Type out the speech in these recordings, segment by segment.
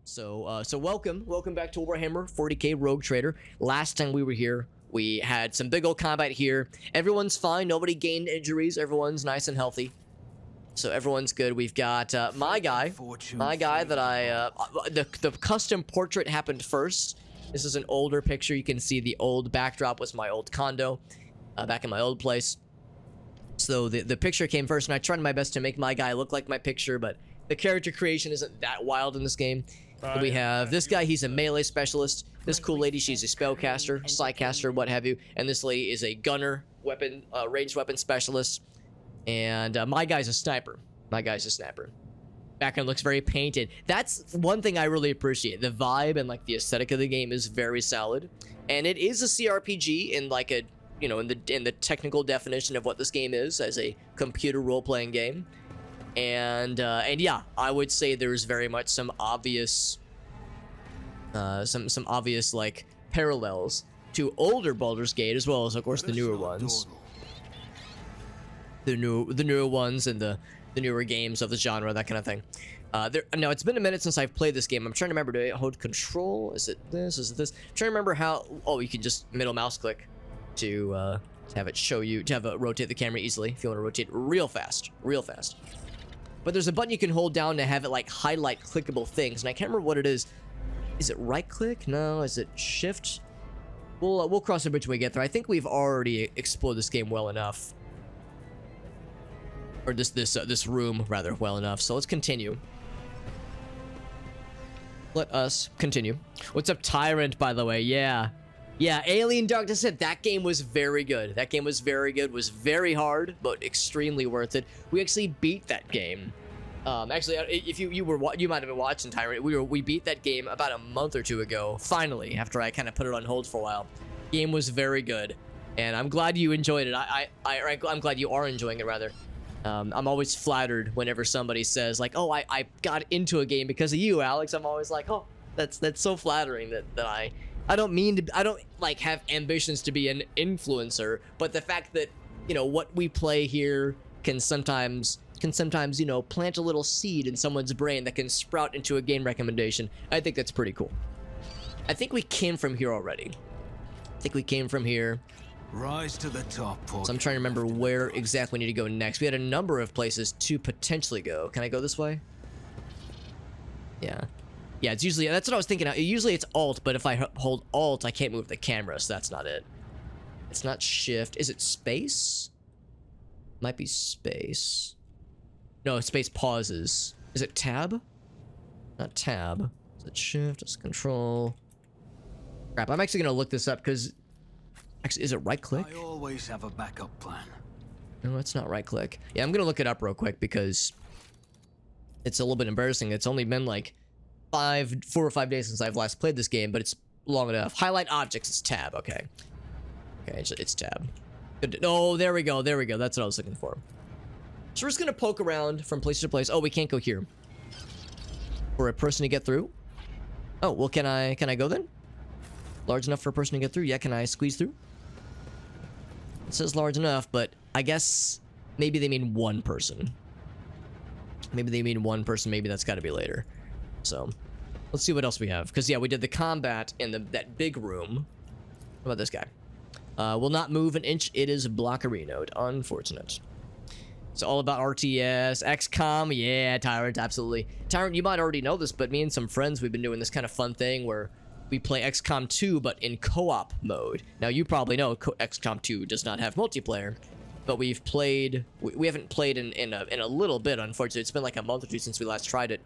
So welcome back to Warhammer 40k Rogue Trader. Last time we were here, we had some big old combat here. Everyone's fine. Nobody gained injuries. Everyone's nice and healthy. So everyone's good. We've got my guy that the custom portrait happened first. This is an older picture. You can see the old backdrop was my old condo back in my old place. So the picture came first, and I tried my best to make my guy look like my picture, but the character creation isn't that wild in this game. We have this guy, he's a melee specialist. This cool lady, she's a spellcaster, psycaster, what have you. And this lady is a gunner, weapon, ranged weapon specialist. And my guy's a sniper. Background looks very painted. That's one thing I really appreciate. The vibe and like the aesthetic of the game is very solid. And it is a CRPG in like a, you know, in the technical definition of what this game is as a computer role-playing game. And yeah, I would say there's very much some obvious some obvious like parallels to older Baldur's Gate, as well as of course the newer ones. The newer ones and the newer games of the genre, that kind of thing. Now it's been a minute since I've played this game. I'm trying to remember, do I hold control? Is it this? Is it this? I'm trying to remember how. Oh, you can just middle mouse click to have it show you, to have it rotate the camera easily if you want to rotate real fast. But there's a button you can hold down to have it like highlight clickable things, and I can't remember what it is. Is it right click? No. Is it shift? We'll cross the bridge when we get there. I think we've already explored this game well enough, or this room rather well enough. So let's continue. Let us continue. What's up, Tyrant? By the way, yeah, Alien Darkness said that game was very good. Was very hard, but extremely worth it. We actually beat that game. Actually, if you might have been watching, Tyrant. We beat that game about a month or two ago. Finally, after I kind of put it on hold for a while. Game was very good, and I'm glad you enjoyed it. I'm glad you are enjoying it, rather. I'm always flattered whenever somebody says like, "Oh, I got into a game because of you, Alex." I'm always like, "Oh, that's so flattering that I don't mean to, I don't like have ambitions to be an influencer, but the fact that, you know, what we play here can sometimes, you know, plant a little seed in someone's brain that can sprout into a game recommendation. I think that's pretty cool. I think we came from here already. Rise to the top. So I'm trying to remember where exactly we need to go next. We had a number of places to potentially go. Can I go this way? Yeah, it's usually, that's what I was thinking. Usually it's Alt, but if I hold Alt, I can't move the camera, so that's not it. It's not Shift. Is it Space? Might be Space. No, Space pauses. Is it Tab? Not Tab. Is it Shift? It's Control. Crap, I'm actually going to look this up, because... Actually, is it right-click? I always have a backup plan. No, it's not right-click. Yeah, I'm going to look it up real quick, because... it's a little bit embarrassing. It's only been, like... 4 or 5 days since I've last played this game, but it's long enough. Highlight objects, it's Tab. Okay, it's Tab. Good. Oh, there we go. That's what I was looking for. So we're just gonna poke around from place to place. Oh, we can't go here. For a person to get through. Oh, well, can I go then? Large enough for a person to get through? Yeah, can I squeeze through? It says large enough, but I guess maybe they mean one person. Maybe that's got to be later. So, let's see what else we have. Because, yeah, we did the combat in that big room. What about this guy? Will not move an inch. It is blockery node. Unfortunate. It's all about RTS, XCOM. Yeah, Tyrant, absolutely. Tyrant, you might already know this, but me and some friends, we've been doing this kind of fun thing where we play XCOM 2, but in co-op mode. Now, you probably know XCOM 2 does not have multiplayer. But we've played... We haven't played in a little bit, unfortunately. It's been like a month or two since we last tried it.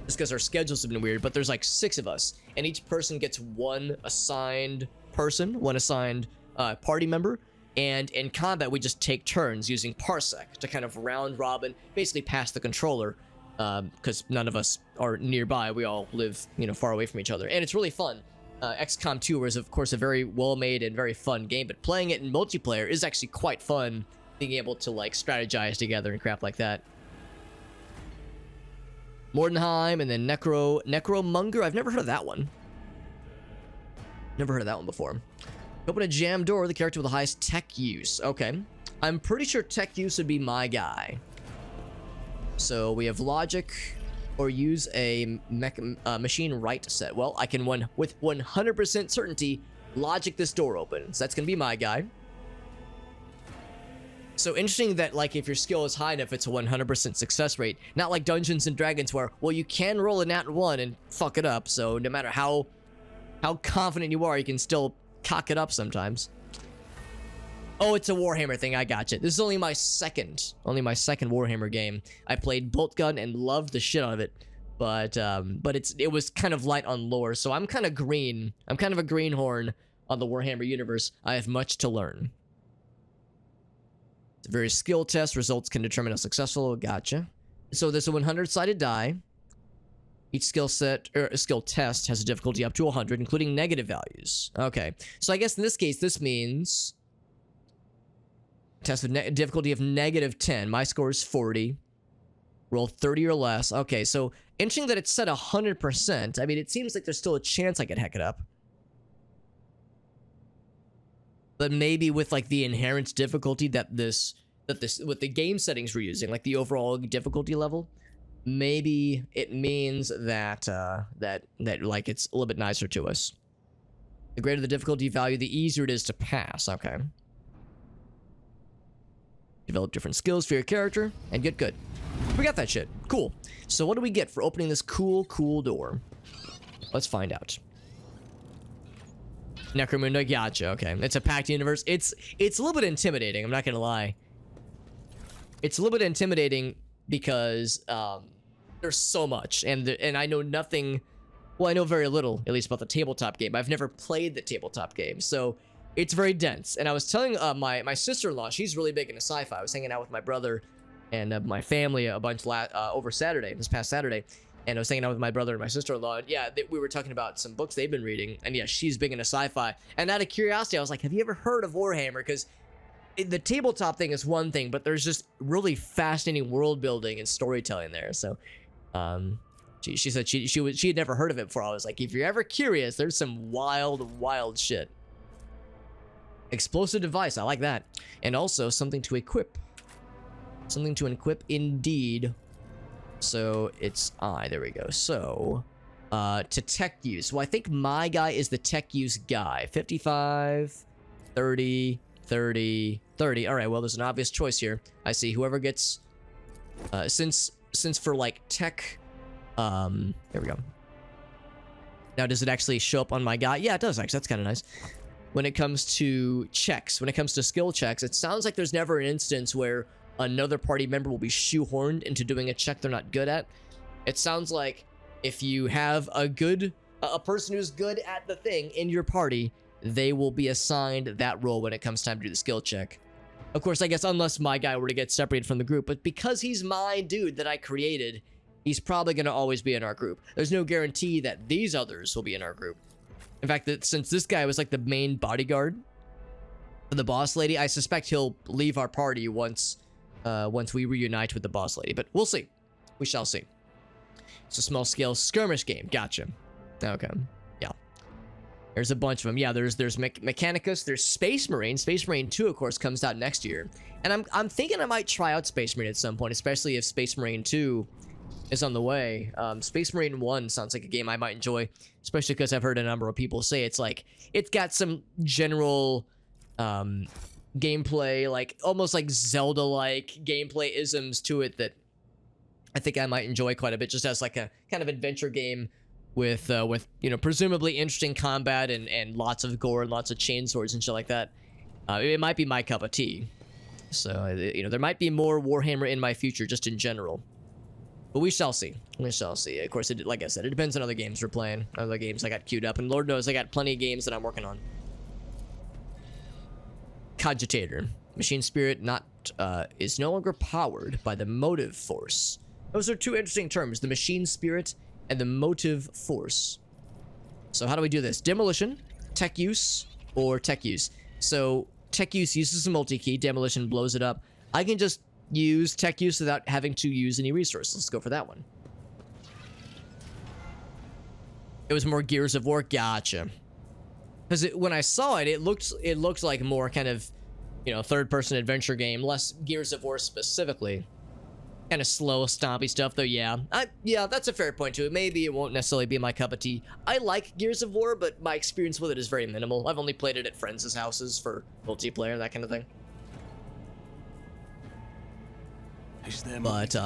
Just because our schedules have been weird, but there's like 6 of us, and each person gets one assigned party member, and in combat we just take turns using Parsec to kind of round robin, basically pass the controller, because none of us are nearby. We all live, you know, far away from each other, and it's really fun. XCOM 2 is of course a very well-made and very fun game, but playing it in multiplayer is actually quite fun, being able to like strategize together and crap like that. Mordenheim, and then Necromonger. I've never heard of that one. Never heard of that one before. Open a jam door, the character with the highest tech use. Okay. I'm pretty sure tech use would be my guy. So we have logic, or use a machine write set? Well, I can with 100% certainty logic this door open. So that's gonna be my guy. So interesting that, like, if your skill is high enough, it's a 100% success rate. Not like Dungeons and Dragons where, well, you can roll a nat 1 and fuck it up. So no matter how confident you are, you can still cock it up sometimes. Oh, it's a Warhammer thing. I gotcha. This is only my second Warhammer game. I played Boltgun and loved the shit out of it, but it was kind of light on lore. So I'm kind of green. I'm kind of a greenhorn on the Warhammer universe. I have much to learn. It's a very skill test. Results can determine how successful. Gotcha. So there's a 100-sided die. Each skill test has a difficulty up to 100, including negative values. Okay. So I guess in this case, this means test with difficulty of -10. My score is 40. Roll 30 or less. Okay, so interesting that it's set 100%. I mean, it seems like there's still a chance I could heck it up. But maybe with like the inherent difficulty that with the game settings we're using, like the overall difficulty level, maybe it means that like it's a little bit nicer to us. The greater the difficulty value, the easier it is to pass. Okay. Develop different skills for your character and get good. We got that shit. Cool. So what do we get for opening this cool door? Let's find out. Necromunda, gotcha. Okay, it's a packed universe. It's a little bit intimidating. I'm not gonna lie. It's a little bit intimidating because there's so much, and I know nothing. Well, I know very little, at least about the tabletop game. I've never played the tabletop game, so it's very dense. And I was telling my sister-in-law, she's really big into sci-fi. I was hanging out with my brother and my family a bunch over this past Saturday. And I was hanging out with my brother and my sister-in-law. And yeah, we were talking about some books they've been reading. And yeah, she's big into sci-fi. And out of curiosity, I was like, have you ever heard of Warhammer? Because the tabletop thing is one thing, but there's just really fascinating world building and storytelling there. So she said she had never heard of it before. I was like, if you're ever curious, there's some wild shit. Explosive device, I like that. And also something to equip. Something to equip indeed. So it's there we go. So to tech use. Well, I think my guy is the tech use guy. 55, 30, 30, 30. All right, well, there's an obvious choice here. I see whoever gets since for like tech here we go. Now does it actually show up on my guy? Yeah, it does actually. That's kind of nice. When it comes to checks, when it comes to skill checks, it sounds like there's never an instance where another party member will be shoehorned into doing a check they're not good at. It sounds like if you have a person who's good at the thing in your party, they will be assigned that role when it comes time to do the skill check. Of course, I guess unless my guy were to get separated from the group, but because he's my dude that I created, he's probably going to always be in our group. There's no guarantee that these others will be in our group. In fact, since this guy was like the main bodyguard for the boss lady, I suspect he'll leave our party once we reunite with the boss lady. But we'll see. We shall see. It's a small-scale skirmish game. Gotcha. Okay. Yeah. There's a bunch of them. Yeah, there's Mechanicus. There's Space Marine. Space Marine 2, of course, comes out next year. And I'm thinking I might try out Space Marine at some point, especially if Space Marine 2 is on the way. Space Marine 1 sounds like a game I might enjoy, especially because I've heard a number of people say it's got some general gameplay, like almost like Zelda-like gameplay isms to it that I think I might enjoy quite a bit, just as like a kind of adventure game with you know, presumably interesting combat and lots of gore and lots of chainswords and shit like that. It might be my cup of tea. So you know, there might be more Warhammer in my future, just in general. But we shall see. We shall see. Of course, like I said, it depends on other games we're playing, other games I got queued up, and Lord knows I got plenty of games that I'm working on. Cogitator. Machine spirit is no longer powered by the motive force. Those are two interesting terms, the machine spirit and the motive force. So how do we do this? Demolition, tech use, or tech use. So tech use uses a multi-key, demolition blows it up. I can just use tech use without having to use any resources. Let's go for that one. It was more Gears of War. Gotcha. Because when I saw it, it looked like more kind of, you know, third-person adventure game, less Gears of War specifically. Kind of slow, stompy stuff, though. Yeah, yeah, that's a fair point too. Maybe it won't necessarily be my cup of tea. I like Gears of War, but my experience with it is very minimal. I've only played it at friends' houses for multiplayer, that kind of thing. Is there But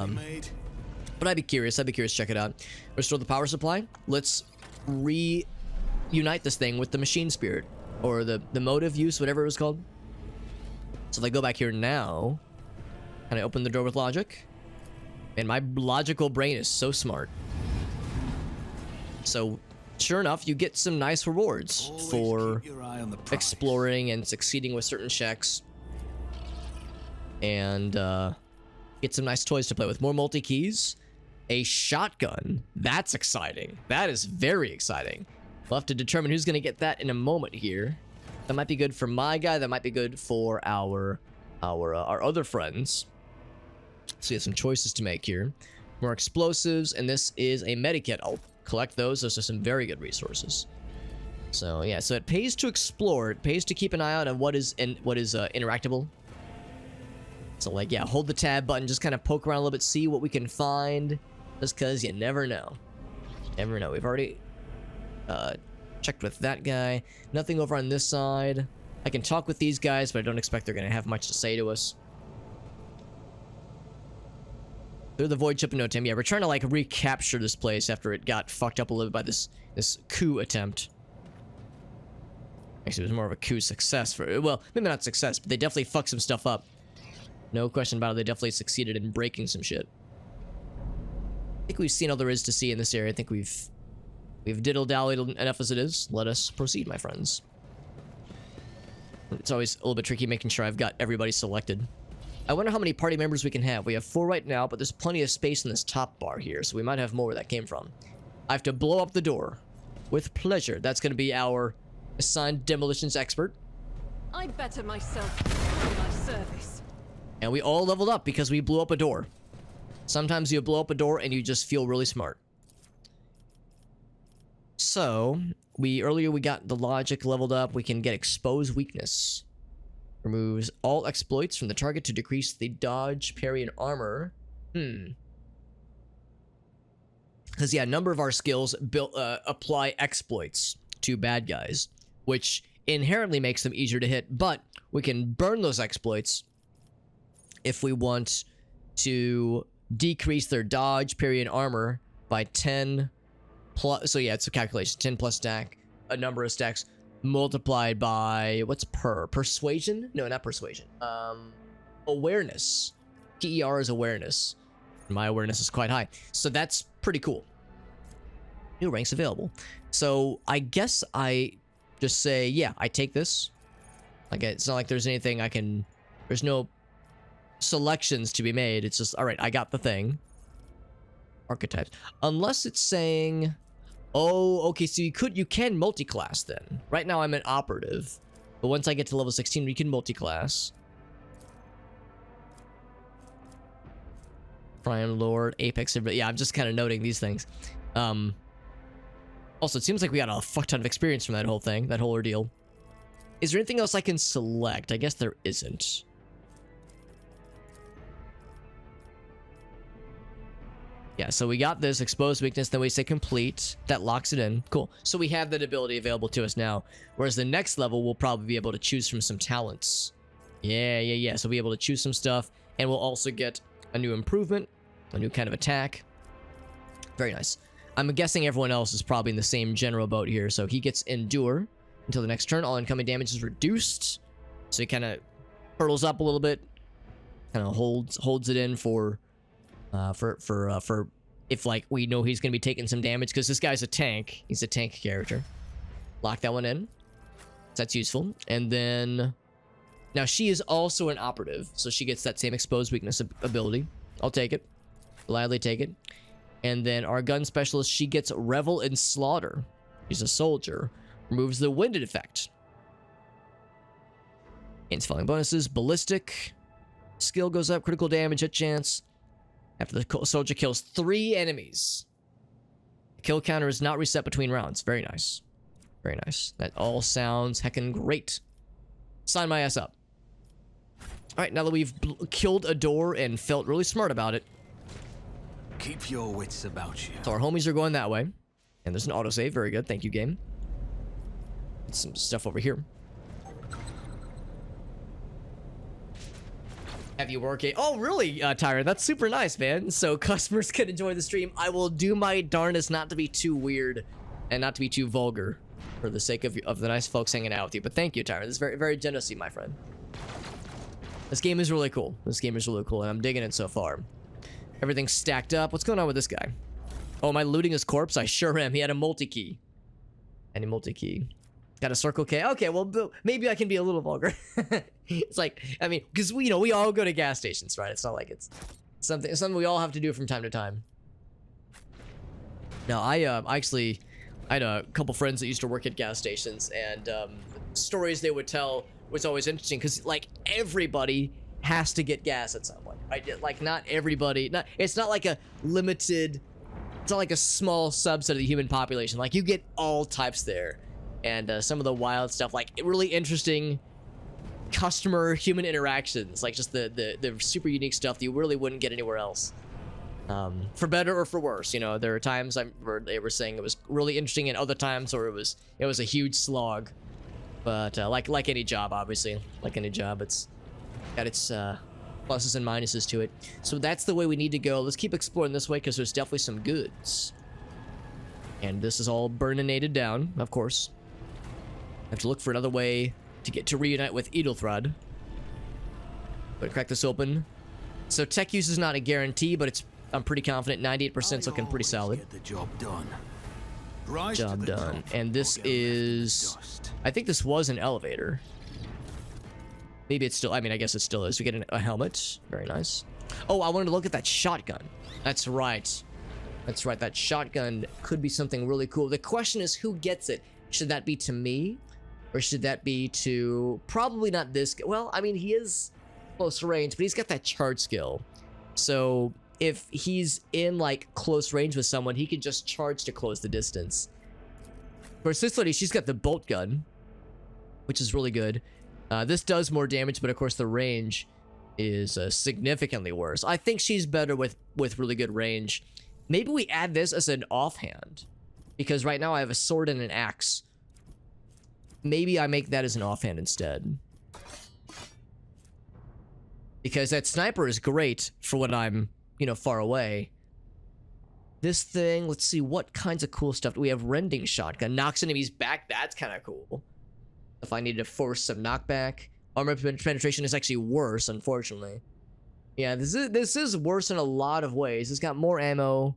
I'd be curious. I'd be curious to check it out. Restore the power supply. Let's reunite this thing with the machine spirit, or the motive use, whatever it was called. So if I go back here now, and I open the door with logic, and my logical brain is so smart. So sure enough, you get some nice rewards always for keep your eye on the prize. exploring and succeeding with certain checks, and get some nice toys to play with. More multi-keys, a shotgun. That's exciting. That is very exciting. We'll have to determine who's going to get that in a moment here. That might be good for my guy. That might be good for our other friends. So you have some choices to make here. More explosives, and this is a medikit. I'll collect those. Those are some very good resources. So yeah, so it pays to explore. It pays to keep an eye out on what is interactable. So like, yeah, hold the tab button, just kind of poke around a little bit, see what we can find, just because you never know. Never know. We've already checked with that guy. Nothing over on this side. I can talk with these guys, but I don't expect they're going to have much to say to us. They're the voidship in no time. Yeah, we're trying to like recapture this place after it got fucked up a little bit by this coup attempt. Actually, it was more of a coup success for, well, maybe not success, but they definitely fucked some stuff up. No question about it. They definitely succeeded in breaking some shit. I think we've seen all there is to see in this area. I think we've diddle-dallied enough as it is. Let us proceed, my friends. It's always a little bit tricky making sure I've got everybody selected. I wonder how many party members we can have. We have 4 right now, but there's plenty of space in this top bar here, so we might have more where that came from. I have to blow up the door. With pleasure. That's going to be our assigned demolitions expert. I better myself for my service. And we all leveled up because we blew up a door. Sometimes you blow up a door and you just feel really smart. So, earlier we got the logic leveled up. We can get expose weakness. Removes all exploits from the target to decrease the dodge, parry, and armor. Because yeah, a number of our skills apply exploits to bad guys, which inherently makes them easier to hit, but we can burn those exploits if we want to decrease their dodge, parry, and armor by 10 plus. So yeah, it's a calculation. 10 plus stack, a number of stacks multiplied by, what's persuasion? No, not persuasion. Awareness. PER is awareness. My awareness is quite high, so that's pretty cool. New ranks available. So I guess I just say, yeah, I take this. Like, it's not like there's anything I can, there's no selections to be made. It's just, all right, I got the thing. Archetypes. Unless it's saying, oh, okay, so you can multi-class then. Right now I'm an operative, but once I get to level 16, we can multi-class. Prime Lord, Apex, yeah, I'm just kind of noting these things. Also, it seems like we got a fuck ton of experience from that whole thing, that whole ordeal. Is there anything else I can select? I guess there isn't. Yeah, so we got this exposed weakness, then we say complete. That locks it in. Cool. So we have that ability available to us now. Whereas the next level, we'll probably be able to choose from some talents. Yeah. So we'll be able to choose some stuff. And we'll also get a new improvement, a new kind of attack. Very nice. I'm guessing everyone else is probably in the same general boat here. So he gets endure until the next turn. All incoming damage is reduced. So he kind of hurtles up a little bit. Kind of holds it in for if like we know he's gonna be taking some damage, because this guy's a tank. He's a tank character. Lock that one in. That's useful. And then now she is also an operative, so she gets that same exposed weakness ability. I'll take it. Gladly take it. And then our gun specialist, she gets revel in slaughter. She's a soldier. Removes the winded effect. Gains falling bonuses. Ballistic. Skill goes up. Critical damage, hit chance. After the soldier kills 3 enemies. The kill counter is not reset between rounds. Very nice. Very nice. That all sounds heckin' great. Sign my ass up. Alright, now that we've killed a door and felt really smart about it, Keep your wits about you. So our homies are going that way. And there's an autosave. Very good. Thank you, game. Some stuff over here. Have you working? Oh, really, Tyra? That's super nice, man. So customers can enjoy the stream. I will do my darndest not to be too weird and not to be too vulgar for the sake of the nice folks hanging out with you. But thank you, Tyra. This is very, very generous of you, my friend. This game is really cool. This game is really cool, and I'm digging it so far. Everything's stacked up. What's going on with this guy? Oh, am I looting his corpse? I sure am. He had a multi-key. And a multi-key. Got a circle K. Okay, well, maybe I can be a little vulgar. It's like, I mean, because we all go to gas stations, right? It's not like it's something we all have to do from time to time. Now, I had a couple friends that used to work at gas stations, and stories they would tell was always interesting because, like, everybody has to get gas at some point, right? Like, not everybody. It's not like a limited. It's not like a small subset of the human population. Like, you get all types there. And some of the wild stuff, like really interesting customer human interactions, like just the super unique stuff that you really wouldn't get anywhere else. For better or for worse, you know, there are times where they were saying it was really interesting, and other times where it was a huge slog. But like any job, obviously, like any job, it's got its pluses and minuses to it. So that's the way we need to go. Let's keep exploring this way because there's definitely some goods. And this is all burninated down, of course. I have to look for another way to reunite with Edelthrud. But crack this open. So tech use is not a guarantee, but I'm pretty confident. 98% looking pretty solid. Get the job done. Job done. And this is, I think this was an elevator. Maybe it's still, I mean, I guess it still is. We get a helmet. Very nice. Oh, I wanted to look at that shotgun. That's right. That's right. That shotgun could be something really cool. The question is, who gets it? Should that be to me? Or should that be to... Probably not this... Well, I mean, he is close range, but he's got that charge skill. So, if he's in, like, close range with someone, he can just charge to close the distance. Of course, this lady, she's got the bolt gun, which is really good. This does more damage, but of course the range is significantly worse. I think she's better with really good range. Maybe we add this as an offhand, because right now I have a sword and an axe. Maybe I make that as an offhand instead. Because that sniper is great for when I'm, you know, far away. This thing, let's see, what kinds of cool stuff do we have? Rending shotgun, knocks enemies back, that's kind of cool. If I need to force some knockback. Armor penetration is actually worse, unfortunately. Yeah, this is worse in a lot of ways. It's got more ammo.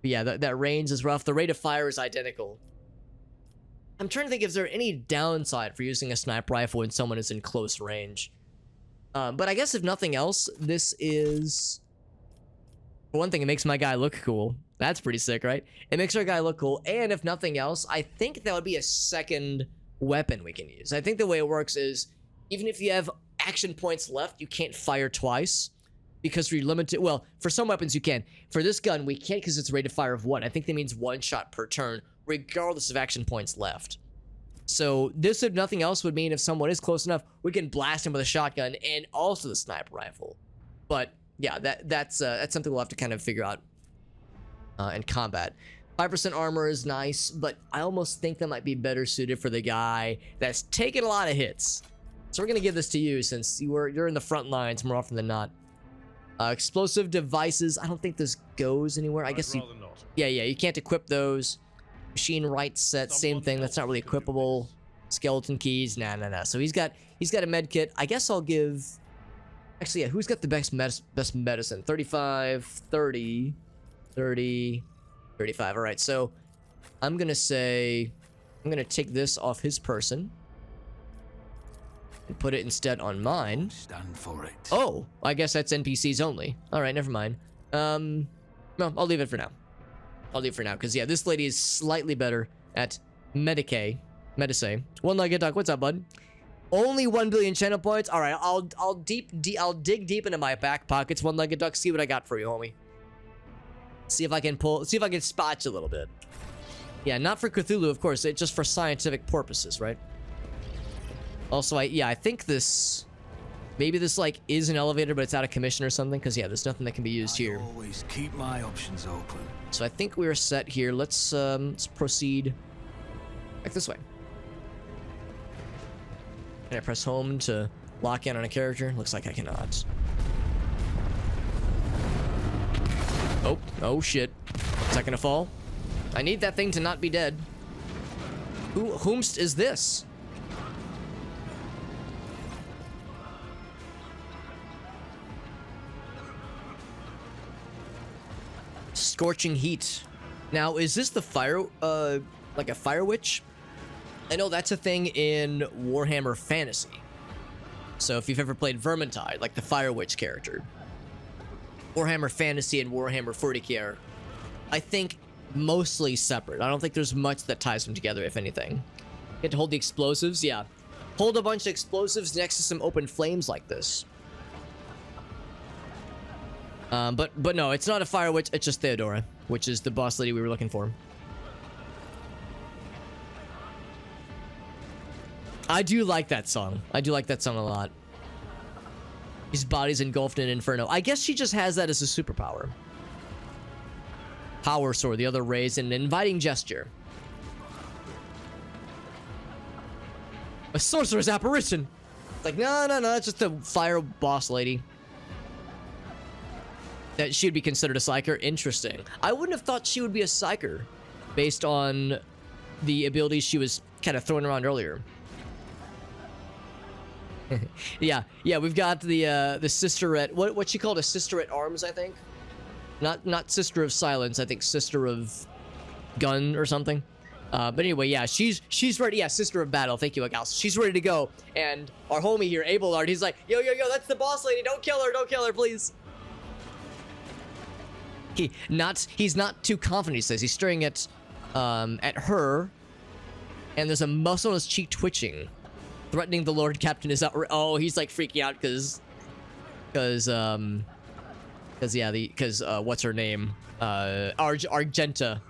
But yeah, that range is rough. The rate of fire is identical. I'm trying to think if there's any downside for using a sniper rifle when someone is in close range. But I guess if nothing else, this is... For one thing, it makes my guy look cool. That's pretty sick, right? It makes our guy look cool. And if nothing else, I think that would be a second weapon we can use. I think the way it works is, even if you have action points left, you can't fire twice. Because you're limited... Well, for some weapons you can. For this gun, we can't because it's a rate of fire of 1. I think that means 1 shot per turn, regardless of action points left. So this, if nothing else, would mean if someone is close enough, we can blast him with a shotgun and also the sniper rifle. But yeah, that's something we'll have to kind of figure out in combat. 5% armor is nice, but I almost think that might be better suited for the guy that's taking a lot of hits. So we're gonna give this to you since you're in the front lines more often than not. Explosive devices. I don't think this goes anywhere. I guess you... Yeah, you can't equip those. Machine right set, same thing. That's not really equipable. Skeleton keys. Nah. So he's got a med kit. I guess I'll give... Actually, yeah, who's got the best medicine? 35, 30, 30, 35. All right, so I'm going to say... I'm going to take this off his person. And put it instead on mine. Stand for it. Oh, I guess that's NPCs only. All right, never mind. No, I'll leave it for now. I'll leave it for now, because yeah, this lady is slightly better at Medicae. One-legged duck, what's up, bud? Only 1 billion channel points. All right, I'll dig deep into my back pockets. One-legged duck, see what I got for you, homie. See if I can spot you a little bit. Yeah, not for Cthulhu, of course. It's just for scientific purposes, right? Also, I think this... Maybe this like is an elevator, but it's out of commission or something. Because yeah, there's nothing that can be used I here. always keep my options open. So I think we're set here. Let's proceed back this way. Can I press home to lock in on a character? Looks like I cannot. Oh shit. Is that gonna fall? I need that thing to not be dead. Whomst is this? Scorching heat. Now, is this the fire, like a fire witch? I know that's a thing in Warhammer Fantasy. So if you've ever played Vermintide, like the fire witch character. Warhammer Fantasy and Warhammer 40k are, I think, mostly separate. I don't think there's much that ties them together, if anything. You get to hold the explosives, yeah. Hold a bunch of explosives next to some open flames like this. But no, it's not a fire witch, it's just Theodora, which is the boss lady we were looking for. I do like that song. I do like that song a lot. His body's engulfed in inferno. I guess she just has that as a superpower. Power sword, the other raised in an inviting gesture. A sorcerer's apparition. It's like, no, it's just a fire boss lady. That she would be considered a psyker. Interesting. I wouldn't have thought she would be a psyker based on the abilities she was kind of throwing around earlier. yeah, we've got the sister at what she called a sister at arms, I think. Not sister of silence, I think sister of gun or something. But anyway, yeah, she's ready. Yeah, sister of battle. Thank you, Agals. She's ready to go. And our homie here, Abelard, he's like, yo, that's the boss lady. Don't kill her, please. He's not too confident, he says. He's staring at her, and there's a muscle on his cheek twitching, threatening the Lord Captain is out. Oh, he's like freaking out because what's her name? Argenta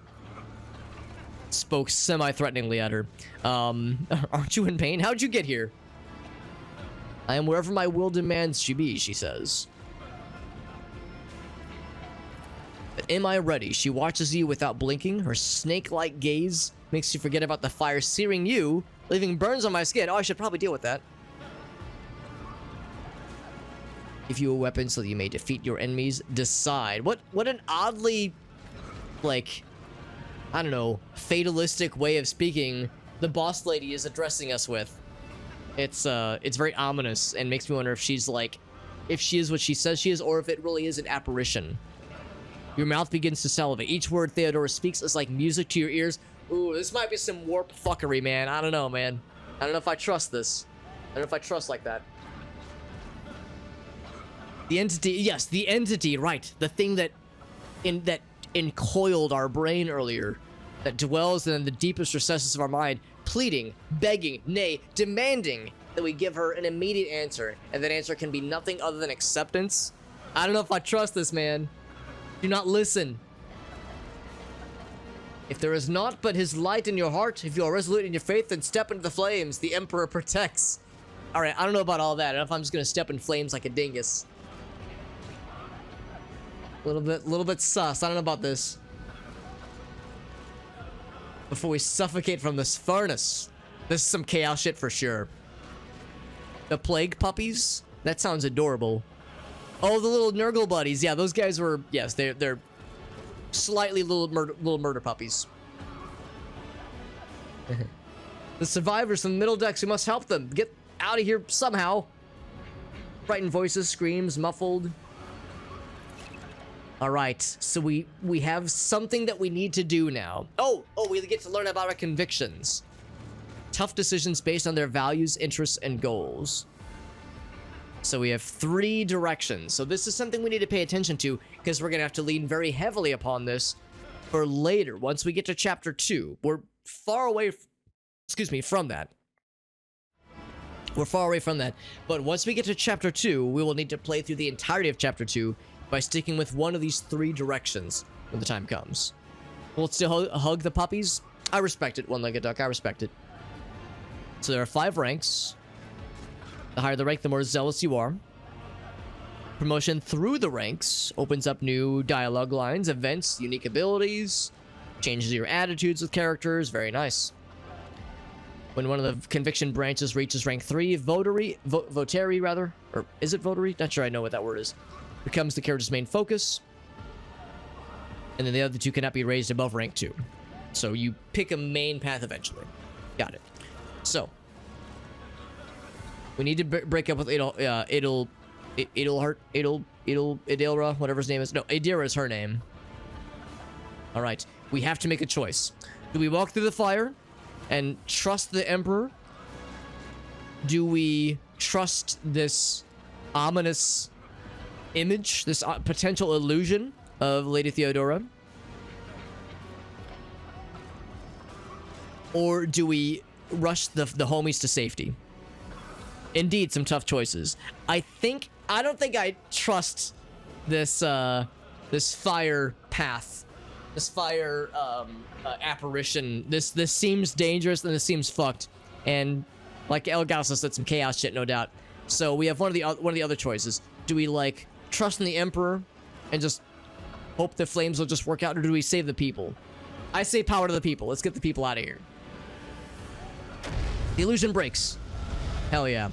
spoke semi-threateningly at her. Aren't you in pain? How'd you get here? I am wherever my will demands she be, she says. Am I ready? She watches you without blinking. Her snake-like gaze makes you forget about the fire searing you, leaving burns on my skin. Oh, I should probably deal with that. Give you a weapon so that you may defeat your enemies. Decide. What an oddly, like, I don't know, fatalistic way of speaking the boss lady is addressing us with. It's very ominous and makes me wonder if she's like, if she is what she says she is, or if it really is an apparition. Your mouth begins to salivate. Each word Theodora speaks is like music to your ears. Ooh, this might be some warp fuckery, man. I don't know, man. I don't know if I trust this. I don't know if I trust like that. The entity, yes, the entity, right. The thing that encoiled our brain earlier, that dwells in the deepest recesses of our mind, pleading, begging, nay, demanding that we give her an immediate answer, and that answer can be nothing other than acceptance. I don't know if I trust this, man. Do not listen. If there is naught but his light in your heart, if you are resolute in your faith, then step into the flames. The Emperor protects. All right, I don't know about all that. I don't know if I'm just gonna step in flames like a dingus. A little bit sus. I don't know about this. Before we suffocate from this furnace. This is some chaos shit for sure. The plague puppies? That sounds adorable. Oh, the little Nurgle buddies. Yeah, those guys were, yes, they're slightly little murder puppies. The survivors from the middle decks, we must help them. Get out of here somehow. Frightened voices, screams, muffled. All right, so we have something that we need to do now. Oh, we get to learn about our convictions. Tough decisions based on their values, interests, and goals. So we have 3 directions. So this is something we need to pay attention to, because we're going to have to lean very heavily upon this for later. Once we get to chapter 2, we're far away, from that. We're far away from that. But once we get to chapter 2, we will need to play through the entirety of chapter 2 by sticking with one of these 3 directions when the time comes. We'll still hug the puppies. I respect it, one-legged duck. I respect it. So there are 5 ranks. The higher the rank, the more zealous you are. Promotion through the ranks opens up new dialogue lines, events, unique abilities, changes your attitudes with characters. Very nice. When one of the conviction branches reaches rank 3, votary rather, or is it votary? Not sure I know what that word is. Becomes the character's main focus. And then the other two cannot be raised above rank 2. So you pick a main path eventually. Got it. So we need to break up with Idilra, whatever his name is. No, Adira is her name. All right, we have to make a choice. Do we walk through the fire and trust the Emperor? Do we trust this ominous image, this potential illusion of Lady Theodora? Or do we rush the homies to safety? Indeed, some tough choices. I don't think I trust this this fire path, this fire apparition. This seems dangerous and this seems fucked. And like Elgaso said, some chaos shit, no doubt. So we have one of the other choices. Do we like trust in the Emperor and just hope the flames will just work out, or do we save the people? I say power to the people. Let's get the people out of here. The illusion breaks. Hell yeah.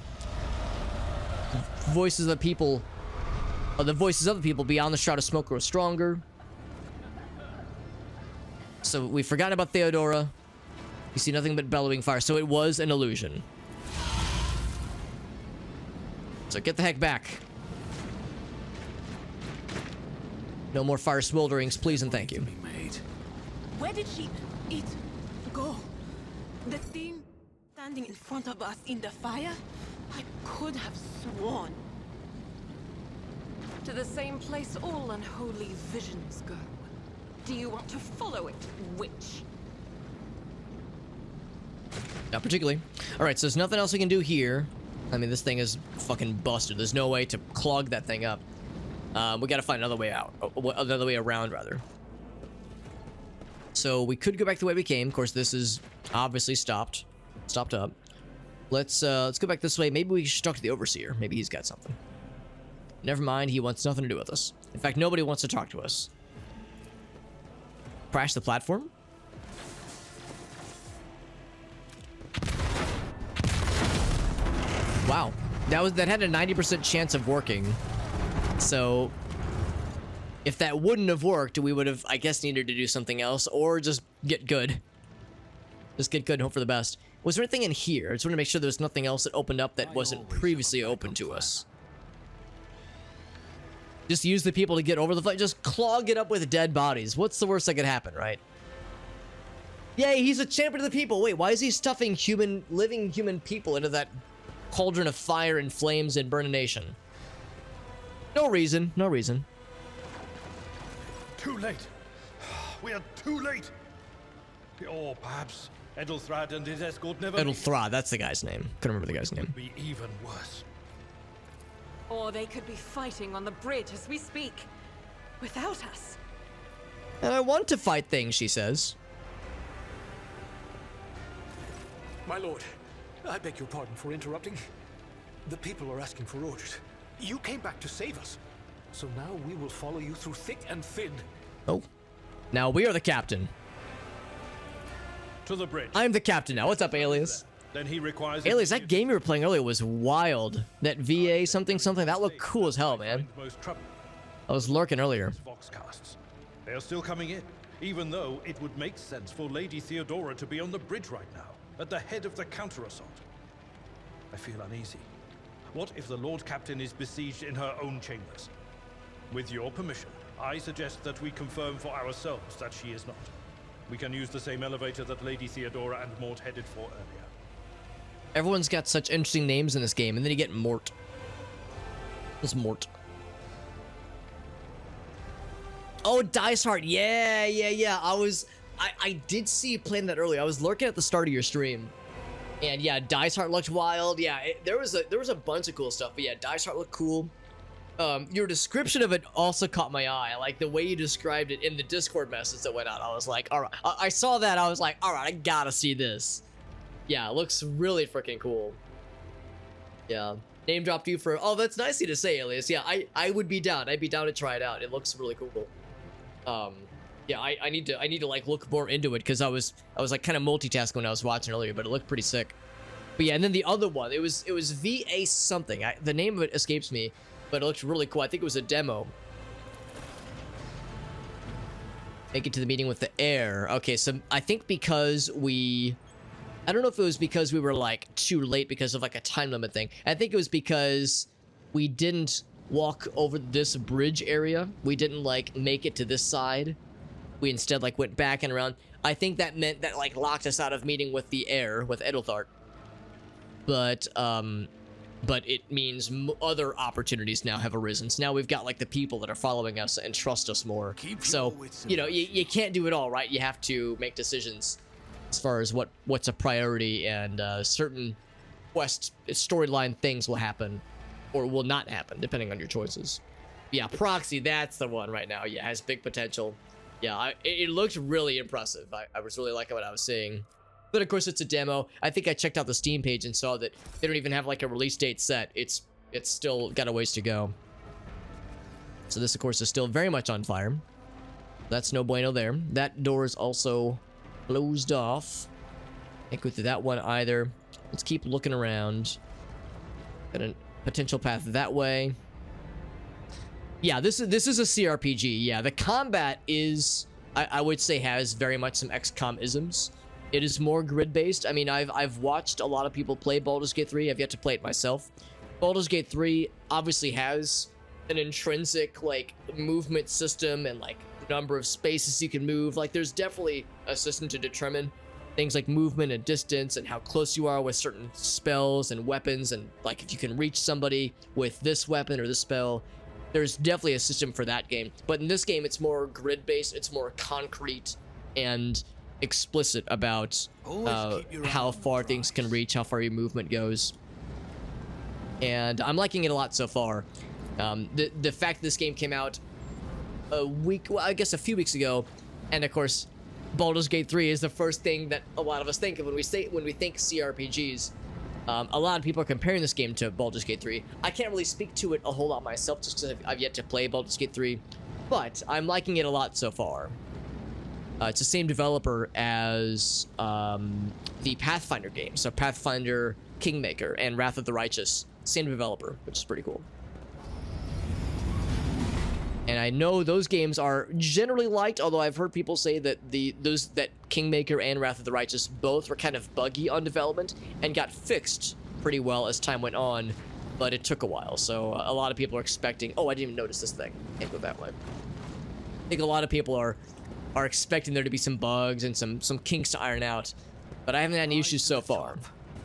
Voices of the people, the voices of the people beyond the shroud of smoke grow stronger. So we forgot about Theodora. You see nothing but bellowing fire. So it was an illusion. So get the heck back. No more fire smolderings, please and thank you. Where did it go? The thing standing in front of us in the fire? I could have sworn. To the same place all unholy visions go. Do you want to follow it, witch? Not particularly. Alright, so there's nothing else we can do here. I mean, this thing is fucking busted. There's no way to clog that thing up. We gotta find another way out. Another way around, rather. So we could go back the way we came. Of course, this is obviously stopped up. Let's go back this way. Maybe we should talk to the Overseer. Maybe he's got something. Never mind, he wants nothing to do with us. In fact, nobody wants to talk to us. Crash the platform? Wow. That had a 90% chance of working. So if that wouldn't have worked, we would have, I guess, needed to do something else or just get good. Just get good and hope for the best. Was there anything in here? I just want to make sure there's nothing else that opened up that wasn't previously open to us. Just use the people to get over the fight. Just clog it up with dead bodies. What's the worst that could happen, right? Yay, he's a champion of the people. Wait, why is he stuffing living human people into that cauldron of fire and flames and burnination? No reason. No reason. Too late. We are too late. Or perhaps Edelthrad and his escort never... Edelthrad, that's the guy's name. Couldn't remember the guy's name. Be even worse. Or they could be fighting on the bridge as we speak, without us. And I want to fight things, she says. My lord, I beg your pardon for interrupting. The people are asking for orders. You came back to save us. So now we will follow you through thick and thin. Oh. Now we are the captain. To the bridge. I'm the captain now. What's up, Alias? Then he requires... Alias, that game you were playing earlier was wild. That VA something, that looked cool as hell, man. I was lurking earlier. Voxcasts. They are still coming in, even though it would make sense for Lady Theodora to be on the bridge right now, at the head of the counter-assault. I feel uneasy. What if the Lord Captain is besieged in her own chambers? With your permission, I suggest that we confirm for ourselves that she is not. We can use the same elevator that Lady Theodora and Mort headed for earlier. Everyone's got such interesting names in this game, and then you get Mort. What's Mort? Oh, Dice Heart. Yeah. I did see you playing that earlier. I was lurking at the start of your stream. And yeah, Dice Heart looked wild. Yeah, there was a bunch of cool stuff. But yeah, Dice Heart looked cool. Your description of it also caught my eye. Like the way you described it in the Discord message that went out. I was like, all right. I saw that. I was like, all right, I gotta see this. Yeah, it looks really freaking cool. Yeah. Name dropped you for, oh, that's nice of you to say, Alias. Yeah, I would be down. I'd be down to try it out. It looks really cool. Yeah, I need to like look more into it because I was like kind of multitasking when I was watching earlier, but it looked pretty sick. But yeah, and then the other one, it was VA something. The name of it escapes me, but it looked really cool. I think it was a demo. Make it to the meeting with the heir. Okay, so I think because I don't know if it was because we were like too late because of like a time limit thing. I think it was because we didn't walk over this bridge area. We didn't like make it to this side. We instead like went back and around. I think that meant that like locked us out of meeting with the heir, with Edelthart. But it means other opportunities now have arisen. So now we've got like the people that are following us and trust us more. So, you know, you can't do it all, right? You have to make decisions as far as what's a priority, and certain quest storyline things will happen or will not happen depending on your choices. Yeah, Proxy, that's the one right now. Yeah, has big potential. Yeah, it looked really impressive. I was really liking what I was seeing. But of course, it's a demo. I think I checked out the Steam page and saw that they don't even have like a release date set. It's still got a ways to go. So this, of course, is still very much on fire. That's no bueno there. That door is also closed off. Can't go through that one either. Let's keep looking around. Got a potential path that way. Yeah, this is a CRPG. Yeah, the combat is, I would say, has very much some XCOM isms. It is more grid-based. I mean, I've watched a lot of people play Baldur's Gate 3. I've yet to play it myself. Baldur's Gate 3 obviously has an intrinsic, like, movement system and, like, number of spaces you can move. Like, there's definitely a system to determine things like movement and distance and how close you are with certain spells and weapons, and, like, if you can reach somebody with this weapon or this spell. There's definitely a system for that game. But in this game, it's more grid-based. It's more concrete and explicit about how far things can reach, how far your movement goes. And I'm liking it a lot so far. The fact this game came out I guess a few weeks ago, and of course Baldur's Gate 3 is the first thing that a lot of us think of when we think CRPGs. A lot of people are comparing this game to Baldur's Gate 3. I can't really speak to it a whole lot myself just because I've yet to play Baldur's Gate 3, but I'm liking it a lot so far. It's the same developer as the Pathfinder game. So Pathfinder, Kingmaker, and Wrath of the Righteous. Same developer, which is pretty cool. And I know those games are generally liked, although I've heard people say that that Kingmaker and Wrath of the Righteous both were kind of buggy on development and got fixed pretty well as time went on, but it took a while. So a lot of people are expecting, oh, I didn't even notice this thing. Can't go that way. I think a lot of people are expecting there to be some bugs and some kinks to iron out, but I haven't had any issues so far.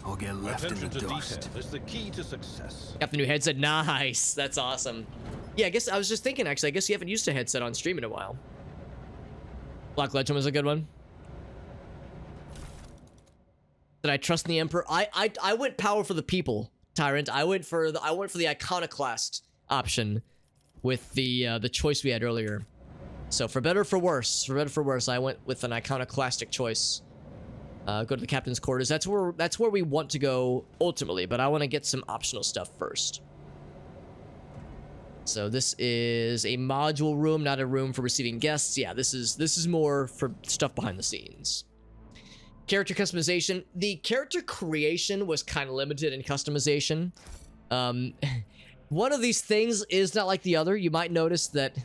Or get left in Attention the to dust. detail is the key to success. Got the new headset. Nice. That's awesome. Yeah, I guess I was just thinking, actually, I guess you haven't used a headset on stream in a while. Black Legend was a good one. Did I trust in the Emperor? I went power for the people, Tyrant. I went for the iconoclast option with the choice we had earlier. So for better or for worse, I went with an iconoclastic choice. Go to the captain's quarters. That's where we want to go ultimately, but I want to get some optional stuff first. So this is a module room, not a room for receiving guests. Yeah, this is more for stuff behind the scenes. Character customization. The character creation was kind of limited in customization. One of these things is not like the other. You might notice that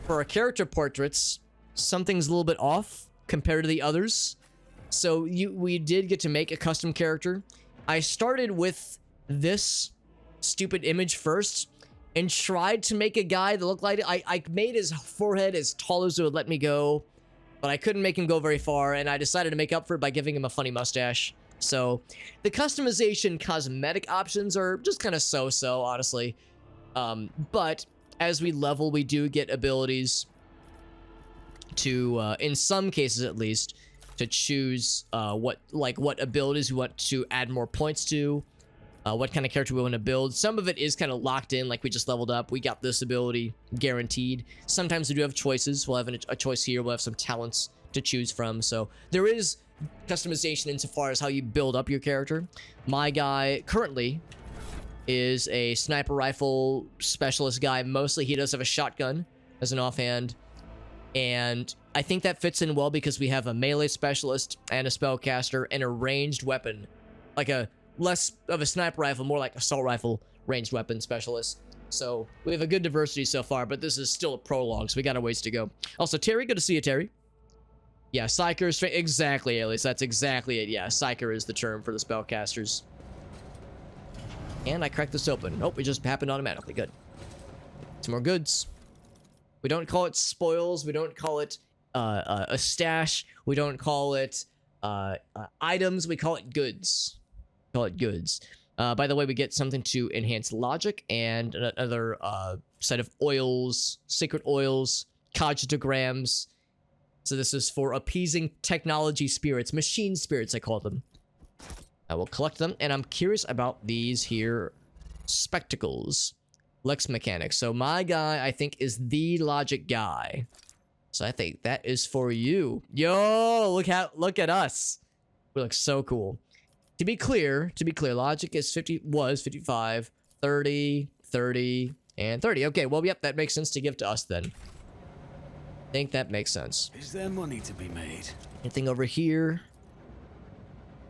for our character portraits, something's a little bit off compared to the others. So we did get to make a custom character. I started with this stupid image first and tried to make a guy that looked like it. I made his forehead as tall as it would let me go, but I couldn't make him go very far, and I decided to make up for it by giving him a funny mustache. So the customization cosmetic options are just kind of so-so, honestly. But as we level, we do get abilities to, in some cases at least, to choose what abilities we want to add more points to, what kind of character we want to build. Some of it is kind of locked in, like we just leveled up. We got this ability guaranteed. Sometimes we do have choices. We'll have a choice here. We'll have some talents to choose from. So there is customization insofar as how you build up your character. My guy currently is a sniper rifle specialist guy. Mostly he does have a shotgun as an offhand. And I think that fits in well because we have a melee specialist and a spellcaster and a ranged weapon. Like a less of a sniper rifle, more like assault rifle ranged weapon specialist. So we have a good diversity so far, but this is still a prologue, so we got a ways to go. Also, Terry, good to see you, Terry. Yeah, Psyker is exactly, Alias. That's exactly it. Yeah, Psyker is the term for the spellcasters. And I cracked this open. Nope, it just happened automatically. Good. Some more goods. We don't call it spoils. We don't call it a stash. We don't call it items. We call it goods. Call it goods. By the way, we get something to enhance logic and another set of oils, secret oils, cogitograms. So this is for appeasing technology spirits, machine spirits, I call them. I will collect them, and I'm curious about these here spectacles. Lex mechanics. So my guy, I think, is the logic guy. So I think that is for you. Yo, look at us. We look so cool. To be clear, logic is 55, 30, 30, and 30. Okay, well, yep, that makes sense to give to us then. I think that makes sense. Is there money to be made? Anything over here?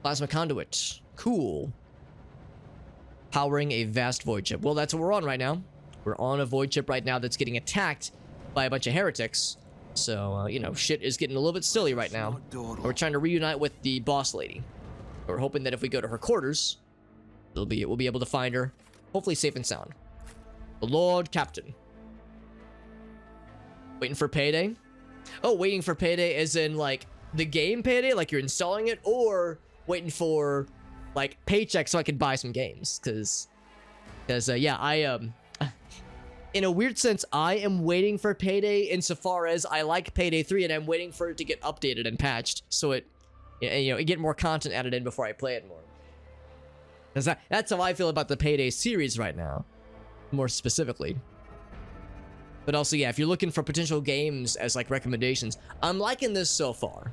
Plasma conduit. Cool. Powering a vast void ship. Well, that's what we're on right now. We're on a void ship right now that's getting attacked by a bunch of heretics. So, you know, shit is getting a little bit silly right now. We're trying to reunite with the boss lady. We're hoping that if we go to her quarters, we'll be able to find her, hopefully safe and sound. The Lord Captain. Waiting for payday? Oh, waiting for payday as in, like, the game payday? Like you're installing it? Or waiting for, like, paycheck so I can buy some games? Because yeah, in a weird sense, I am waiting for payday insofar as I like Payday 3 and I'm waiting for it to get updated and patched so it, you know, get more content added in before I play it more. Because that's how I feel about the Payday series right now, more specifically. But also, yeah, if you're looking for potential games as, like, recommendations, I'm liking this so far.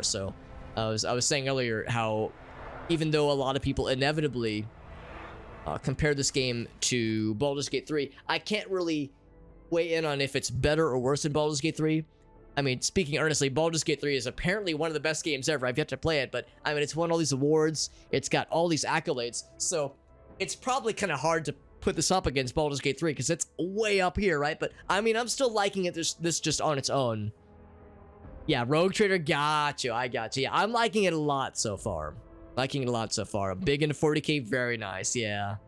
So, I was saying earlier how, even though a lot of people inevitably compare this game to Baldur's Gate 3, I can't really weigh in on if it's better or worse than Baldur's Gate 3. I mean, speaking earnestly, Baldur's Gate 3 is apparently one of the best games ever. I've yet to play it, but, I mean, it's won all these awards. It's got all these accolades. So, it's probably kind of hard to put this up against Baldur's Gate 3 because it's way up here, right? But, I mean, I'm still liking it, this just on its own. Yeah, Rogue Trader, got you. I got you. Yeah, I'm liking it a lot so far. Big into 40k, very nice. Yeah,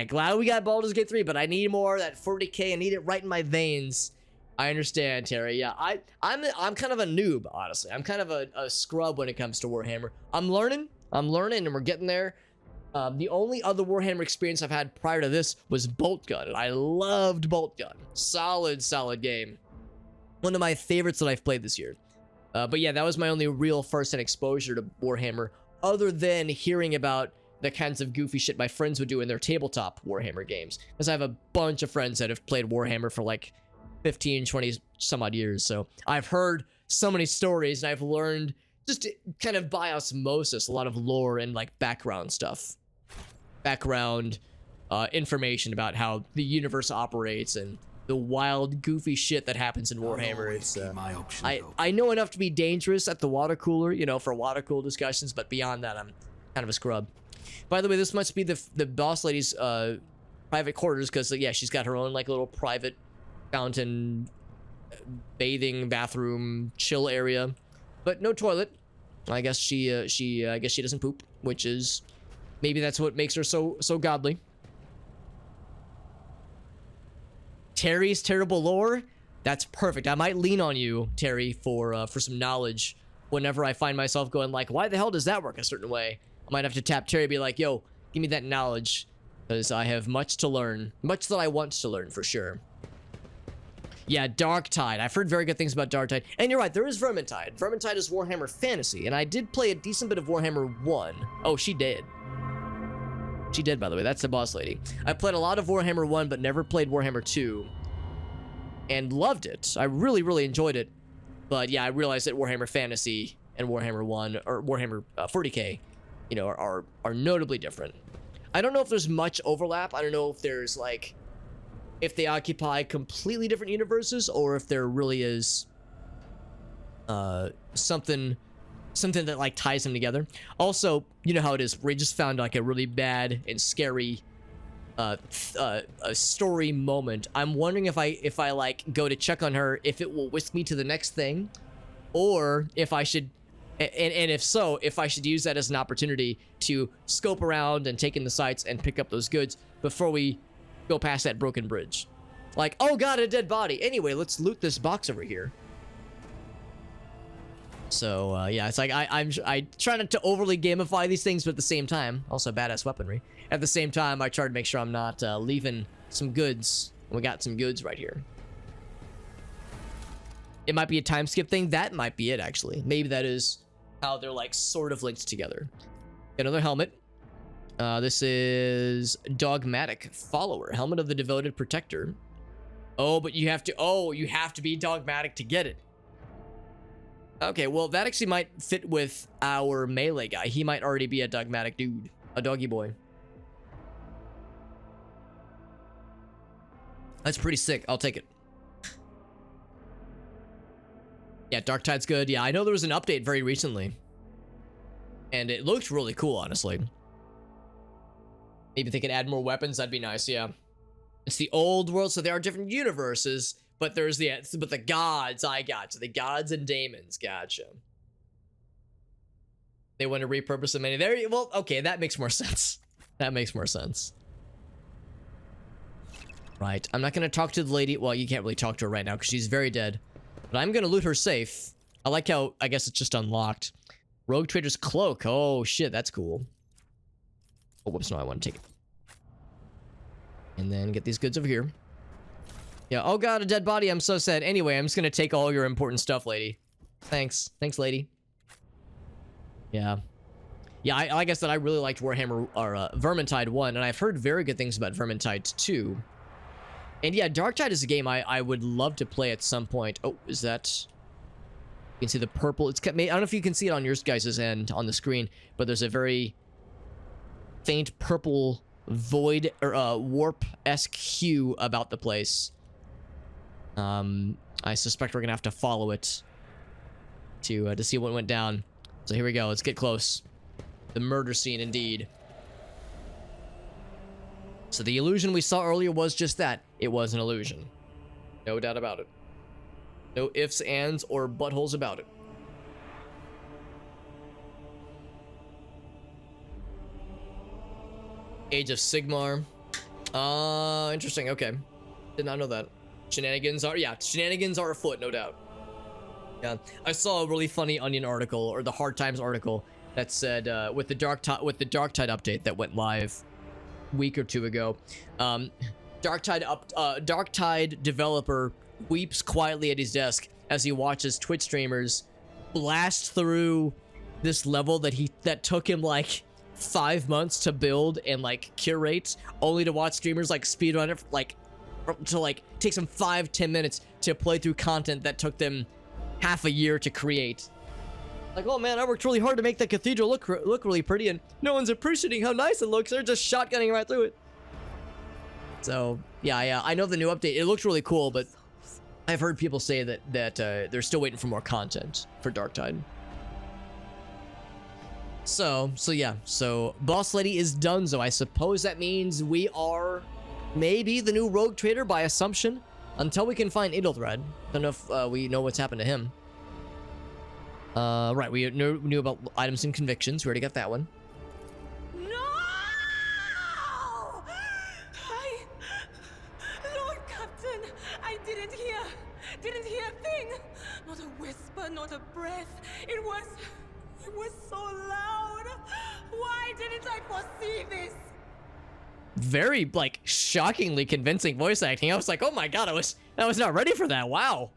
glad we got Baldur's Gate 3, but I need more of that 40k. I need it right in my veins. I understand, Terry. Yeah, I'm kind of a noob, honestly. I'm kind of a scrub when it comes to Warhammer. I'm learning, and we're getting there. The only other Warhammer experience I've had prior to this was Bolt Gun, and I loved Bolt Gun. Solid game. One of my favorites that I've played this year. But yeah, that was my only real first-hand exposure to Warhammer, other than hearing about the kinds of goofy shit my friends would do in their tabletop Warhammer games. Because I have a bunch of friends that have played Warhammer for like 15, 20 some odd years. So I've heard so many stories, and I've learned just kind of by osmosis a lot of lore and like background stuff. Background information about how the universe operates and the wild, goofy shit that happens in Warhammer. It's I know enough to be dangerous at the water cooler, you know, for water cool discussions, but beyond that, I'm kind of a scrub. By the way, this must be the boss lady's private quarters, because yeah, she's got her own like little private fountain, bathing, bathroom, chill area, but no toilet. I guess she doesn't poop, which is maybe that's what makes her so godly. Terry's terrible lore? That's perfect. I might lean on you, Terry, for some knowledge whenever I find myself going like, why the hell does that work a certain way? I might have to tap Terry and be like, yo, give me that knowledge, because I have much to learn. Much that I want to learn, for sure. Yeah, Darktide. I've heard very good things about Darktide. And you're right, there is Vermintide. Vermintide is Warhammer Fantasy, and I did play a decent bit of Warhammer 1. Oh, she did. She did, by the way. That's the boss lady. I played a lot of Warhammer 1, but never played Warhammer 2. And loved it. I really, really enjoyed it. But yeah, I realized that Warhammer Fantasy and Warhammer 1, or Warhammer 40k, you know, are notably different. I don't know if there's much overlap. I don't know if there's like, if they occupy completely different universes or if there really is something that like ties them together. Also, you know how it is. We just found like a really bad and scary a story moment. I'm wondering if I like go to check on her, if it will whisk me to the next thing, or if I should, and if so, if I should use that as an opportunity to scope around and take in the sights and pick up those goods before we go past that broken bridge. Like, oh god, a dead body. Anyway, let's loot this box over here. So yeah, it's like I try not to overly gamify these things, but at the same time, also badass weaponry. At the same time, I try to make sure I'm not leaving some goods. We got some goods right here. It might be a time skip thing. That might be it, actually. Maybe that is how they're like sort of linked together. Another helmet. This is Dogmatic Follower, helmet of the devoted protector. Oh, but you have to. Oh, you have to be dogmatic to get it. Okay, well, that actually might fit with our melee guy. He might already be a dogmatic dude, a doggy boy. That's pretty sick. I'll take it. Yeah, Dark Tide's good. Yeah, I know there was an update very recently. And it looked really cool, honestly. Maybe they could add more weapons. That'd be nice, yeah. It's the old world, so there are different universes. But there's the gods, I gotcha. The gods and daemons, gotcha. They want to repurpose them any there. Well, okay, that makes more sense. That makes more sense. Right, I'm not gonna talk to the lady. Well, you can't really talk to her right now because she's very dead. But I'm gonna loot her safe. I like how, I guess it's just unlocked. Rogue Trader's Cloak. Oh shit, that's cool. Oh, whoops, no, I want to take it. And then get these goods over here. Yeah, oh god, a dead body, I'm so sad. Anyway, I'm just gonna take all your important stuff, lady. Thanks. Thanks, lady. Yeah. Yeah, like I said, I really liked Warhammer, or Vermintide 1, and I've heard very good things about Vermintide 2. And yeah, Darktide is a game I would love to play at some point. Oh, is that... You can see the purple. It's kept. I don't know if you can see it on your guys' end on the screen, but there's a very faint purple void, or warp-esque hue about the place. I suspect we're gonna have to follow it to see what went down. So here we go. Let's get close. The murder scene, indeed. So the illusion we saw earlier was just that. It was an illusion. No doubt about it. No ifs, ands, or buttholes about it. Age of Sigmar. Interesting. Okay. Did not know that. Shenanigans are afoot, no doubt. Yeah, I saw a really funny Onion article, or the Hard Times article, that said with the Darktide update that went live a week or two ago, Darktide developer weeps quietly at his desk as he watches Twitch streamers blast through this level that took him like 5 months to build and like curate, only to watch streamers like speedrun it to like take some 5-10 minutes to play through content that took them half a year to create. Like, oh man, I worked really hard to make the cathedral look really pretty, and no one's appreciating how nice it looks. They're just shotgunning right through it. So yeah, I know the new update. It looks really cool, but I've heard people say that they're still waiting for more content for Darktide. So yeah, so Boss Lady is done. So I suppose that means we are maybe the new Rogue Trader by assumption, until we can find Edelthread. Don't know if we know what's happened to him. Right, we knew about items and convictions. We already got that one. No! Lord Captain, I didn't hear a thing. Not a whisper, not a breath. It was so loud. Why didn't I foresee this? Very, like, shockingly convincing voice acting. I was like, oh my god, I was not ready for that. Wow.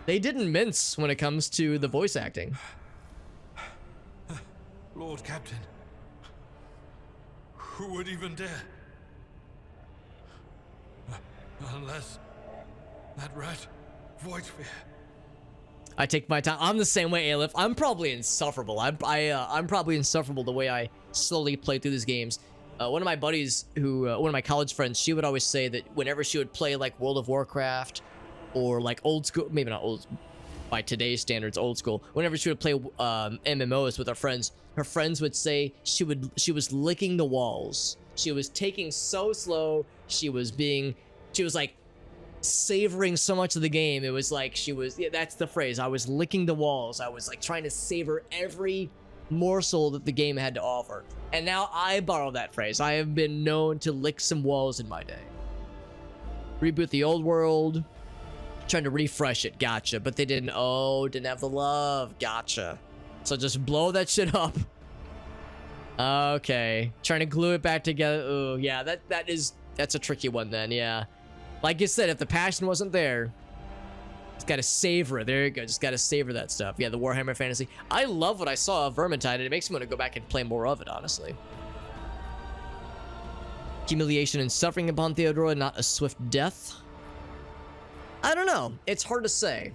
They didn't mince when it comes to the voice acting. Lord Captain, who would even dare? Unless that rat, Voidsphere. I take my time. I'm the same way, Aleph. I'm probably insufferable. I'm probably insufferable the way I slowly play through these games. One of my buddies, one of my college friends, she would always say that whenever she would play like World of Warcraft or like old school, maybe not old by today's standards, old school, whenever she would play MMOs with her friends would say she was licking the walls. She was taking so slow. She was like savoring so much of the game. It was like that's the phrase. I was licking the walls. I was like trying to savor every morsel that the game had to offer. And now I borrow that phrase. I have been known to lick some walls in my day. Reboot the old world. Trying to refresh it. Gotcha. But they didn't have the love. Gotcha. So just blow that shit up. Okay. Trying to glue it back together. Ooh, yeah, that's a tricky one then, yeah. Like you said, if the passion wasn't there, just gotta savor it. There you go. Just gotta savor that stuff. Yeah, the Warhammer fantasy. I love what I saw of Vermintide, and it makes me want to go back and play more of it, honestly. Humiliation and suffering upon Theodora, not a swift death. I don't know. It's hard to say.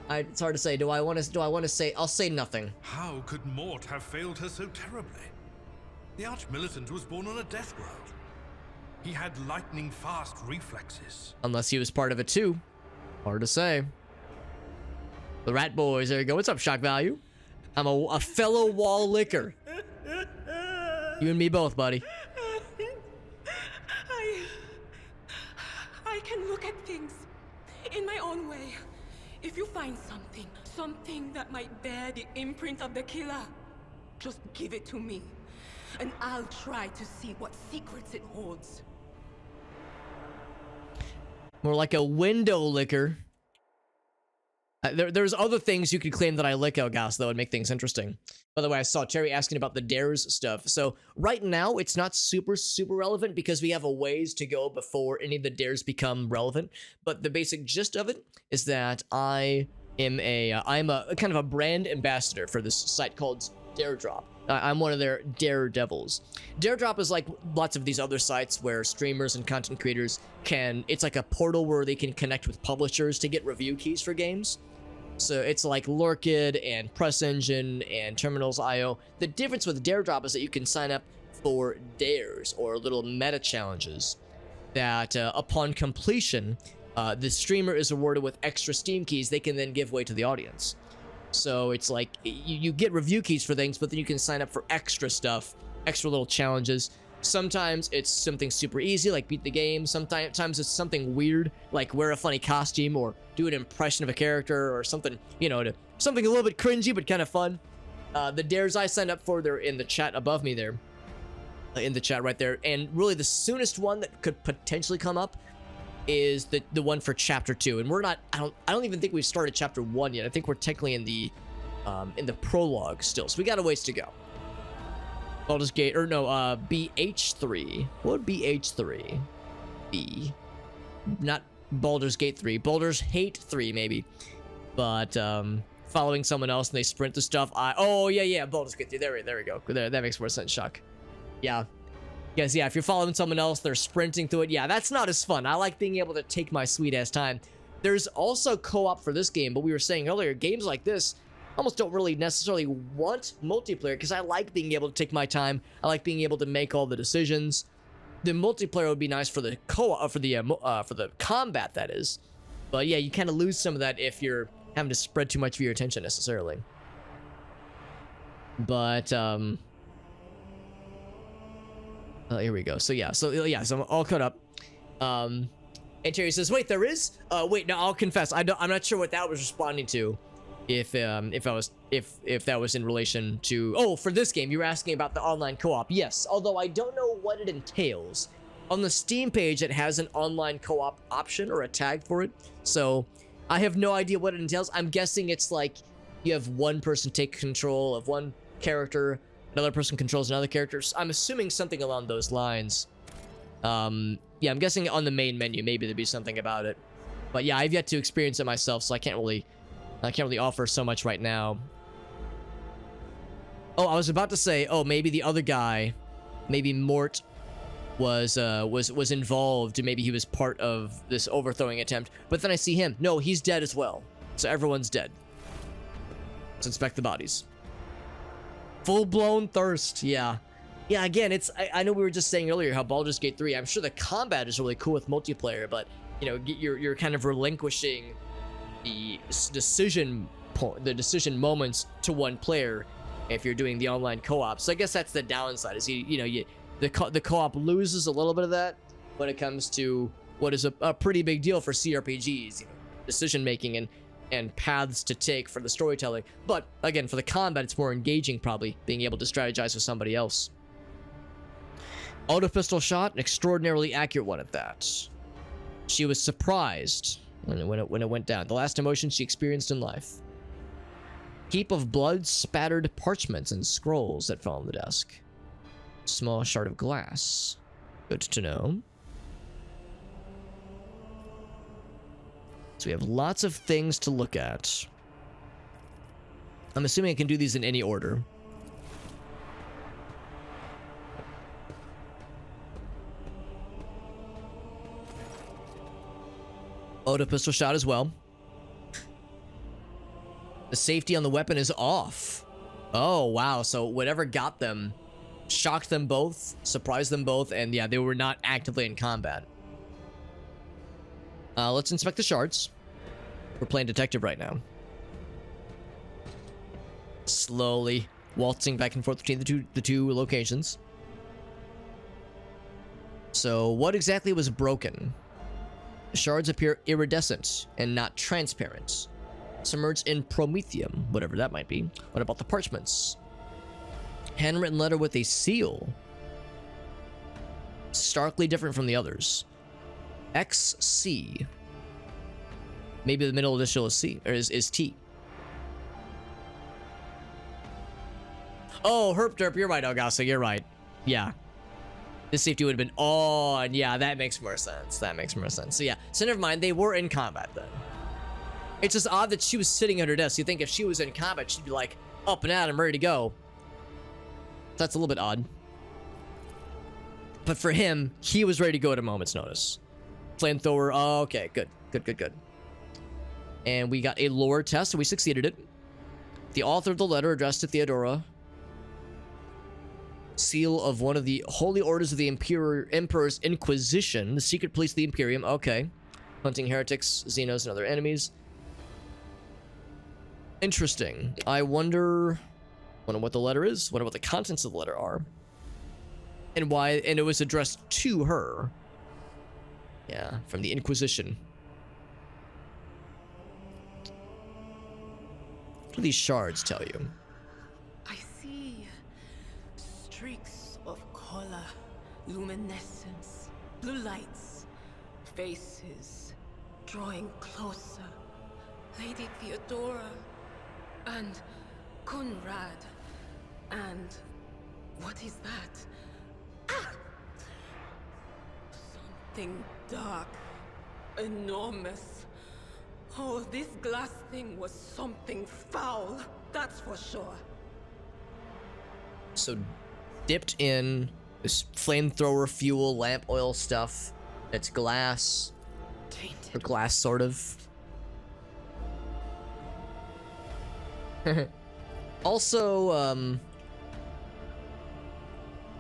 It's hard to say. Do I want to say? I'll say nothing. How could Mort have failed her so terribly? The Arch-Militant was born on a death world. He had lightning-fast reflexes. Unless he was part of it too. Hard to say. The Rat Boys, there you go. What's up, Shock Value? I'm a fellow wall licker. You and me both, buddy. I can look at things in my own way. If you find something that might bear the imprint of the killer, just give it to me, and I'll try to see what secrets it holds. More like a window licker. There's other things you could claim that I lick, Elgas, that would make things interesting. By the way, I saw Cherry asking about the dares stuff. So right now, it's not super relevant because we have a ways to go before any of the dares become relevant. But the basic gist of it is that I'm a kind of a brand ambassador for this site called Daredrop. I'm one of their daredevils. Daredrop is like lots of these other sites where streamers and content creators it's like a portal where they can connect with publishers to get review keys for games. So it's like Lorkid and Press Engine and Terminals.io. The difference with Daredrop is that you can sign up for dares or little meta challenges that upon completion, the streamer is awarded with extra Steam keys they can then give away to the audience. So it's like you get review keys for things, but then you can sign up for extra stuff, extra little challenges. Sometimes it's something super easy, like beat the game. Sometimes it's something weird, like wear a funny costume or do an impression of a character or something, something a little bit cringy but kind of fun. The dares I signed up for, they're in the chat above me there, in the chat right there. And really the soonest one that could potentially come up is the one for chapter 2, and we're not. I don't even think we've started chapter 1 yet. I think we're technically in the prologue still, so we got a ways to go. Baldur's Gate, or no, BH3. What would BH3 be? Not Baldur's Gate 3. Baldur's Hate 3 maybe, but following someone else and they sprint the stuff. Yeah, Baldur's Gate 3. There we go. There, that makes more sense. Shock. Yeah. Yes, yeah, if you're following someone else, they're sprinting through it. Yeah, that's not as fun. I like being able to take my sweet-ass time. There's also co-op for this game, but we were saying earlier, games like this almost don't really necessarily want multiplayer because I like being able to take my time. I like being able to make all the decisions. The multiplayer would be nice for the co-op, for the combat, that is. But yeah, you kind of lose some of that if you're having to spread too much of your attention necessarily. But, here we go. So I'm all caught up. And Terry says, "Wait, there is? Wait, no, I'll confess. I'm not sure what that was responding to. If that was in relation to for this game, you were asking about the online co-op. Yes, although I don't know what it entails. On the Steam page, it has an online co-op option or a tag for it. So I have no idea what it entails. I'm guessing it's like you have one person take control of one character, another person controls another character. I'm assuming something along those lines. Yeah, I'm guessing on the main menu, maybe there'd be something about it. But yeah, I've yet to experience it myself, so I can't really offer so much right now. Oh, I was about to say, maybe the other guy, maybe Mort was involved. Maybe he was part of this overthrowing attempt. But then I see him. No, he's dead as well. So everyone's dead. Let's inspect the bodies. Full-blown thirst, yeah. Yeah, again, I know we were just saying earlier how Baldur's Gate 3, I'm sure the combat is really cool with multiplayer, but, you know, you're kind of relinquishing the decision moments to one player if you're doing the online co-op. So I guess that's the downside, is the co-op loses a little bit of that when it comes to what is a pretty big deal for CRPGs, decision making and paths to take for the storytelling. But again, for the combat, it's more engaging, probably being able to strategize with somebody else. Auto pistol shot, an extraordinarily accurate one at that. She was surprised when it went down. The last emotion she experienced in life. Heap of blood spattered parchments and scrolls that fell on the desk. Small shard of glass. Good to know. So we have lots of things to look at. I'm assuming I can do these in any order. Auto pistol shot as well. The safety on the weapon is off. Oh, wow. So whatever got them shocked them both, surprised them both, and yeah, they were not actively in combat. Let's inspect the shards. We're playing detective right now. Slowly waltzing back and forth between the two locations. So what exactly was broken? The shards appear iridescent and not transparent. Submerged in promethium, whatever that might be. What about the parchments? Handwritten letter with a seal. Starkly different from the others. XC. Maybe the middle initial is C, or is T. Oh, herp derp, you're right, Elgaso, you're right. Yeah. This safety would have been on. Yeah, that makes more sense. That makes more sense. So yeah, so never mind, they were in combat then. It's just odd that she was sitting at her desk. You think if she was in combat, she'd be like, up and at him, ready to go. That's a little bit odd. But for him, he was ready to go at a moment's notice. Flamethrower, oh, okay, good. Good. And we got a lore test, and we succeeded it. The author of the letter addressed to Theodora. Seal of one of the holy orders of the Emperor's Inquisition. The secret police of the Imperium, okay. Hunting heretics, Xenos, and other enemies. Interesting. I wonder what the letter is, wonder what the contents of the letter are. And why, and it was addressed to her. Yeah, from the Inquisition. What do these shards tell you? I see streaks of color, luminescence, blue lights, faces drawing closer. Lady Theodora and Conrad. And what is that? Ah! Something dark, enormous. Oh, this glass thing was something foul, that's for sure. So, dipped in this flamethrower fuel, lamp oil stuff. It's glass. Tainted. Or glass, sort of. Also,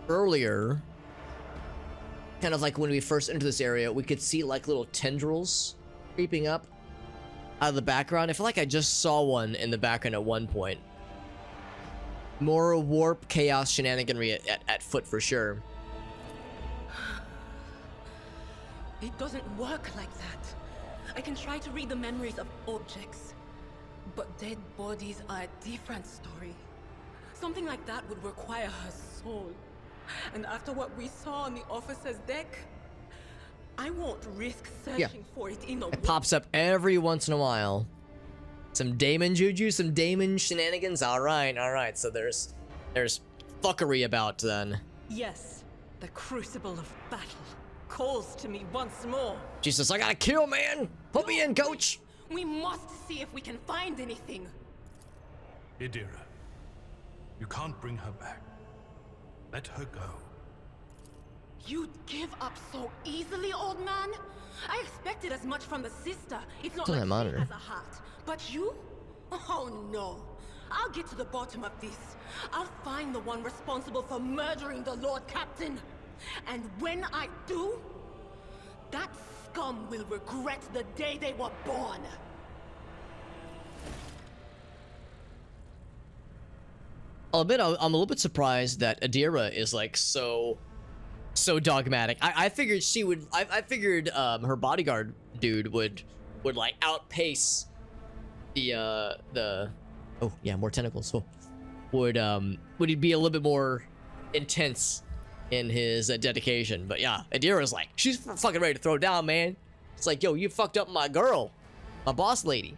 earlier, kind of like when we first entered this area, we could see like little tendrils creeping up out of the background. I feel like I just saw one in the background at one point. More warp, chaos, shenaniganry at foot for sure. It doesn't work like that. I can try to read the memories of objects, but dead bodies are a different story. Something like that would require her soul. And after what we saw on the officer's deck, I won't risk searching for it in a It pops up every once in a while. Some Daemon juju, some Daemon shenanigans. All right. So there's fuckery about then. Yes, the crucible of battle calls to me once more. Jesus, I gotta kill, man. Put me in, coach. We must see if we can find anything. Idira, you can't bring her back. Let her go. You'd give up so easily, old man? I expected as much from the sister. It's not What's on like that she monitor? has a heart. But you? Oh no. I'll get to the bottom of this. I'll find the one responsible for murdering the Lord Captain. And when I do, that scum will regret the day they were born. I'll admit I'm a little bit surprised that Adira is like so dogmatic. I figured she would. I figured her bodyguard dude would like outpace the oh yeah, more tentacles. So would he be a little bit more intense in his dedication? But yeah, Adira's like, she's fucking ready to throw down, man. It's like, yo, you fucked up my girl, my boss lady.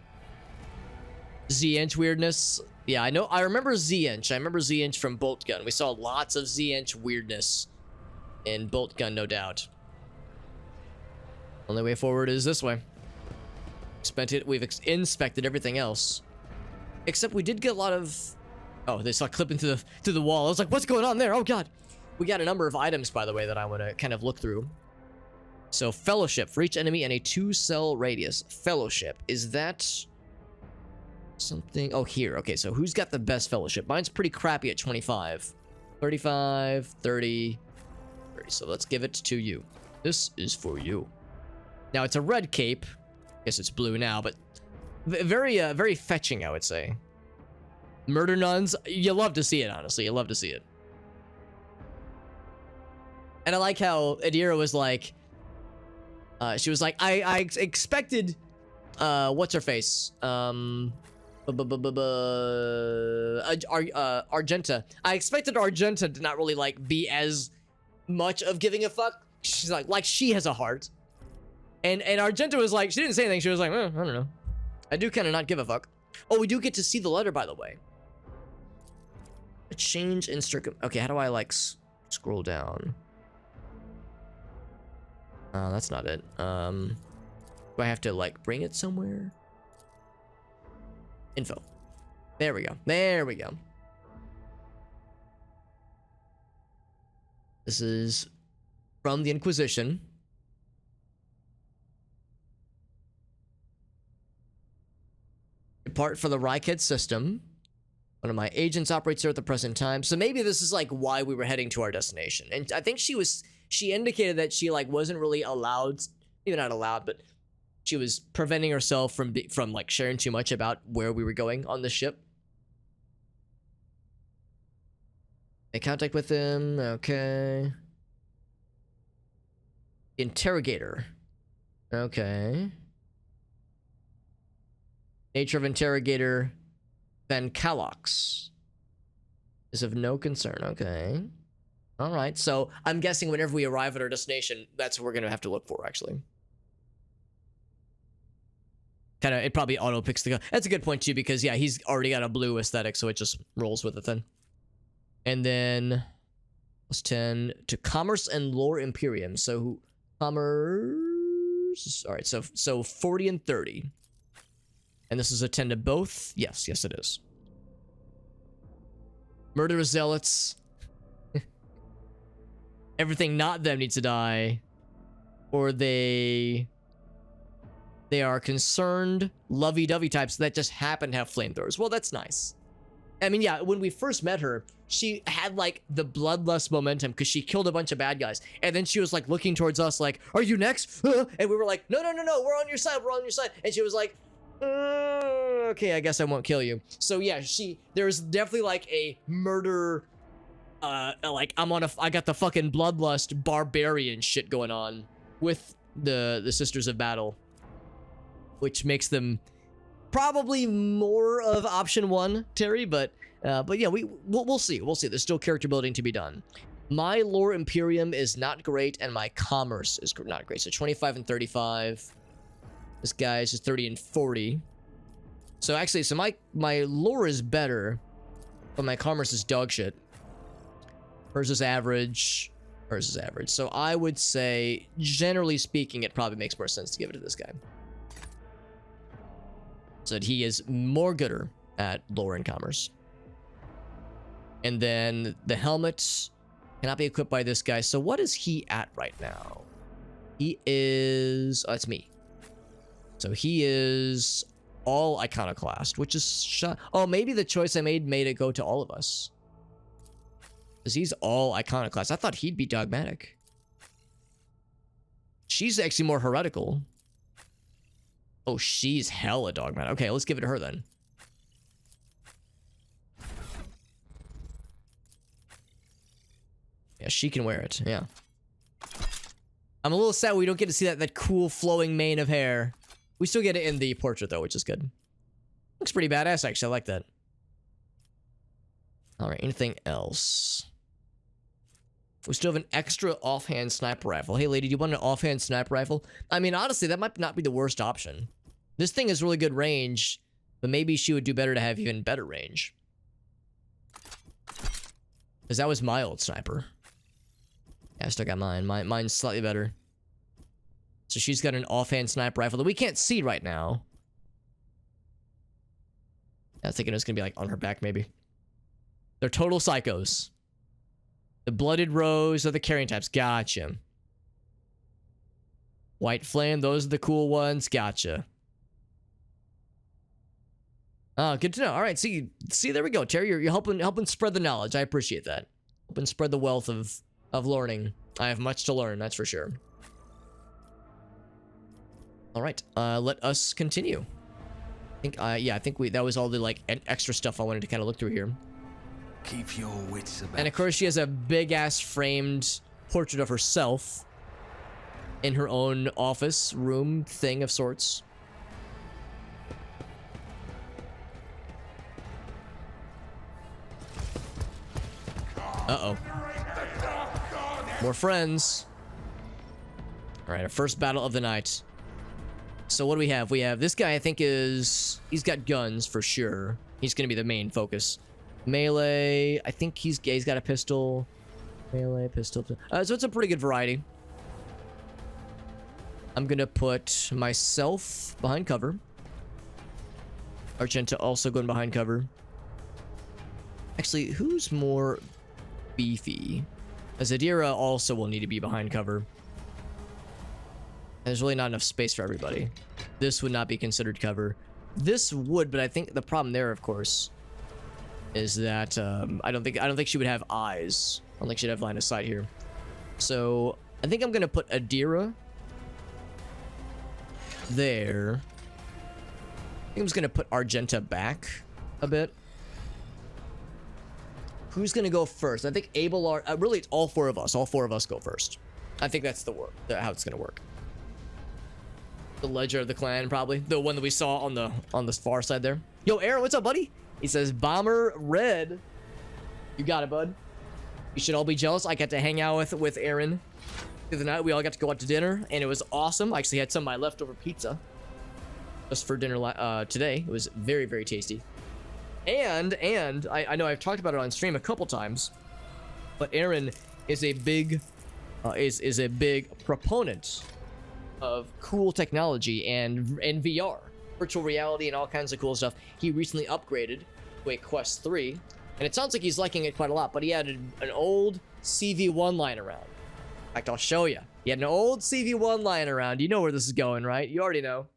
Z-Inch weirdness. Yeah, I know. I remember Z-Inch. I remember Z-Inch from Bolt Gun. We saw lots of Z-Inch weirdness in Bolt Gun, no doubt. Only way forward is this way. We've inspected everything else, except we did get a lot of. Oh, they saw clipping through the wall. I was like, what's going on there? Oh god. We got a number of items, by the way, that I want to kind of look through. So, Fellowship for each enemy and a 2-cell radius. Fellowship, is that something? Oh, here. Okay, so who's got the best Fellowship? Mine's pretty crappy at 25. 35, 30, 30. So let's give it to you. This is for you. Now, it's a red cape. Guess it's blue now, but very fetching, I would say. Murder nuns, you love to see it, honestly. You love to see it. And I like how Adira was like, she was like, I expected, what's her face? Argenta. I expected Argenta to not really like be as much of giving a fuck. She's like she has a heart. And Argenta was like, she didn't say anything. She was like, I don't know. I do kind of not give a fuck. Oh, we do get to see the letter, by the way. A change in okay, how do I like scroll down? That's not it. Do I have to like bring it somewhere? Info. There we go. There we go. This is from the Inquisition. Depart for the Rykhead system. One of my agents operates here at the present time. So maybe this is like why we were heading to our destination. And I think she indicated that she like wasn't really allowed, maybe not allowed, but she was preventing herself from like sharing too much about where we were going on the ship. Make contact with him. Okay. Interrogator. Okay. Nature of interrogator Van Kalox is of no concern. Okay. All right. So I'm guessing whenever we arrive at our destination, that's what we're going to have to look for, actually. Kind of, it probably auto picks the gun. That's a good point, too, because, yeah, he's already got a blue aesthetic, so it just rolls with it then. And then plus 10 to Commerce and Lore Imperium. So, Commerce. All right. So 40 and 30. And this is a 10 to both? Yes, yes it is. Murderous Zealots. Everything not them needs to die. Or they are concerned, lovey-dovey types that just happen to have flamethrowers. Well, that's nice. I mean, yeah, when we first met her, she had, like, the bloodlust momentum because she killed a bunch of bad guys. And then she was, like, looking towards us like, are you next? And we were like, no, we're on your side, And she was like, okay, I guess I won't kill you. So yeah, there's definitely like a murder, like I got the fucking bloodlust barbarian shit going on with the Sisters of Battle, which makes them probably more of option 1, Terry. But yeah, we'll see. We'll see. There's still character building to be done. My Lore Imperium is not great, and my Commerce is not great. So 25 and 35. This guy's just 30 and 40. So actually, so my lore is better, but my commerce is dog shit. Hers is average. Hers is average. So I would say, generally speaking, it probably makes more sense to give it to this guy. So that he is more gooder at lore and commerce. And then the helmet cannot be equipped by this guy. So what is he at right now? He is... Oh, it's me. So he is all iconoclast, which is oh, maybe the choice I made it go to all of us. Because he's all iconoclast. I thought he'd be dogmatic. She's actually more heretical. Oh, she's hella dogmatic. Okay, let's give it to her then. Yeah, she can wear it. Yeah. I'm a little sad we don't get to see that cool flowing mane of hair. We still get it in the portrait though, which is good. Looks pretty badass actually. I like that. All right, anything else? We still have an extra offhand sniper rifle. Hey lady, do you want an offhand sniper rifle? I mean, honestly, that might not be the worst option. This thing has really good range, but maybe she would do better to have even better range. Because that was my old sniper. Yeah, I still got mine. Mine's slightly better. So she's got an offhand sniper rifle that we can't see right now. I was thinking it was going to be like on her back, maybe. They're total psychos. The blooded rose are the carrying types. Gotcha. White flame, those are the cool ones. Gotcha. Oh, good to know. All right, see, there we go, Terry. You're helping spread the knowledge. I appreciate that. Helping spread the wealth of learning. I have much to learn, that's for sure. All right, let us continue. I think that was all the like extra stuff I wanted to kind of look through here. Keep your wits about. And of course, she has a big ass framed portrait of herself in her own office room thing of sorts. Uh-oh. More friends. All right, our first battle of the night. So what do we have? We have this guy, I think he's got guns for sure. He's going to be the main focus. Melee, I think he's got a pistol. Melee, pistol. So it's a pretty good variety. I'm going to put myself behind cover. Argenta also going behind cover. Actually, who's more beefy? Zadira also will need to be behind cover. There's really not enough space for everybody. This would not be considered cover. This would, but I think the problem there, of course, is that I don't think she would have eyes. I don't think she'd have line of sight here. So I think I'm gonna put Adira there. I think I'm just gonna put Argenta back a bit. Who's gonna go first? I think Abelard. Really, it's all four of us. All four of us go first. I think that's how it's gonna work. The Ledger of the Clan, probably the one that we saw on the far side there. Yo, Aaron, what's up, buddy? He says Bomber Red. You got it, bud. You should all be jealous. I got to hang out with Aaron the other night. We all got to go out to dinner, and it was awesome. I actually had some of my leftover pizza just for dinner today. It was very, very tasty. And I know I've talked about it on stream a couple times, but Aaron is a big is a big proponent of cool technology and VR, virtual reality, and all kinds of cool stuff. He recently upgraded to a Quest 3, and it sounds like he's liking it quite a lot. But he had an old CV1 lying around. In fact, I'll show you. He had an old CV1 lying around. You know where this is going, right? You already know.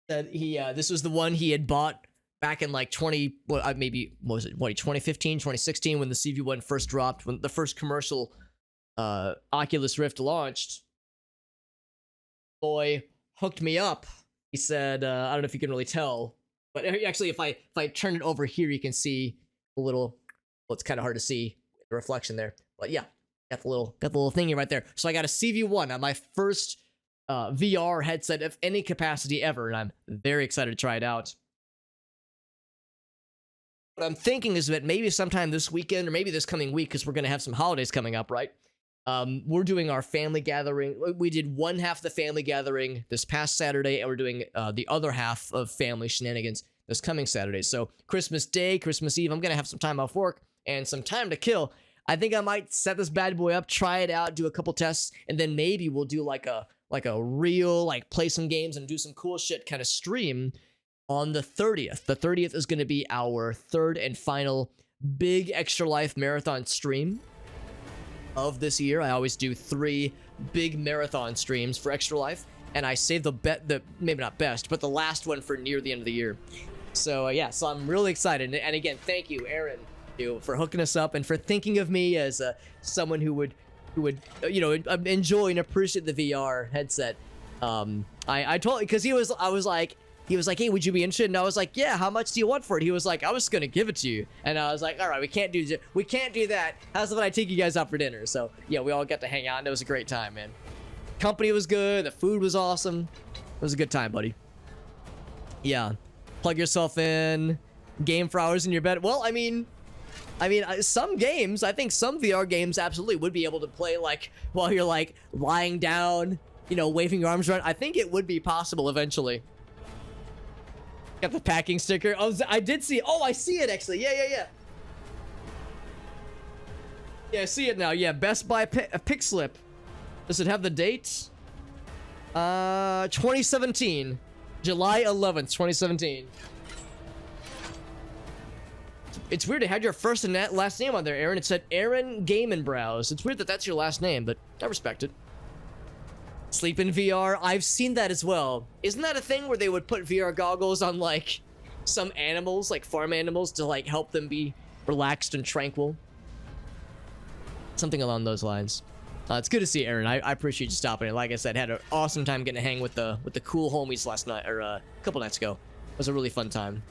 That this was the one he had bought back in like 2015, 2016, when the CV1 first dropped, when the first commercial Oculus Rift launched. Boy hooked me up. He said, I don't know if you can really tell, but actually if I turn it over here, you can see a little, well, it's kind of hard to see the reflection there, but yeah, got the little thingy right there. So I got a CV1 on my first VR headset of any capacity ever, and I'm very excited to try it out. What I'm thinking is that maybe sometime this weekend, or maybe this coming week, because we're going to have some holidays coming up, right? We're doing our family gathering. We did one half of the family gathering this past Saturday, and we're doing the other half of family shenanigans this coming Saturday. So Christmas Day, Christmas Eve, I'm going to have some time off work and some time to kill. I think I might set this bad boy up, try it out, do a couple tests, and then maybe we'll do like a real, like, play some games and do some cool shit kind of stream on the 30th. The 30th is going to be our third and final big Extra Life marathon stream. of this year. I always do 3 big marathon streams for Extra Life, and I save the maybe not best, but the last one for near the end of the year. So yeah, so I'm really excited. And again, thank you, Aaron, for hooking us up and for thinking of me as someone who would enjoy and appreciate the VR headset. I told, because he was like, hey, would you be interested? And I was like, yeah, how much do you want for it? He was like, I was gonna give it to you. And I was like, all right, we can't do that. How's about I take you guys out for dinner? So yeah, we all got to hang out, and it was a great time, man. Company was good, the food was awesome. It was a good time, buddy. Yeah, plug yourself in, game for hours in your bed. Well, I mean, some games, I think some VR games absolutely would be able to play like while you're like lying down, waving your arms around. I think it would be possible eventually. Got the packing sticker. Oh, I did see it. Oh, I see it actually. Yeah. Yeah, I see it now. Yeah, Best Buy pick slip. Does it have the date? 2017. July 11th, 2017. It's weird. It had your first and last name on there, Aaron. It said Aaron Game and Browse. It's weird that that's your last name, but I respect it. Sleep in VR. I've seen that as well. Isn't that a thing where they would put VR goggles on like some animals, like farm animals, to like help them be relaxed and tranquil? Something along those lines. It's good to see you, Aaron. I appreciate you stopping in. Like I said, had an awesome time getting to hang with the cool homies last night, or a couple nights ago. It was a really fun time.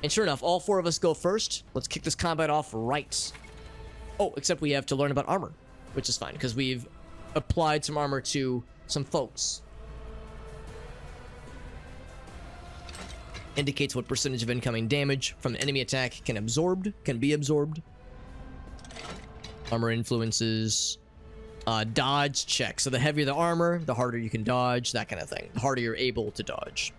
And sure enough, all 4 of us go first. Let's kick this combat off right. Oh, except we have to learn about armor, which is fine, because we've applied some armor to some folks. Indicates what percentage of incoming damage from an enemy attack can be absorbed. Armor influences dodge check. So the heavier the armor, the harder you can dodge, that kind of thing. The harder you're able to dodge.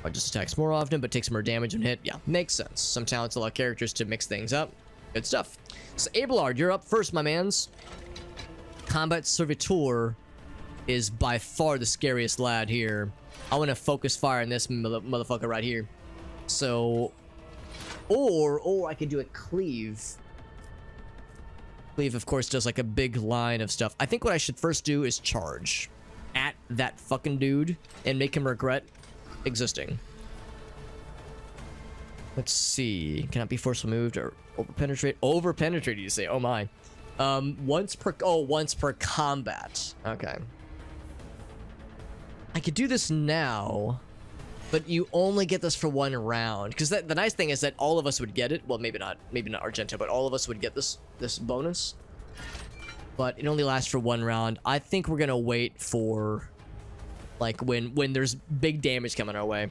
Or just attacks more often, but takes more damage when hit. Yeah, makes sense. Some talents allow characters to mix things up. Good stuff. So Abelard, you're up first, my mans. Combat Servitor is by far the scariest lad here. I want to focus fire on this motherfucker right here. So, or I could do a cleave. Cleave, of course, does like a big line of stuff. I think what I should first do is charge at that fucking dude and make him regret existing. Let's see. Cannot be forcefully moved or overpenetrate. Overpenetrate, you say? Oh my. Once per combat. Okay. I could do this now, but you only get this for 1 round. Because the nice thing is that all of us would get it. Well, maybe not Argenta, but all of us would get this bonus. But it only lasts for 1 round. I think we're gonna wait for like when there's big damage coming our way.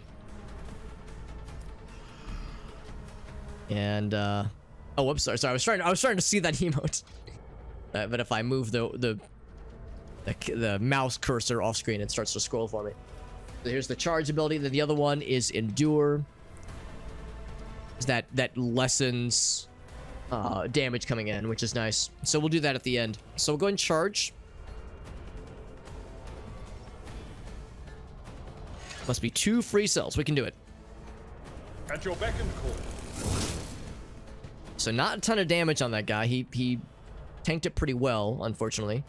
And oh, whoops, sorry. I was trying to see that emote. But if I move the mouse cursor off screen, it starts to scroll for me. So here's the charge ability. Then the other one is endure. That lessens damage coming in, which is nice. So we'll do that at the end. So we'll go and charge. Must be 2 free cells. We can do it. At your beck and call. So not a ton of damage on that guy. He tanked it pretty well, unfortunately.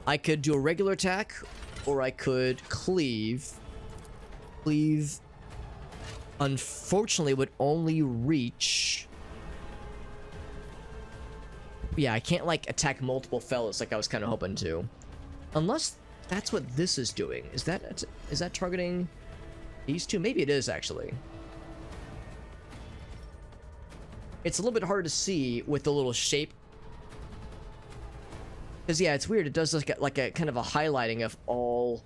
I could do a regular attack, or I could cleave. Cleave, unfortunately, would only reach... Yeah, I can't, like, attack multiple fellas like I was kind of hoping to. Unless that's what this is doing. Is that targeting these 2? Maybe it is, actually. It's a little bit hard to see with the little shape. Because, yeah, it's weird. It does like a kind of a highlighting of all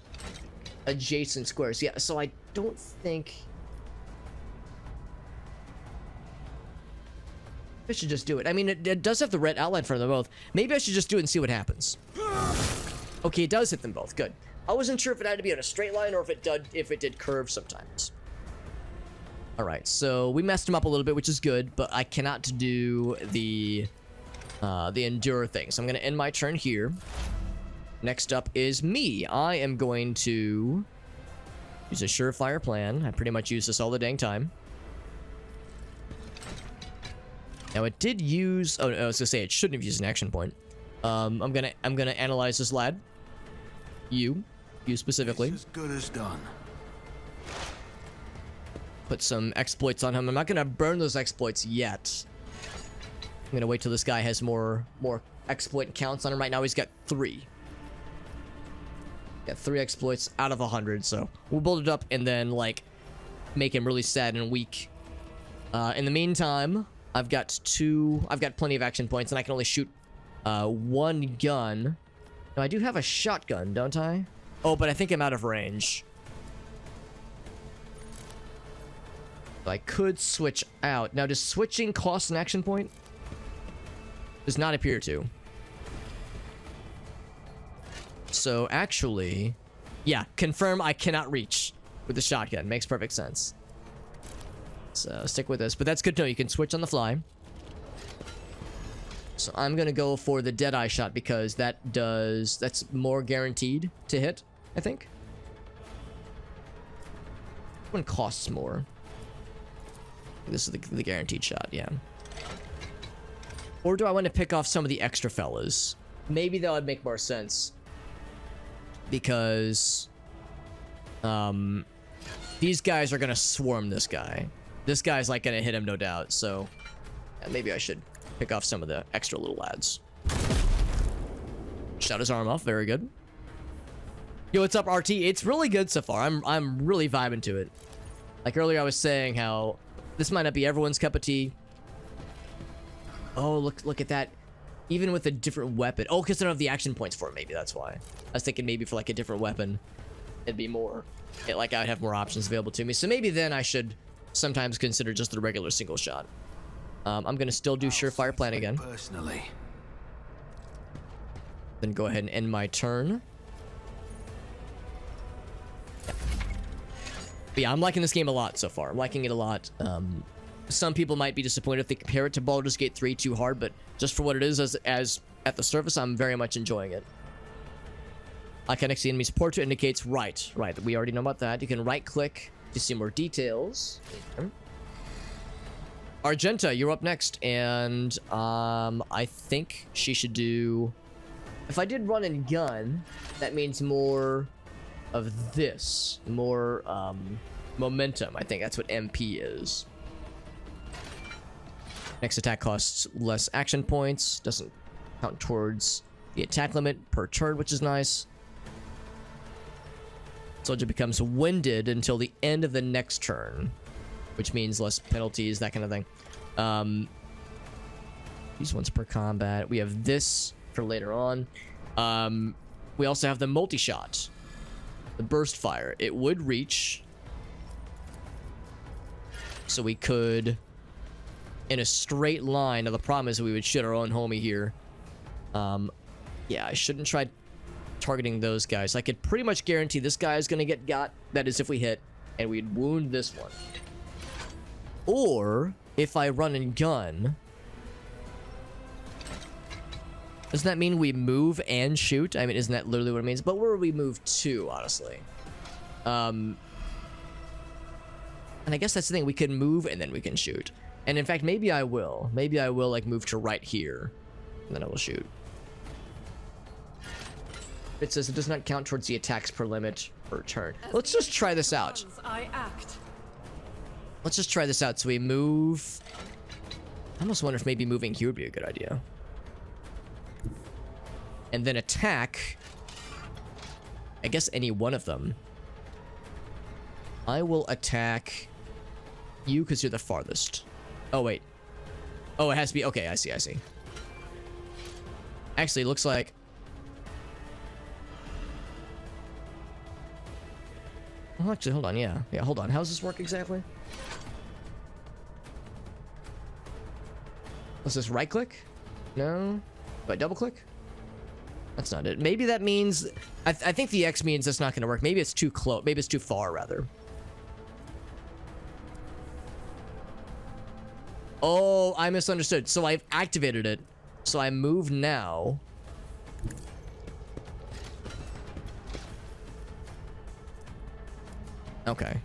adjacent squares. Yeah, so I don't think... I should just do it. I mean, it does have the red outline for them both. Maybe I should just do it and see what happens. Okay, it does hit them both. Good. I wasn't sure if it had to be on a straight line or if it did curve sometimes. All right, so we messed him up a little bit, which is good, but I cannot do the endure thing. So I'm going to end my turn here. Next up is me. I am going to use a surefire plan. I pretty much use this all the dang time. Now it did use. Oh, I was gonna say it shouldn't have used an action point. I'm gonna analyze this lad. You specifically. It's as good as done. Put some exploits on him. I'm not gonna burn those exploits yet. I'm gonna wait till this guy has more exploit counts on him. Right now he's got 3. Got 3 exploits out of 100, so we'll build it up and then like make him really sad and weak. In the meantime, I've got plenty of action points, and I can only shoot 1 gun. Now I do have a shotgun, don't I? Oh, but I think I'm out of range. So I could switch out. Now, does switching cost an action point? Does not appear to. So actually, yeah, confirm I cannot reach with the shotgun. Makes perfect sense. So stick with this, but that's good to know. You can switch on the fly. So I'm gonna go for the Deadeye shot because that's more guaranteed to hit, I think. One costs more. This is the guaranteed shot, yeah. Or do I want to pick off some of the extra fellas? Maybe that would make more sense. Because these guys are gonna swarm this guy. This guy's like gonna hit him, no doubt. So yeah, maybe I should pick off some of the extra little lads. Shot his arm off, very good. Yo, what's up, RT? It's really good so far. I'm really vibing to it. Like earlier, I was saying how this might not be everyone's cup of tea. Oh, look at that. Even with a different weapon. Oh, because they don't have the action points for it. Maybe that's why. I was thinking maybe for like a different weapon, it'd be more. Like I'd have more options available to me. So maybe then I should sometimes consider just the regular single shot. I'm gonna still do Surefire Plan again. Personally. Then go ahead and end my turn. Yeah. But yeah, I'm liking this game a lot so far. I'm liking it a lot. Some people might be disappointed if they compare it to Baldur's Gate 3 too hard, but just for what it is, as at the surface, I'm very much enjoying it. Icon next to the enemy's portrait indicates right. We already know about that. You can right-click to see more details. Argenta, you're up next, and I think she should do. If I did run and gun, that means more of this, more momentum. I think that's what MP is. Next attack costs less action points, doesn't count towards the attack limit per turn, which is nice. Soldier becomes winded until the end of the next turn, which means less penalties, that kind of thing. These ones per combat. We have this for later on. We also have the multi-shot, the burst fire. It would reach, so we could, in a straight line. Now the problem is we would shoot our own homie here. Yeah, I shouldn't try targeting those guys. I could pretty much guarantee this guy is gonna get got. That is if we hit, and we'd wound this one. Or if I run and gun, doesn't that mean we move and shoot? I mean, isn't that literally what it means? But where would we move to, honestly? And I guess that's the thing. We can move and then we can shoot. And in fact, maybe I will. Maybe I will like move to right here, and then I will shoot. It says it does not count towards the attacks per limit per turn. Let's just try this out. Let's just try this out. So we move. I almost wonder if maybe moving here would be a good idea. And then attack. I guess any one of them. I will attack you because you're the farthest. Oh, wait. Oh, it has to be. Okay, I see. Actually, it looks like. Oh, actually, hold on. Yeah, hold on. How does this work exactly? Let's just right click? No? Do I double click? That's not it. Maybe that means. I think the X means that's not going to work. Maybe it's too close. Maybe it's too far, rather. Oh, I misunderstood. So I've activated it. So I move now. Okay.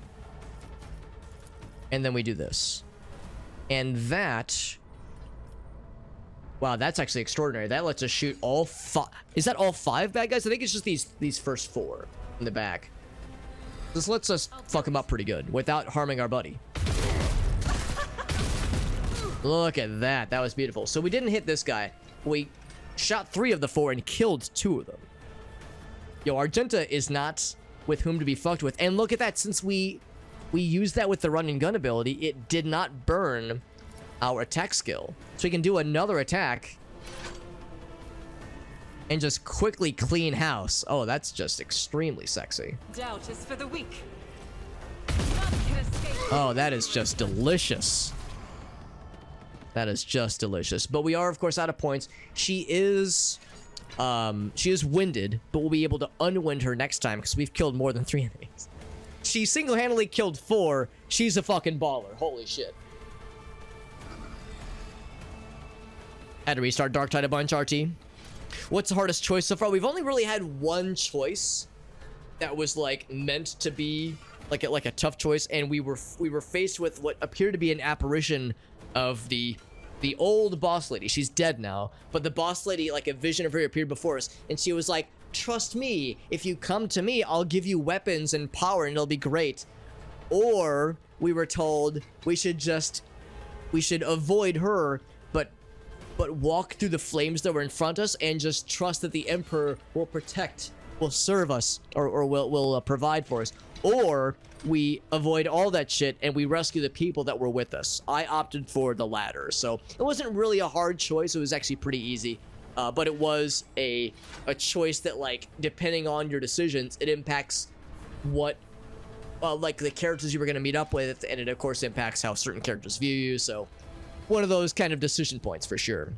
And then we do this. And that Wow, that's actually extraordinary. That lets us shoot all 5. Is that all 5 bad guys? I think it's just these first 4 in the back. This lets us fuck him up pretty good without harming our buddy. Look at that. That was beautiful. So we didn't hit this guy. We shot 3 of the 4 and killed 2 of them. Yo, Argenta is not with whom to be fucked with. And look at that. Since we used that with the run and gun ability, it did not burn our attack skill. So we can do another attack and just quickly clean house. Oh, that's just extremely sexy. Doubt is for the weak. None can escape. Oh, that is just delicious. That is just delicious. But we are, of course, out of points. She is winded, but we'll be able to unwind her next time because we've killed more than 3 enemies. She single-handedly killed 4. She's a fucking baller. Holy shit. Had to restart Darktide a bunch, RT. What's the hardest choice so far? We've only really had one choice that was like meant to be like a tough choice, and we were faced with what appeared to be an apparition of the old boss lady. She's dead now, but the boss lady, like a vision of her appeared before us, and she was like, "Trust me, if you come to me, I'll give you weapons and power, and it'll be great." Or we were told we should avoid her, but walk through the flames that were in front of us and just trust that the Emperor will protect, will serve us, or will provide for us. Or we avoid all that shit and we rescue the people that were with us. I opted for the latter, so it wasn't really a hard choice. It was actually pretty easy, but it was a choice that, like, depending on your decisions, it impacts what, like, the characters you were going to meet up with, and it of course impacts how certain characters view you. So one of those kind of decision points for sure.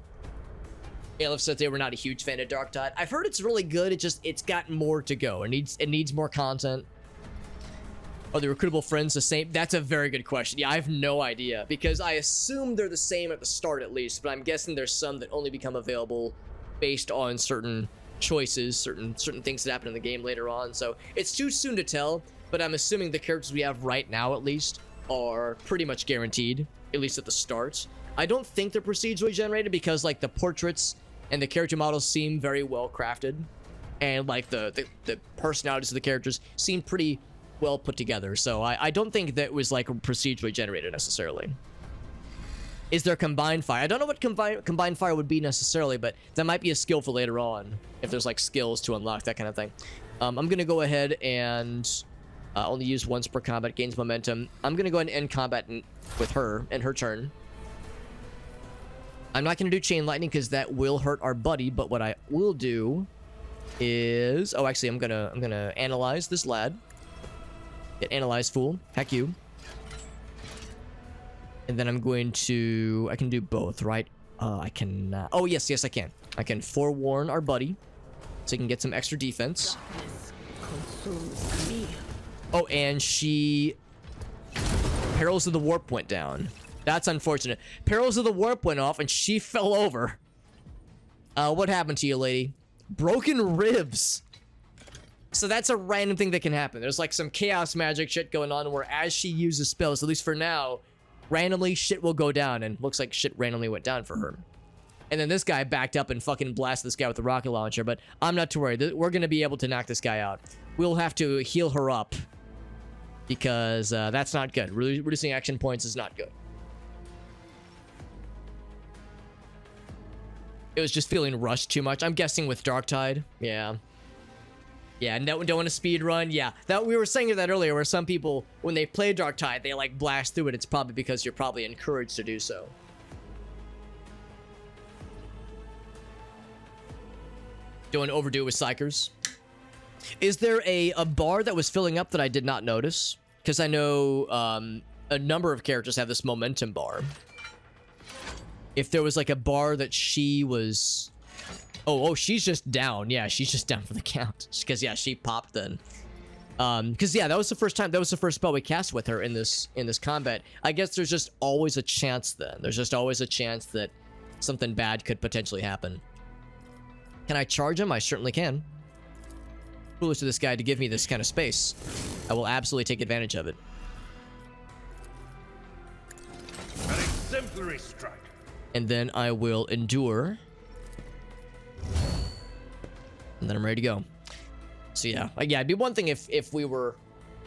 Aleph said they were not a huge fan of Darktide. I've heard it's really good. It's got more to go. It needs more content. Are the recruitable friends the same? That's a very good question. Yeah, I have no idea, because I assume they're the same at the start at least, but I'm guessing there's some that only become available based on certain choices, certain things that happen in the game later on. So it's too soon to tell, but I'm assuming the characters we have right now at least are pretty much guaranteed, at least at the start. I don't think they're procedurally generated because, like, the portraits and the character models seem very well crafted, and like the personalities of the characters seem pretty well put together. So I don't think that was like procedurally generated necessarily. Is there combined fire? I don't know what combined fire would be necessarily, but that might be a skill for later on if there's like skills to unlock, that kind of thing. I'm gonna go ahead and only use once per combat, gains momentum. I'm gonna go ahead and end combat with her in her turn. I'm not gonna do chain lightning because that will hurt our buddy, but what I will do is, oh, actually, I'm gonna analyze this lad. Get analyzed, fool. Heck you. And then I'm going to, I can do both, right? I can, oh, yes, I can. I can forewarn our buddy so he can get some extra defense. Oh, and Perils of the Warp went down. That's unfortunate. Perils of the Warp went off and she fell over. What happened to you, lady? Broken ribs. So that's a random thing that can happen. There's like some chaos magic shit going on where as she uses spells, at least for now, randomly shit will go down, and looks like shit randomly went down for her. And then this guy backed up and fucking blasted this guy with the rocket launcher, but I'm not too worried. We're going to be able to knock this guy out. We'll have to heal her up because that's not good. Reducing action points is not good. It was just feeling rushed too much. I'm guessing with Darktide. Yeah. Yeah, no, don't want to speed run. Yeah, that we were saying that earlier, where some people, when they play Darktide, they like blast through it. It's probably because you're probably encouraged to do so. Don't overdo it with Psychers. Is there a bar that was filling up that I did not notice? Because I know a number of characters have this momentum bar. If there was like a bar that she was... Oh, she's just down. Yeah, she's just down for the count. Because, yeah, she popped then. Because, yeah, that was the first time. That was the first spell we cast with her in this combat. I guess there's just always a chance then. There's just always a chance that something bad could potentially happen. Can I charge him? I certainly can. Foolish of this guy to give me this kind of space. I will absolutely take advantage of it. An exemplary strike. And then I will endure. And then I'm ready to go. So yeah, it'd be one thing if we were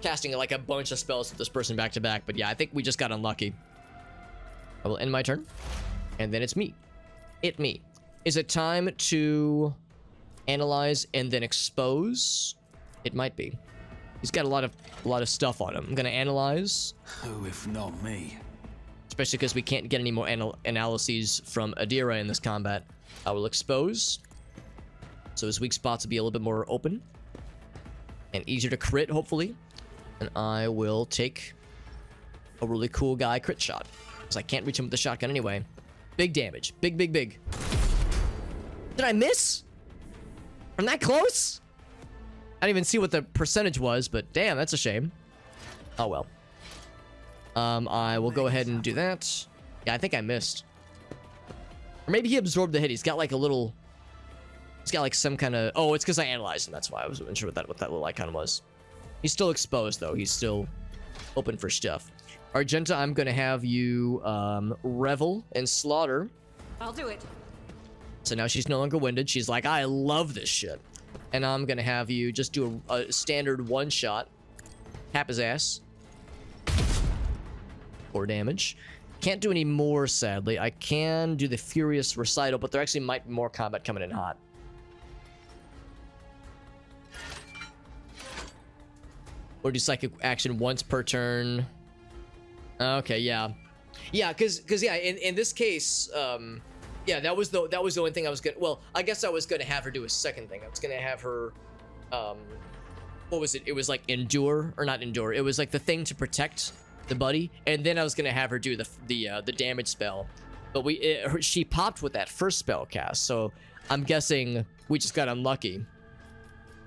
casting like a bunch of spells with this person back to back, but yeah, I think we just got unlucky. I will end my turn, and then it's me. Me. Is it time to analyze and then expose? It might be. He's got a lot of stuff on him. I'm gonna analyze. Who if not me? Especially because we can't get any more analyses from Adira in this combat. I will expose. So his weak spots will be a little bit more open. And easier to crit, hopefully. And I will take a really cool guy crit shot. Because I can't reach him with the shotgun anyway. Big damage. Big. Did I miss? From that close? I didn't even see what the percentage was, but damn, that's a shame. Oh well. I will go ahead and do that. Yeah, I think I missed. Or maybe he absorbed the hit. He's got like a little... He's got like some kind of... Oh, it's because I analyzed him. That's why I wasn't sure what that little icon was. He's still exposed, though. He's still open for stuff. Argenta, I'm going to have you revel and slaughter. I'll do it. So now she's no longer winded. She's like, I love this shit. And I'm going to have you just do a standard one-shot. Tap his ass. 4 damage. Can't do any more, sadly. I can do the Furious Recital, but there actually might be more combat coming in hot. Or do Psychic Action once per turn. Okay, yeah. Yeah, because yeah, in this case, yeah, that was the only thing I was gonna... Well, I guess I was gonna have her do a second thing. I was gonna have her... what was it? It was like Endure, or not Endure. It was like the thing to protect the buddy, and then I was gonna have her do the damage spell, but she popped with that first spell cast, so I'm guessing we just got unlucky.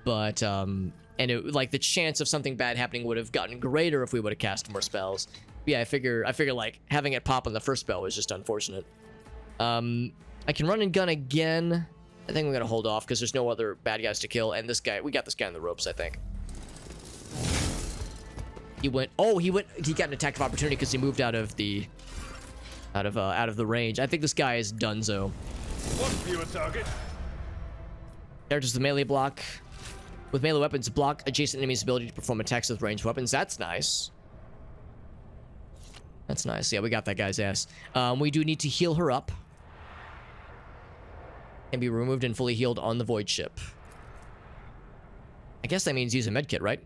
But and it, like, the chance of something bad happening would have gotten greater if we would have cast more spells. But yeah, I figure like having it pop on the first spell was just unfortunate. I can run and gun again. I think we're gonna hold off because there's no other bad guys to kill, and this guy, we got this guy on the ropes, I think. He got an attack of opportunity because he moved out of the range. I think this guy is donezo. One fewer target. Characters with melee block. With melee weapons, block adjacent enemies' ability to perform attacks with ranged weapons. That's nice. That's nice. Yeah, we got that guy's ass. We do need to heal her up. And be removed and fully healed on the void ship. I guess that means use a medkit, right?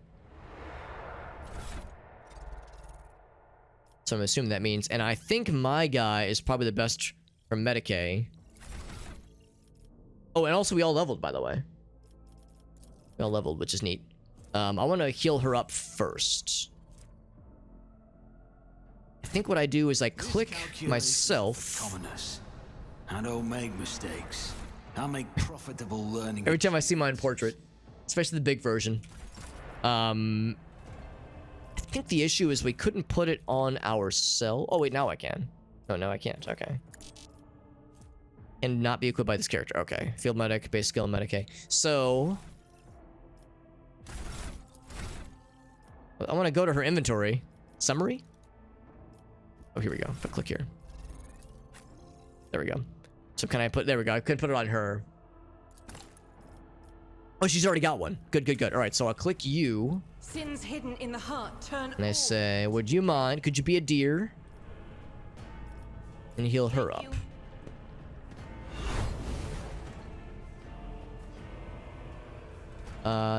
So I'm assuming that means, and I think my guy is probably the best for Medicae. Oh, and also we all leveled, by the way. We all leveled, which is neat. I want to heal her up first. I think what I do is I click myself. I don't make mistakes. I make profitable learning. Every time I see mine portrait, especially the big version. I think the issue is we couldn't put it on our cell. Oh wait, now I can. No, now I can't. Okay. And not be equipped by this character. Okay. Field medic, base skill, Medicae. So I want to go to her inventory. Summary? Oh, here we go. If I click here. There we go. So can I put... There we go. I couldn't put it on her. Oh, she's already got one. Good. All right, so I'll click you. Sins hidden in the heart turn. And I say, would you mind? Could you be a deer? And heal her up.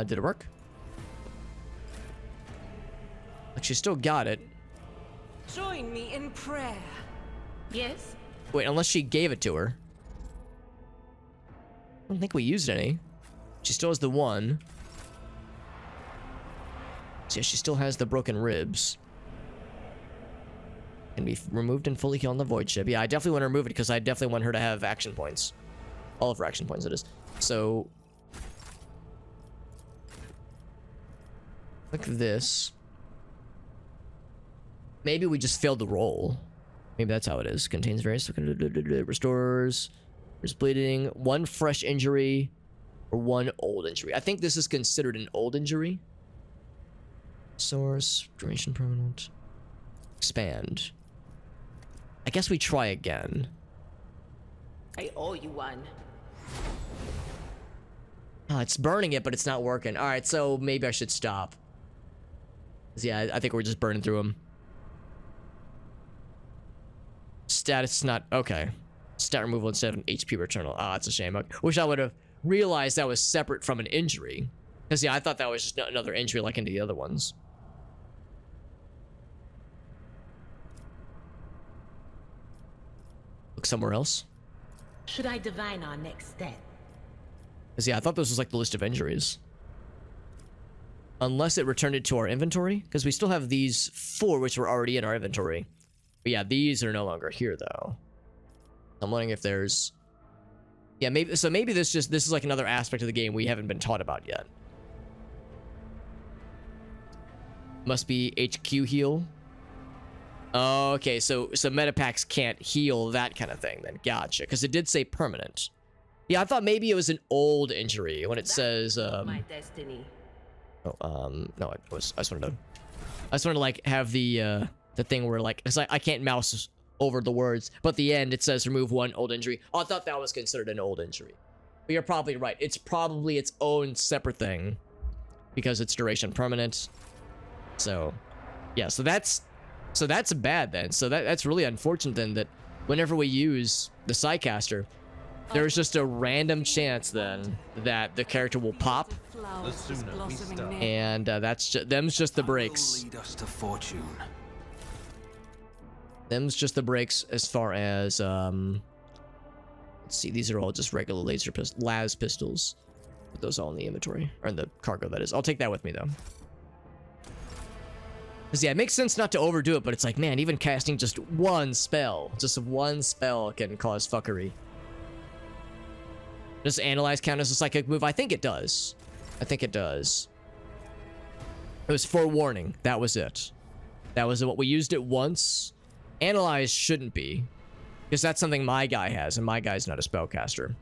Did it work? Like, she still got it. Join me in prayer. Yes? Wait, unless she gave it to her. I don't think we used any. She still has the one. So yeah, she still has the broken ribs. Can be removed and fully healed on the void ship. Yeah, I definitely want to remove it because I definitely want her to have action points. All of her action points, it is. So look at this. Maybe we just failed the roll. Maybe that's how it is. Contains various... Restores... There's bleeding. 1 fresh injury. Or 1 old injury. I think this is considered an old injury. Source. Duration permanent. Expand. I guess we try again. I owe you one. Oh, it's burning it, but it's not working. All right, so maybe I should stop. 'Cause yeah, I think we're just burning through them. Status is not okay. Stat removal instead of an HP returnal. Ah, it's a shame. I wish I would have realized that was separate from an injury. Because yeah, I thought that was just another injury like into the other ones. Look somewhere else. Should I divine our next step? Because yeah, I thought this was like the list of injuries. Unless it returned it to our inventory. Because we still have these 4 which were already in our inventory. But yeah, these are no longer here though. I'm wondering if there's... Yeah, maybe so maybe this is like another aspect of the game we haven't been taught about yet. Must be HQ heal. Oh, okay, so meta packs can't heal that kind of thing then. Gotcha, because it did say permanent. Yeah, I thought maybe it was an old injury when it says My destiny. Oh, no, I just wanted to like have the thing where like, cause I can't mouse over the words, but at the end it says remove 1 old injury. Oh, I thought that was considered an old injury. But you're probably right. It's probably its own separate thing because it's duration permanent. So, yeah, so that's bad then. So that's really unfortunate then that whenever we use the Psycaster, there's just a random chance then that the character will pop, The sooner we start. and them's just the breaks. Lead us to fortune. Them's just the breaks as far as let's see, these are all just regular las pistols. Put those all in the inventory or in the cargo, that is. I'll take that with me though. Cause yeah, it makes sense not to overdo it, but it's like, man, even casting just one spell can cause fuckery. Does analyze count as a psychic move? I think it does. It was forewarning. That was it. That was what we used it once. Analyze shouldn't be, because that's something my guy has, and my guy's not a spellcaster.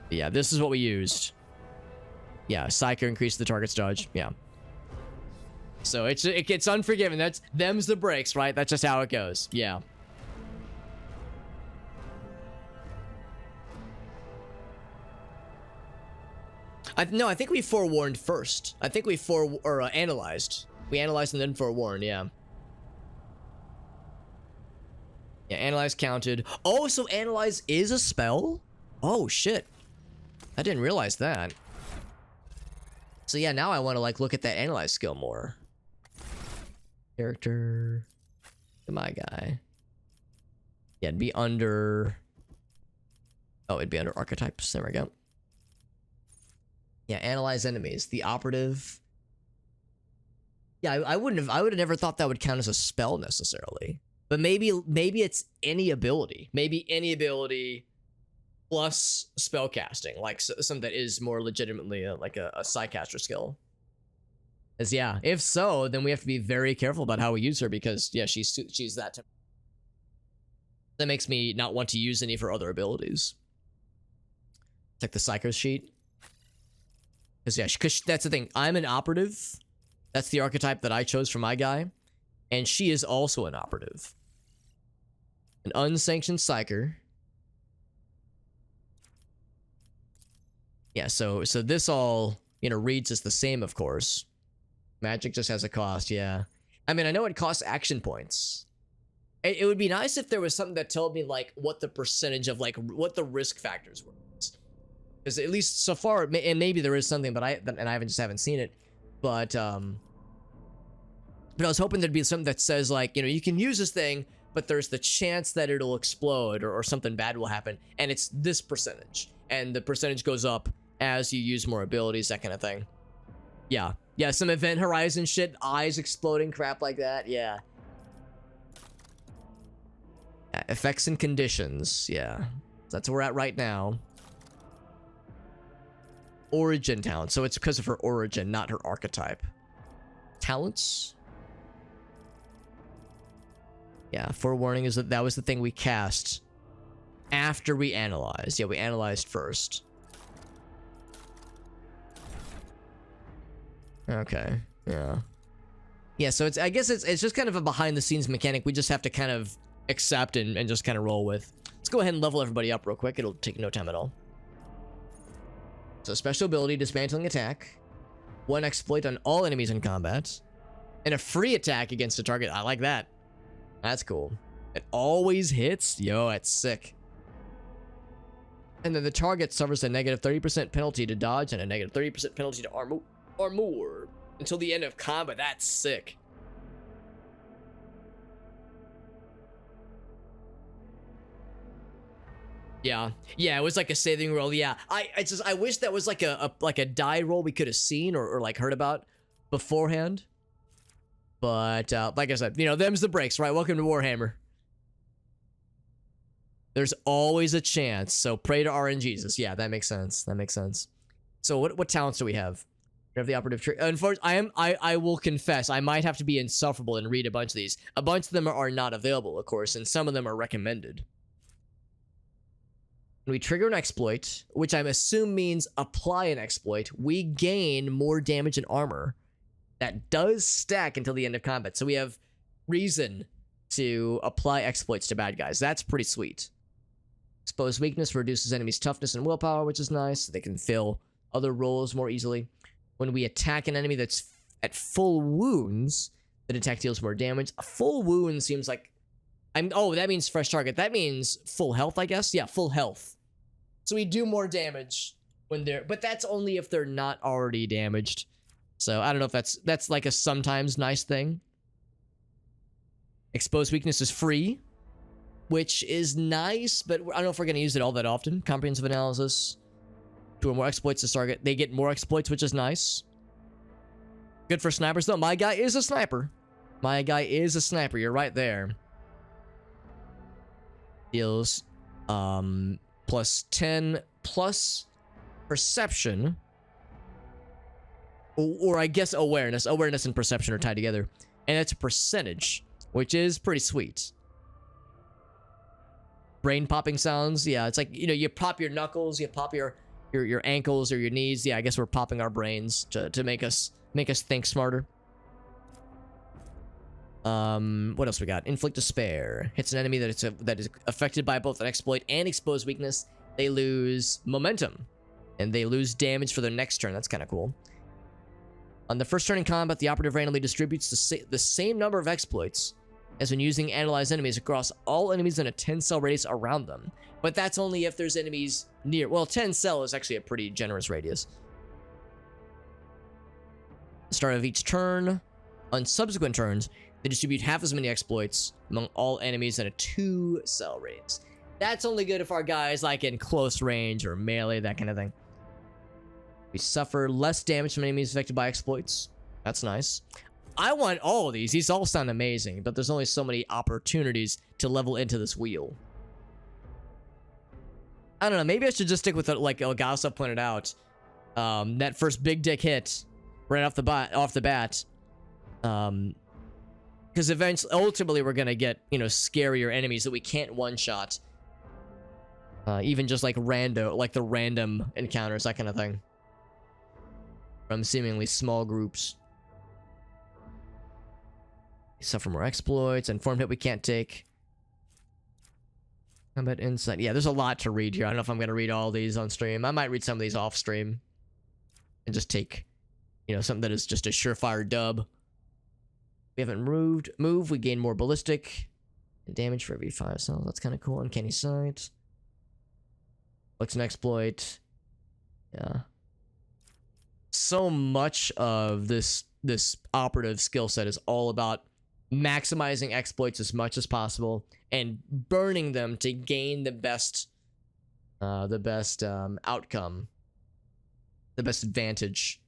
But yeah, this is what we used. Yeah, Psyker increased the target's dodge. Yeah. So it gets unforgiven. Them's the breaks, right? That's just how it goes. Yeah. I think we forewarned first. I think we analyzed. We analyzed and then forewarned, yeah. Yeah, analyze counted. Oh, so analyze is a spell? Oh, shit. I didn't realize that. So yeah, now I want to like look at that analyze skill more. Character. My guy. Yeah, it'd be under... Oh, it'd be under archetypes. There we go. Yeah, analyze enemies. The operative. Yeah, I would have never thought that would count as a spell necessarily. But maybe it's any ability. Maybe any ability plus spellcasting, like something that is more legitimately like a Psycaster skill. As yeah, if so, then we have to be very careful about how we use her because yeah, she's that. That makes me not want to use any of her other abilities. It's like the Psycho sheet. Because yeah, because that's the thing. I'm an operative. That's the archetype that I chose for my guy. And she is also an operative. An unsanctioned psyker. Yeah, so this all, reads as the same, of course. Magic just has a cost, yeah. I mean, I know it costs action points. It would be nice if there was something that told me, like, what the percentage of, like, what the risk factors were. Because at least so far, and maybe there is something, but I haven't seen it. But I was hoping there'd be something that says, like, you can use this thing, but there's the chance that it'll explode or something bad will happen, and it's this percentage. And the percentage goes up as you use more abilities, that kind of thing. Yeah. Yeah, some event horizon shit, eyes exploding, crap like that, yeah. Effects and conditions, yeah. That's where we're at right now. Origin talent, so it's because of her origin, not her archetype. Talents? Yeah, forewarning is that was the thing we cast after we analyzed. Yeah, we analyzed first. Okay, yeah. Yeah, so I guess it's just kind of a behind the scenes mechanic we just have to kind of accept and just kind of roll with. Let's go ahead and level everybody up real quick. It'll take no time at all. So special ability, dismantling attack. 1 exploit on all enemies in combat. And a free attack against a target. I like that. That's cool. It always hits. Yo, that's sick. And then the target suffers a negative 30% penalty to dodge and a negative 30% penalty to armor until the end of combat. That's sick. Yeah, it was like a saving roll. Yeah, I wish that was like a die roll we could have seen or like heard about beforehand. But like I said, you know, them's the breaks, right? Welcome to Warhammer. There's always a chance, so pray to RNGesus. Yeah, that makes sense. That makes sense. So what talents do we have? We have the operative trick. Unfortunately, I will confess, I might have to be insufferable and read a bunch of these. A bunch of them are not available, of course, and some of them are recommended. When we trigger an exploit, which I assume means apply an exploit, we gain more damage and armor. That does stack until the end of combat. So we have reason to apply exploits to bad guys. That's pretty sweet. Exposed weakness reduces enemies' toughness and willpower, which is nice. They can fill other roles more easily. When we attack an enemy that's at full wounds, the attack deals more damage. A full wound seems like... Oh, that means fresh target. That means full health, I guess? Yeah, full health. So we do more damage when they're... But that's only if they're not already damaged. So I don't know if that's like a sometimes nice thing. Exposed weakness is free, which is nice, but I don't know if we're going to use it all that often. Comprehensive analysis. 2 or more exploits to target. They get more exploits, which is nice. Good for snipers, though. My guy is a sniper. My guy is a sniper. You're right there. Deals plus 10 plus perception. Or I guess awareness. Awareness and perception are tied together. And it's a percentage, which is pretty sweet. Brain popping sounds. Yeah, it's like, you know, you pop your knuckles, you pop your ankles or your knees. Yeah, I guess we're popping our brains to make us think smarter. What else we got? Inflict despair. Hits an enemy that is affected by both an exploit and exposed weakness. They lose momentum. And they lose damage for their next turn. That's kind of cool. On the first turn in combat, the operative randomly distributes the same number of exploits as when using analyzed enemies across all enemies in a 10-cell radius around them. But that's only if there's enemies near... Well, 10-cell is actually a pretty generous radius. Start of each turn. On subsequent turns, they distribute half as many exploits among all enemies in a 2-cell radius. That's only good if our guys like in close range or melee, that kind of thing. We suffer less damage from enemies affected by exploits. That's nice. I want all of these. These all sound amazing, but there's only so many opportunities to level into this wheel. I don't know. Maybe I should just stick with it, like Elgaso pointed out. That first big dick hit right off the bat. Because eventually, ultimately, we're gonna get, you know, scarier enemies that we can't one-shot. Even just like the random encounters, that kind of thing. From seemingly small groups. We suffer more exploits. Informed hit we can't take. Combat insight. Yeah, there's a lot to read here. I don't know if I'm going to read all these on stream. I might read some of these off stream. And just take, you know, something that is just a surefire dub. We haven't moved. We gain more ballistic. And damage for every 5 cells. That's kind of cool. Uncanny sight. Looks an exploit. Yeah. So much of this operative skill set is all about maximizing exploits as much as possible and burning them to gain the best outcome, the best advantage.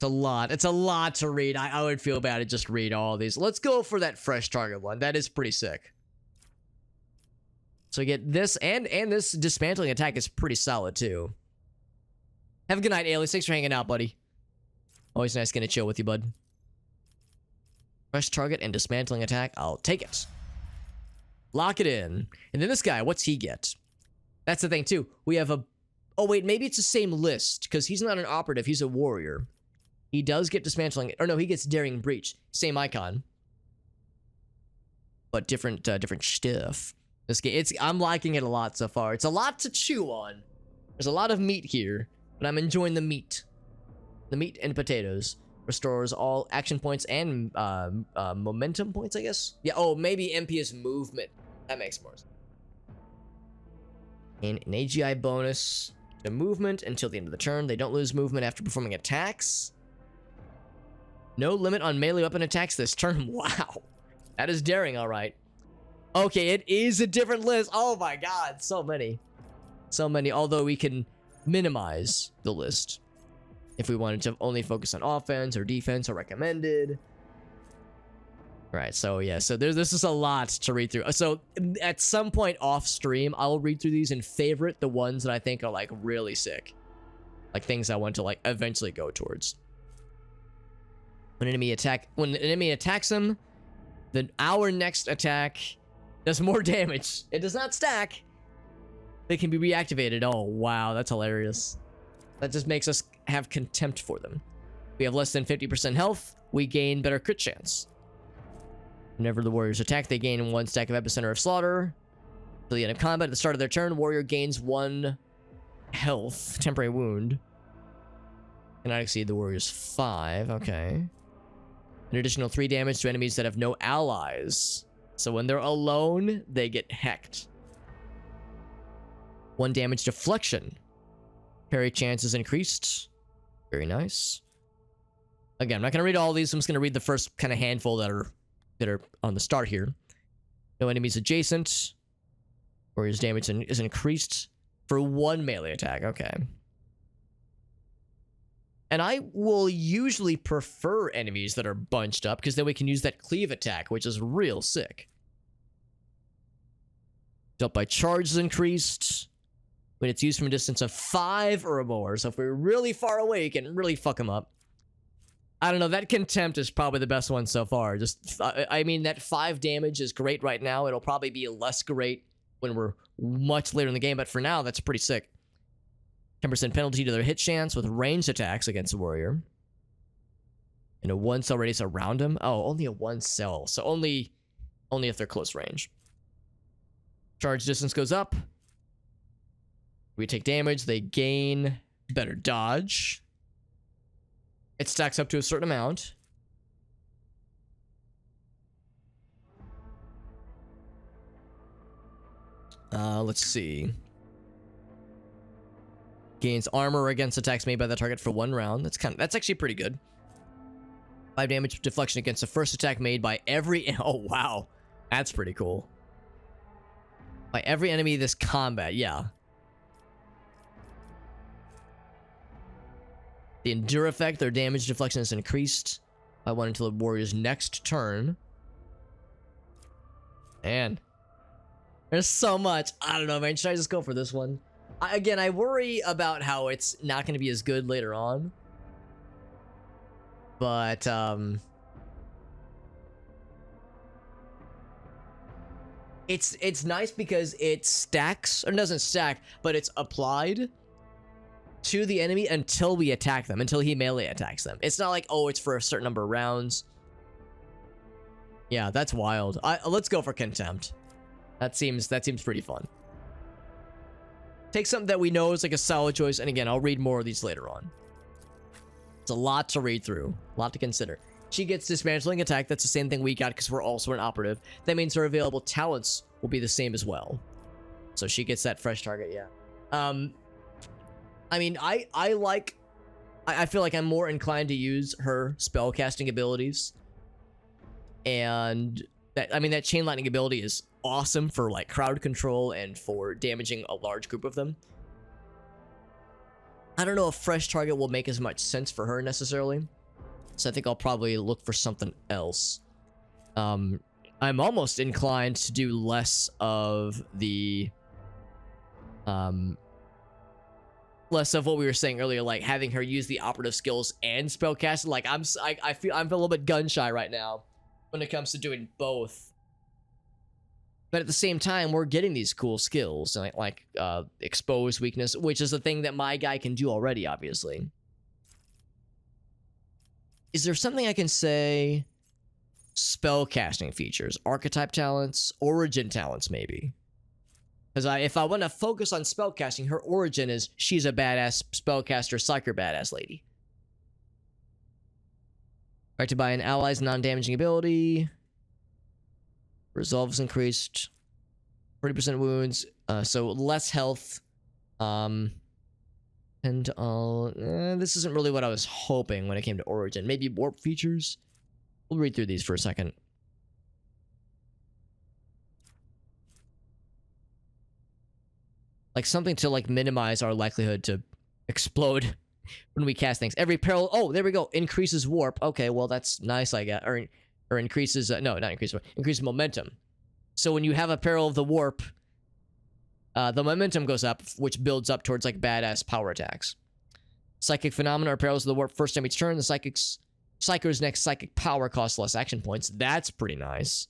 It's a lot to read. I would feel bad to just read all these. Let's go for that fresh target one. That is pretty sick. So we get this, and this dismantling attack is pretty solid too. Have a good night, Alias. Thanks for hanging out, buddy. Always nice getting to chill with you, bud. Fresh target and dismantling attack. I'll take it. Lock it in. And then this guy, what's he get? That's the thing, too. We have a... Oh, wait, maybe it's the same list, because he's not an operative. He's a warrior. He does get dismantling... Or no, he gets daring breach. Same icon. But different stuff. This game, I'm liking it a lot so far. It's a lot to chew on. There's a lot of meat here, but I'm enjoying the meat. The meat and potatoes. Restores all action points and momentum points, I guess. Yeah, oh, maybe MP is movement. That makes more sense. And an AGI bonus to movement until the end of the turn. They don't lose movement after performing attacks. No limit on melee weapon attacks this turn. Wow. That is daring, all right. Okay, it is a different list. Oh my god, so many. So many, although we can minimize the list if we wanted to only focus on offense or defense or recommended. Right, so yeah, so this is a lot to read through. So at some point off stream, I'll read through these and favorite the ones that I think are like really sick. Like things I want to like eventually go towards. When an enemy attacks them, then our next attack does more damage. It does not stack. They can be reactivated. Oh, wow, that's hilarious. That just makes us have contempt for them. We have less than 50% health. We gain better crit chance. Whenever the warriors attack, they gain 1 stack of epicenter of slaughter. Till the end of combat, at the start of their turn, warrior gains 1 health, temporary wound. Cannot exceed the warrior's 5. Okay. An additional 3 damage to enemies that have no allies. So when they're alone, they get hecked. 1 damage deflection. Parry chance is increased. Very nice. Again, I'm not going to read all these. I'm just going to read the first kind of handful that are on the start here. No enemies adjacent. Warrior's damage is increased for 1 melee attack. Okay. And I will usually prefer enemies that are bunched up, because then we can use that cleave attack, which is real sick. Dealt by charge is increased when it's used from a distance of 5 or more. So if we're really far away, you can really fuck them up. I don't know, that contempt is probably the best one so far. Just, I mean, that 5 damage is great right now. It'll probably be less great when we're much later in the game, but for now, that's pretty sick. 10% penalty to their hit chance with ranged attacks against a warrior. And a 1 cell radius around him. Oh, only a 1 cell. So only if they're close range. Charge distance goes up. We take damage. They gain better dodge. It stacks up to a certain amount. Let's see. Gains armor against attacks made by the target for 1 round. That's actually pretty good. 5 damage deflection against the first attack made by every... Oh, wow. That's pretty cool. By every enemy this combat, yeah. The endure effect, their damage deflection is increased by 1 until the warrior's next turn. Man. There's so much. I don't know, man. Should I just go for this one? Again, I worry about how it's not going to be as good later on. But, it's nice because it stacks, or doesn't stack, but it's applied to the enemy until we attack them, until he melee attacks them. It's not like, oh, it's for a certain number of rounds. Yeah, that's wild. Let's go for contempt. That seems pretty fun. Take something that we know is like a solid choice, and again, I'll read more of these later on. It's a lot to read through, a lot to consider. She gets dismantling attack. That's the same thing we got because we're also an operative. That means her available talents will be the same as well. So she gets that fresh target, yeah. I mean, I feel like I'm more inclined to use her spell casting abilities. And that, I mean, that chain lightning ability is awesome for like crowd control and for damaging a large group of them. I don't know if fresh target will make as much sense for her necessarily. So I think I'll probably look for something else. I'm almost inclined to do less of the less of what we were saying earlier, like having her use the operative skills and spellcasting. Like I feel I'm a little bit gun shy right now when it comes to doing both. But at the same time, we're getting these cool skills like expose weakness, which is a thing that my guy can do already, obviously. Is there something I can say? Spell casting features, archetype talents, origin talents, maybe. Because if I want to focus on spellcasting, her origin is she's a badass spellcaster, psyker badass lady. Affected by an ally's non-damaging ability. Resolves increased. 40% wounds. So less health. And this isn't really what I was hoping when it came to origin. Maybe warp features? We'll read through these for a second. Like something to like minimize our likelihood to explode when we cast things. Every peril, oh, there we go. Increases warp. Okay, well that's nice, I guess. Or increases, no, not increases, increases momentum. So when you have a peril of the warp, the momentum goes up, which builds up towards like badass power attacks. Psychic phenomena or perils of the warp first time each turn. The psyker's next psychic power costs less action points. That's pretty nice.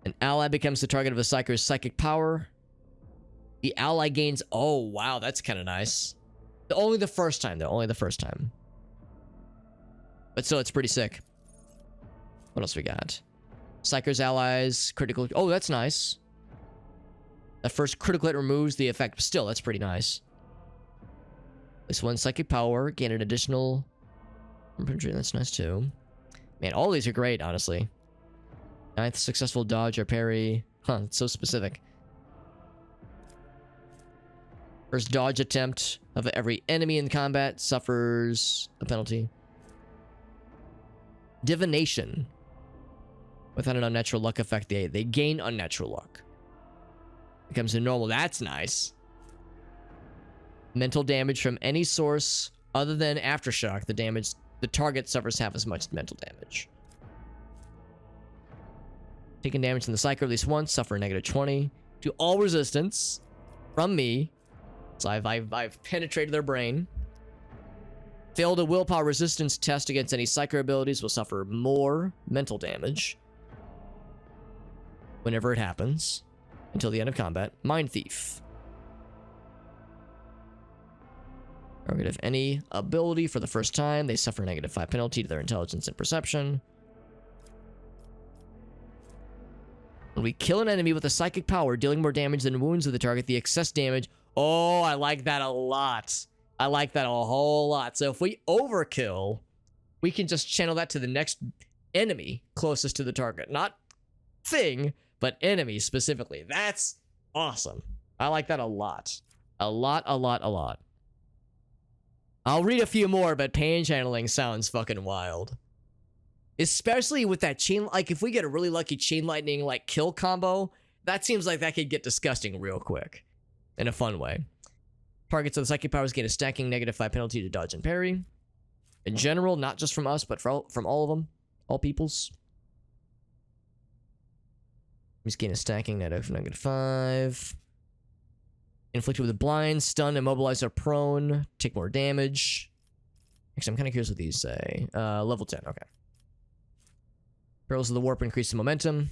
An ally becomes the target of a psyker's psychic power. The ally gains... Oh, wow, that's kind of nice. Only the first time, though. Only the first time. But still, it's pretty sick. What else we got? Psyker's allies, critical... Oh, that's nice. The first critical hit removes the effect. But still, that's pretty nice. This one, psychic power. Gain an additional... That's nice, too. Man, all these are great, honestly. 9th successful dodge or parry. Huh, it's so specific. First dodge attempt of every enemy in combat suffers a penalty. Divination. Without an unnatural luck effect, they gain unnatural luck. Becomes a normal. That's nice. Mental damage from any source other than aftershock. The target suffers half as much mental damage. Taking damage from the psyker at least once, suffer a negative 20 to all resistance from me. So I've penetrated their brain. Failed a willpower resistance test against any psyker abilities will suffer more mental damage whenever it happens until the end of combat. Mind Thief. Target of any ability for the first time, they suffer a negative 5 penalty to their intelligence and perception. When we kill an enemy with a psychic power, dealing more damage than wounds to the target, the excess damage... Oh, I like that a lot. I like that a whole lot. So if we overkill, we can just channel that to the next enemy closest to the target. Not thing, but enemy specifically. That's awesome. I like that a lot. A lot, a lot, a lot. I'll read a few more, but pain channeling sounds fucking wild. Especially with that chain, like if we get a really lucky chain lightning like kill combo, that seems like that could get disgusting real quick. In a fun way. Targets of the psychic powers gain a stacking negative 5 penalty to dodge and parry. In general, not just from us, but from all of them. All peoples. Just gain a stacking negative 5. Inflicted with a blind, stun, immobilize, or prone. Take more damage. Actually, I'm kind of curious what these say. Level 10, okay. Perils of the warp increase in momentum.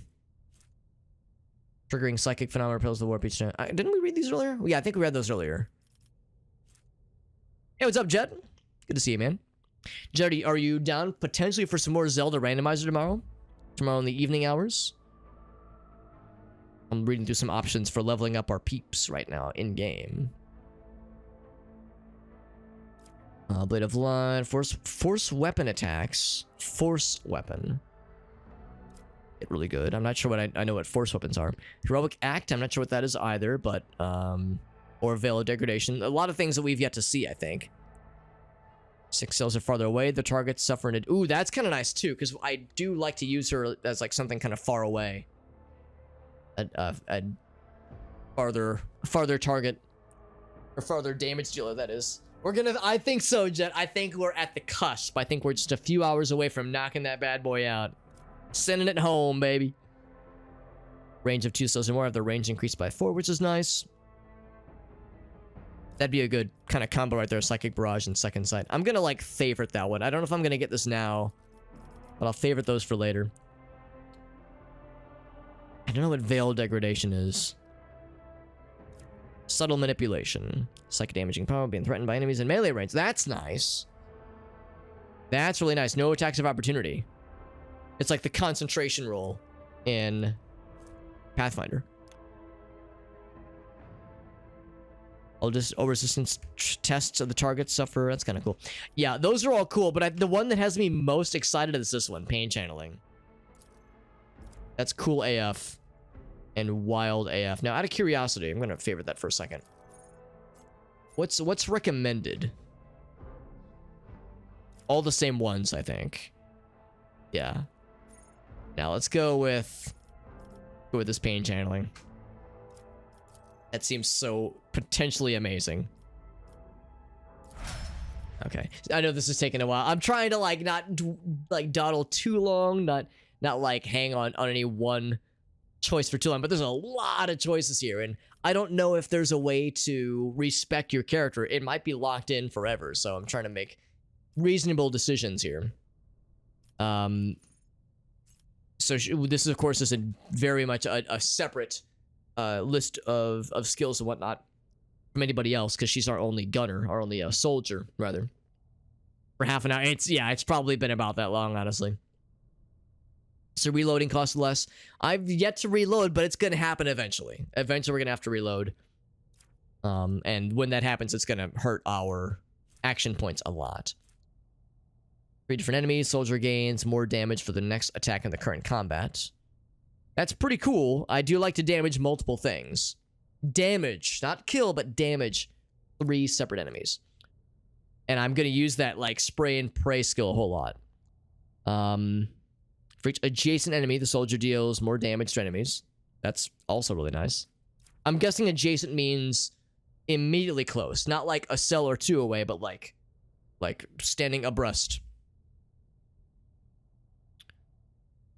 Triggering psychic phenomena repels the warp each time. Didn't we read these earlier? Yeah, I think we read those earlier. Hey, what's up, Jet? Good to see you, man. Jet, are you down potentially for some more Zelda randomizer tomorrow? Tomorrow in the evening hours? I'm reading through some options for leveling up our peeps right now in-game. Blade of Light, force weapon attacks. Force weapon. Really good. I'm not sure what I know what force weapons are. Heroic Act, I'm not sure what that is either, but or Veil of Degradation. A lot of things that we've yet to see, I think. 6 cells are farther away. The targets suffer an... Ooh, that's kind of nice too, because I do like to use her as like something kind of far away. A farther target or farther damage dealer, that is. We're gonna... I think so, Jet. I think we're at the cusp. I think we're just a few hours away from knocking that bad boy out. Sending it home, baby. Range of 2 cells or more. Have the range increased by 4, which is nice. That'd be a good kind of combo right there. Psychic Barrage and Second Sight. I'm gonna like favorite that one. I don't know if I'm gonna get this now, but I'll favorite those for later. I don't know what Veil Degradation is. Subtle Manipulation. Psychic damaging power being threatened by enemies in melee range. That's nice. That's really nice. No attacks of opportunity. It's like the concentration roll in Pathfinder. All resistance tests of the target suffer. That's kind of cool. Yeah, those are all cool, but the one that has me most excited is this one, Pain Channeling. That's cool AF and wild AF. Now, out of curiosity, I'm going to favorite that for a second. What's recommended? All the same ones, I think. Yeah. Now, let's go with this Pain Channeling. That seems so potentially amazing. Okay, I know this is taking a while. I'm trying to like not like dawdle too long, not like hang on any one choice for too long. But there's a lot of choices here, and I don't know if there's a way to respec your character. It might be locked in forever, so I'm trying to make reasonable decisions here. So this is, of course, is very much a separate list of skills and whatnot from anybody else, because she's our only gunner, our only soldier, rather. For half an hour. It's probably been about that long, honestly. So reloading costs less. I've yet to reload, but it's going to happen eventually. Eventually, we're going to have to reload. And when that happens, it's going to hurt our action points a lot. 3 different enemies. Soldier gains more damage for the next attack in the current combat. That's pretty cool. I do like to damage multiple things. Damage, not kill, but damage 3 separate enemies. And I'm going to use that like spray and pray skill a whole lot. For each adjacent enemy, the soldier deals more damage to enemies. That's also really nice. I'm guessing adjacent means immediately close. Not like a cell or 2 away, but like standing abreast.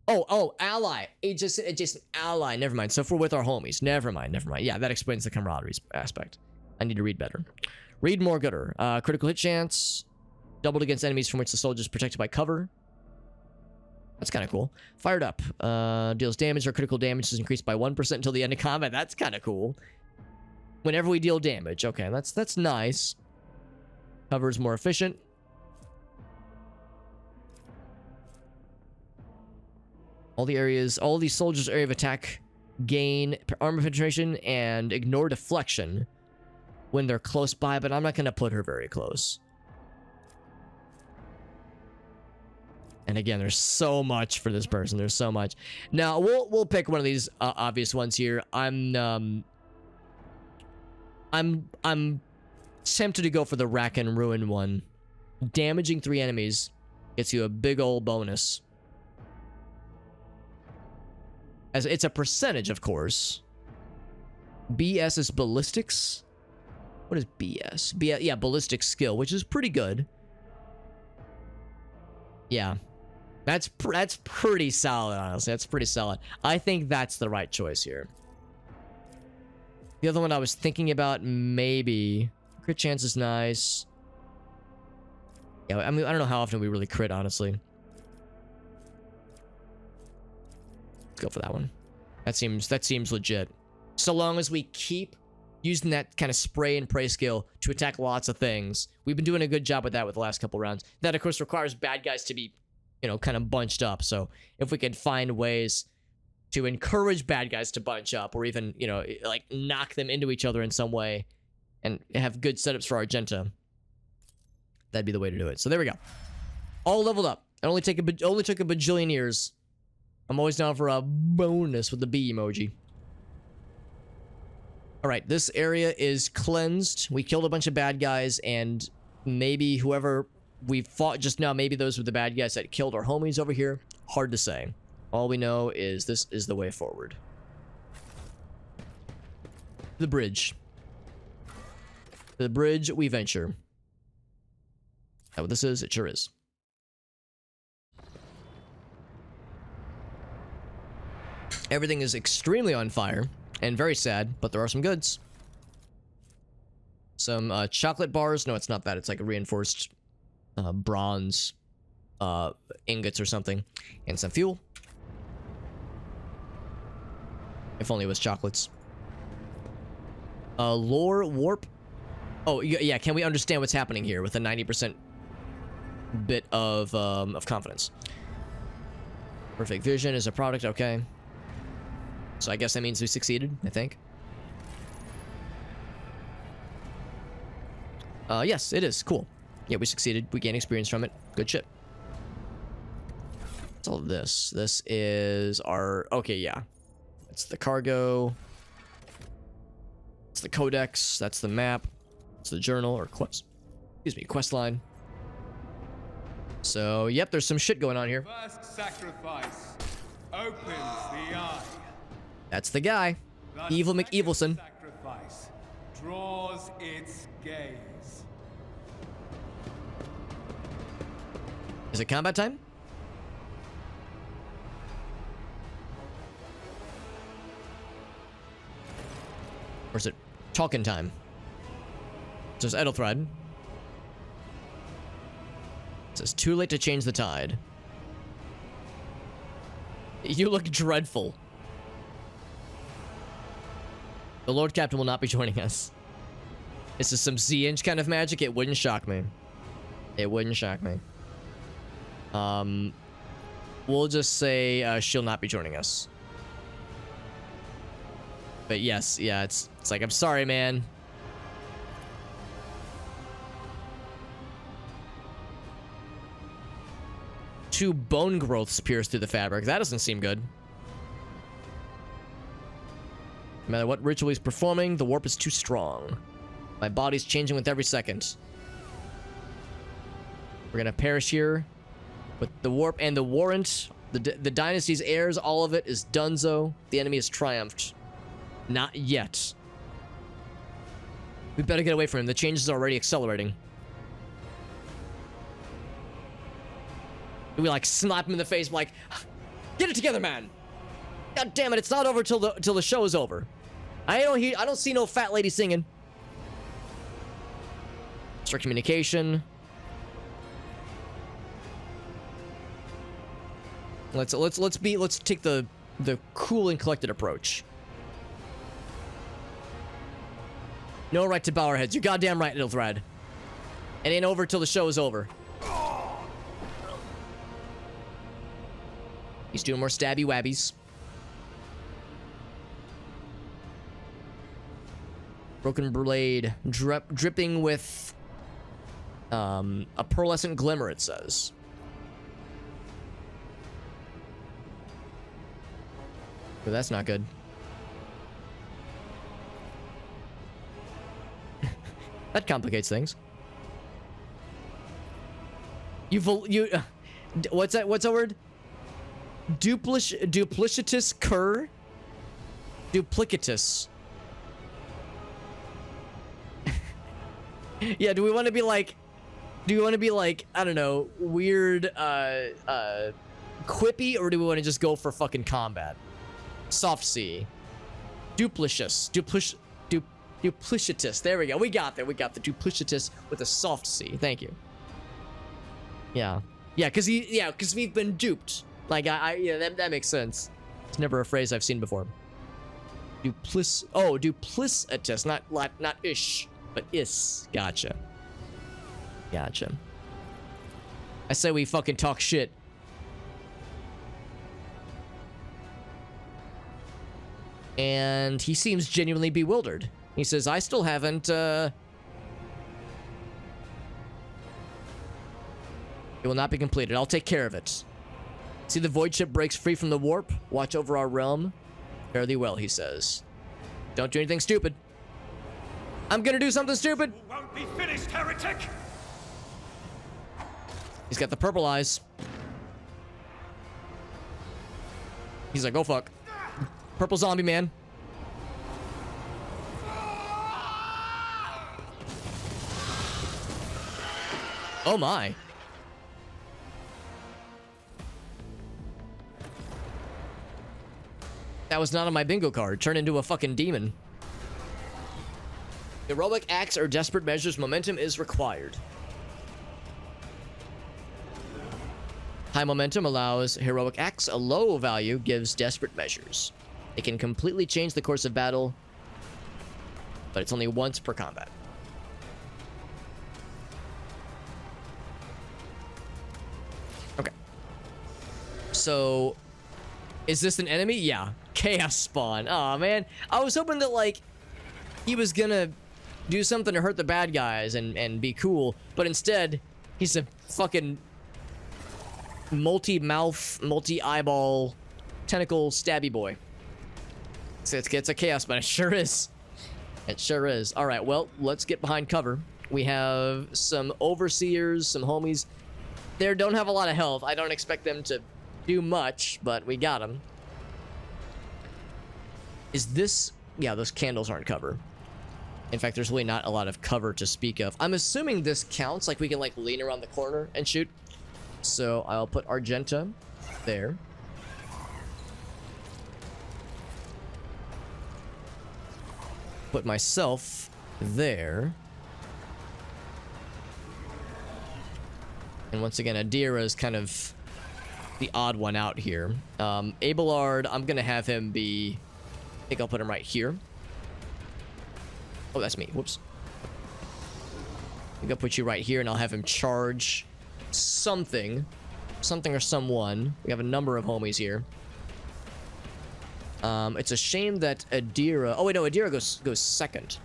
Oh, ally. Adjacent ally. Never mind. So if we're with our homies. Never mind. Yeah, that explains the camaraderie aspect. I need to read better. Read more gooder. Critical hit chance. Doubled against enemies from which the soldier is protected by cover. That's kind of cool. Fired up. Deals damage or critical damage is increased by 1% until the end of combat. That's kind of cool. Whenever we deal damage. Okay, that's nice. Cover is more efficient. All these soldiers' area of attack gain armor penetration and ignore deflection when they're close by, but I'm not going to put her very close. And again, there's so much for this person. There's so much. Now, we'll pick one of these obvious ones here. I'm tempted to go for the Rack and Ruin one. Damaging 3 enemies gets you a big old bonus. As it's a percentage, of course. BS is ballistics. What is BS? Yeah, ballistic skill, which is pretty good. Yeah. That's pretty solid, honestly. That's pretty solid. I think that's the right choice here. The other one I was thinking about, maybe. Crit chance is nice. Yeah, I mean, I don't know how often we really crit, honestly. Go for that one. That seems legit. So long as we keep using that kind of spray and pray skill to attack lots of things. We've been doing a good job with that with the last couple rounds. That, of course, requires bad guys to be, kind of bunched up. So if we can find ways to encourage bad guys to bunch up, or even, like knock them into each other in some way, and have good setups for Argenta, that'd be the way to do it. So there we go. All leveled up. It only took a bajillion years. I'm always down for a bonus with the B emoji. All right, this area is cleansed. We killed a bunch of bad guys, and maybe whoever we fought just now, maybe those were the bad guys that killed our homies over here. Hard to say. All we know is this is the way forward. The bridge. The bridge we venture. Is that what this is? It sure is. Everything is extremely on fire and very sad, but there are some goods. Some chocolate bars. No, it's not that. It's like a reinforced bronze ingots or something. And some fuel. If only it was chocolates. Lore warp. Oh, yeah. Can we understand what's happening here with a 90% bit of confidence? Perfect vision is a product. Okay. So I guess that means we succeeded, I think. Yes, it is. Cool. Yeah, we succeeded. We gained experience from it. Good shit. What's all of this? This is our... Okay, yeah. It's the cargo. It's the codex. That's the map. It's the journal or quest. Excuse me, quest line. So, yep, there's some shit going on here. First sacrifice opens the eye. That's the guy. The Evil second McEvilson. Sacrifice draws its gaze. Is it combat time? Or is it talking time? It says Edelthred. It says too late to change the tide. You look dreadful. The Lord Captain will not be joining us. This is some Z-inch kind of magic. It wouldn't shock me. It wouldn't shock me. We'll just say she'll not be joining us. But yes, yeah, it's like, I'm sorry, man. Two bone growths pierce through the fabric. That doesn't seem good. No matter what ritual he's performing, the warp is too strong. My body's changing with every second. We're gonna perish here. With the warp and the warrant, the dynasty's heirs, all of it is donezo. The enemy has triumphed. Not yet. We better get away from him. The changes are already accelerating. We like slap him in the face, like, get it together, man. God damn it! It's not over till the show is over. I don't see no fat lady singing. Start communication. Let's take the cool and collected approach. No right to bow our heads. You're goddamn right, Edelthred. It ain't over till the show is over. He's doing more stabby wabbies. Broken blade, dripping with a pearlescent glimmer, it says. But that's not good. That complicates things. What's that word? Duplicitous cur? Duplicitous. Yeah, do we want to be like, I don't know, weird, quippy, or do we want to just go for fucking combat? Soft C. Duplicitous. Duplicitous. There we go. We got there. We got the duplicitous with a soft C. Thank you. Yeah. Yeah, because we've been duped. Like, yeah, that makes sense. It's never a phrase I've seen before. Duplicitous. Not ish, but is. Gotcha. Gotcha. I say we fucking talk shit. And he seems genuinely bewildered. He says, I still haven't, It will not be completed. I'll take care of it. See the void ship breaks free from the warp. Watch over our realm. Fare thee well, he says. Don't do anything stupid. I'm gonna do something stupid. You won't be finished, heretic! He's got the purple eyes. He's like, oh fuck. Purple zombie man. Oh my. That was not on my bingo card. Turn into a fucking demon. Heroic acts or desperate measures, momentum is required. High momentum allows heroic acts. A low value gives desperate measures. It can completely change the course of battle, but it's only once per combat. Okay. So, is this an enemy? Yeah. Chaos Spawn. Aw, man. I was hoping that, like, he was gonna do something to hurt the bad guys and be cool, but instead, he's a fucking multi-mouth, multi-eyeball, tentacle stabby boy. So it's a Chaos Spawn. It sure is. It sure is. All right, well, let's get behind cover. We have some overseers, some homies. They don't have a lot of health. I don't expect them to do much, but we got them. Is this... Yeah, those candles aren't cover. In fact, there's really not a lot of cover to speak of. I'm assuming this counts, like we can like lean around the corner and shoot. So I'll put Argenta there. Put myself there. And once again, Adira is kind of the odd one out here. Abelard, I'm going to have him be... I think I'll put him right here. Oh, that's me. Whoops. I think I'll put you right here, and I'll have him charge something. Something or someone. We have a number of homies here. It's a shame that Adira... Oh, wait, no. Adira goes second.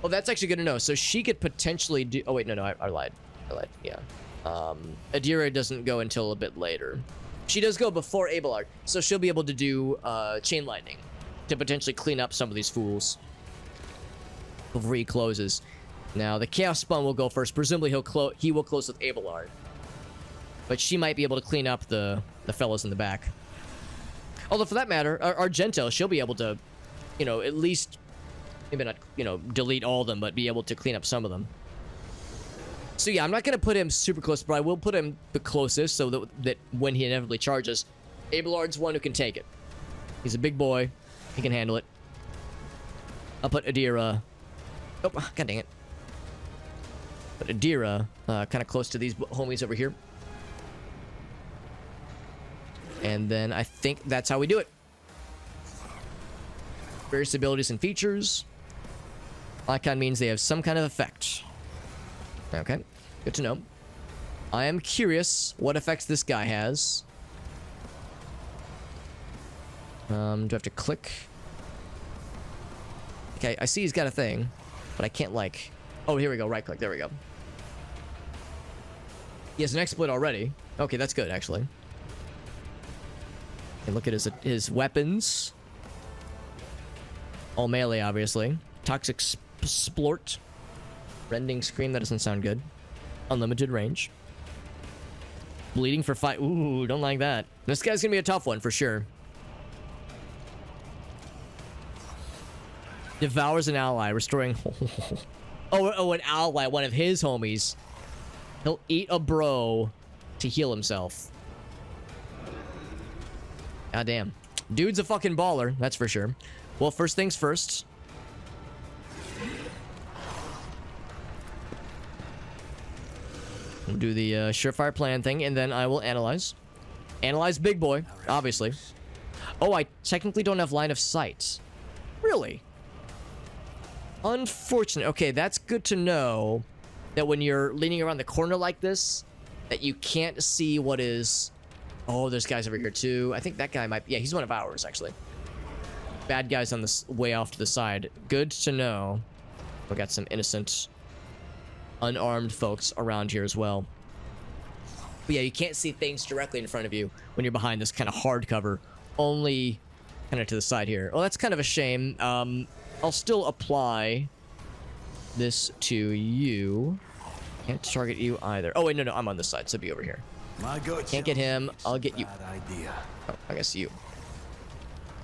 Oh, that's actually good to know. So she could potentially do... Oh, wait, no, I lied. Yeah. Adira doesn't go until a bit later. She does go before Abelard, so she'll be able to do Chain Lightning to potentially clean up some of these fools before he closes. Now, the Chaos Spawn will go first. Presumably, he will close with Abelard. But she might be able to clean up the fellas in the back. Although, for that matter, Argenta, she'll be able to, you know, at least, maybe not, you know, delete all of them, but be able to clean up some of them. So, yeah, I'm not going to put him super close, but I will put him the closest so that when he inevitably charges, Abelard's one who can take it. He's a big boy. He can handle it. I'll put Adira... Oh, god dang it. But Adira, kind of close to these homies over here. And then I think that's how we do it. Various abilities and features. Icon means they have some kind of effect. Okay, good to know. I am curious what effects this guy has. Do I have to click? Okay, I see he's got a thing, but I can't like... Oh, here we go, right click, there we go. He has an exploit already. Okay, that's good, actually. And look at his weapons. All melee, obviously. Toxic Splort. Rending Scream, that doesn't sound good. Unlimited range. Bleeding for 5. Ooh, don't like that. This guy's gonna be a tough one, for sure. Devours an ally, restoring... oh, an ally, one of his homies. He'll eat a bro to heal himself. God damn. Dude's a fucking baller, that's for sure. Well, first things first. We'll do the surefire plan thing, and then I will analyze. Analyze big boy, obviously. Oh, I technically don't have line of sight. Really? Unfortunate. Okay, that's good to know that when you're leaning around the corner like this, that you can't see what is... Oh, there's guys over here too. I think that guy might... Yeah, he's one of ours, actually. Bad guys on this way off to the side. Good to know. We got some innocent, unarmed folks around here as well. But yeah, you can't see things directly in front of you when you're behind this kind of hard cover. Only kind of to the side here. Well, that's kind of a shame. I'll still apply this to you. Can't target you either. Oh, wait, no, I'm on this side, so be over here. Can't get him. I'll get you. Oh, I guess you.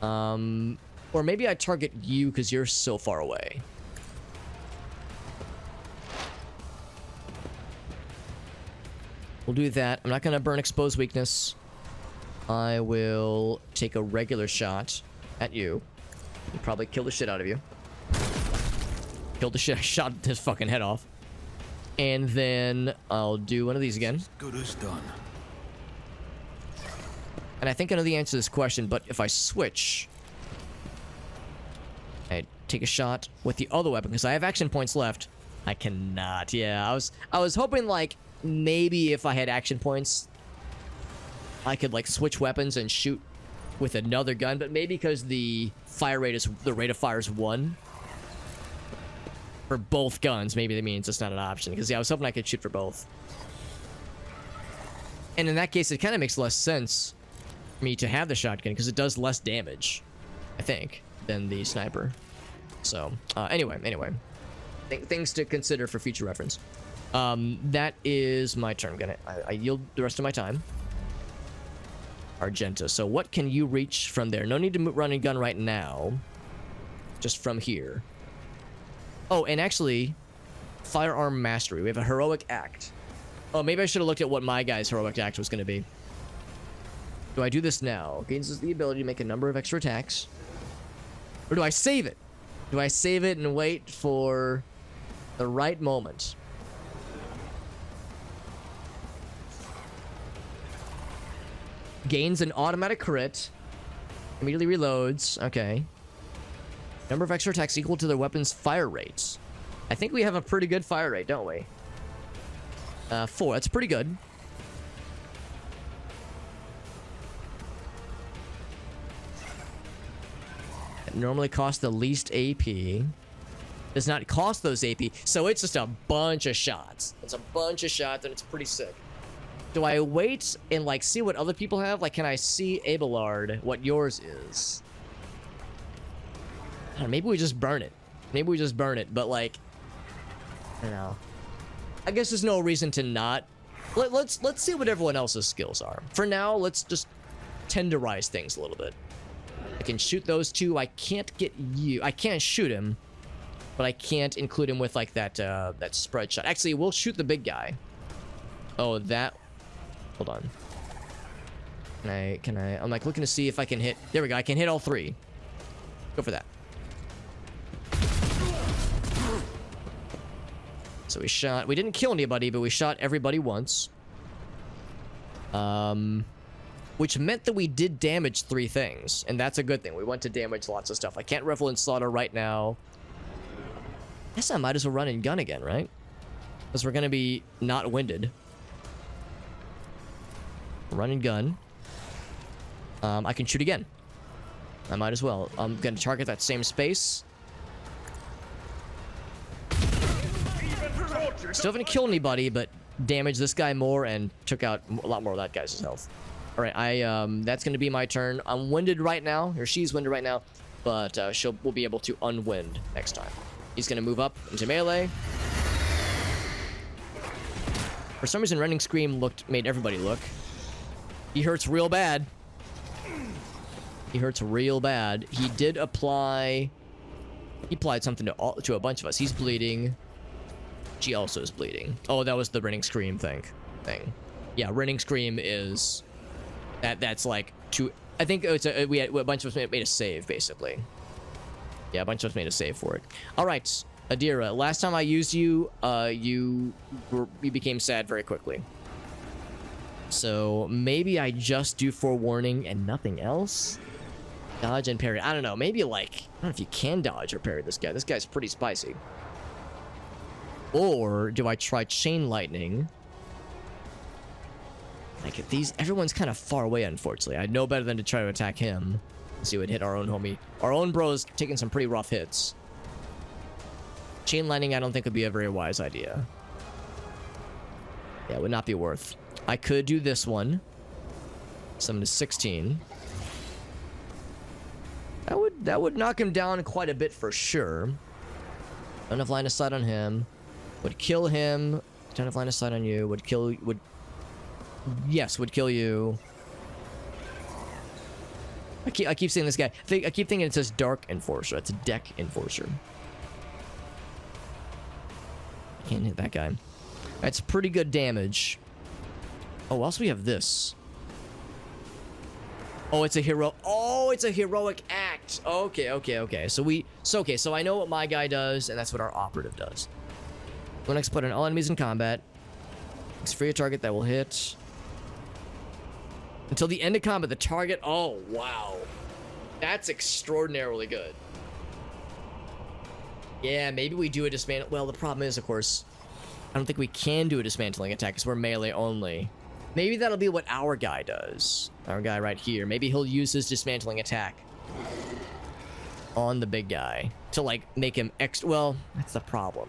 Or maybe I target you because you're so far away. We'll do that. I'm not going to burn exposed weakness. I will take a regular shot at you. And probably kill the shit out of you. Killed the shit. I shot his fucking head off. And then I'll do one of these again. Good as done. And I think I know the answer to this question, but if I switch, I take a shot with the other weapon because I have action points left. I cannot. Yeah, I was hoping like maybe if I had action points, I could like switch weapons and shoot with another gun, but maybe because the rate of fire is 1 for both guns, maybe that means it's not an option. Because yeah, I was hoping I could shoot for both. And in that case, it kind of makes less sense for me to have the shotgun because it does less damage, I think, than the sniper. So anyway, things to consider for future reference. That is my turn. I yield the rest of my time. Argenta. So what can you reach from there? No need to run and gun right now. Just from here. Oh, and actually, firearm mastery. We have a heroic act. Oh, maybe I should have looked at what my guy's heroic act was going to be. Do I do this now? Gains the ability to make a number of extra attacks. Or do I save it? Do I save it and wait for the right moment? Gains an automatic crit. Immediately reloads. Okay. Number of extra attacks equal to their weapon's fire rates. I think we have a pretty good fire rate, don't we? 4. That's pretty good. It normally costs the least AP. Does not cost those AP. So it's just a bunch of shots. It's a bunch of shots and it's pretty sick. Do I wait and like see what other people have? Like, can I see Abelard what yours is? I don't know, maybe we just burn it. Maybe we just burn it, but like, I don't know. I guess there's no reason to not. Let's see what everyone else's skills are. For now, let's just tenderize things a little bit. I can shoot those two. I can't get you. I can't shoot him, but I can't include him with like that spread shot. Actually, we'll shoot the big guy. Oh, that. Hold on. Can I? I'm like looking to see if I can hit. There we go. I can hit all 3. Go for that. So we didn't kill anybody, but we shot everybody once. Which meant that we did damage 3 things, and that's a good thing. We went to damage lots of stuff. I can't revel in slaughter right now. Guess I might as well run and gun again, right? Because we're gonna be not winded. Run and gun. I can shoot again. I might as well. I'm gonna target that same space. Still haven't killed anybody, but damaged this guy more and took out a lot more of that guy's health. All right, that's gonna be my turn. I'm winded right now, or she's winded right now, but we'll be able to unwind next time. He's gonna move up into melee. For some reason, Rending Scream made everybody look. He hurts real bad. He hurts real bad. He did apply. He applied something to a bunch of us. He's bleeding. She also is bleeding. Oh, that was the Rending Scream thing. Yeah, Rending Scream is that's like two. I think it's a bunch of us made a save basically. Yeah, a bunch of us made a save for it. All right, Adira. Last time I used you, you became sad very quickly. So maybe I just do forewarning and nothing else. Dodge and parry. I don't know. Maybe like I don't know if you can dodge or parry this guy. This guy's pretty spicy. Or do I try chain lightning? Like everyone's kind of far away, unfortunately. I know better than to try to attack him. See, would hit our own homie. Our own bro's taking some pretty rough hits. Chain lightning, I don't think would be a very wise idea. Yeah, it would not be worth. I could do this one. Summon to 16. That would knock him down quite a bit for sure. Don't have line of sight on him. Would kill him. Don't have line of sight on you. Would kill you. I keep seeing this guy. I keep thinking it says Dark Enforcer. It's a Deck Enforcer. Can't hit that guy. That's pretty good damage. Oh, also we have this. Oh, it's a hero. Oh, it's a heroic act. Okay. So I know what my guy does, and that's what our operative does. When exploit on all enemies in combat, it's free a target that will hit until the end of combat. The target. Oh, wow, that's extraordinarily good. Yeah, maybe we do a dismantle. Well, the problem is, of course, I don't think we can do a dismantling attack because we're melee only. Maybe that'll be what our guy does. Our guy right here. Maybe he'll use his dismantling attack on the big guy to, like, make him extra... Well, that's the problem.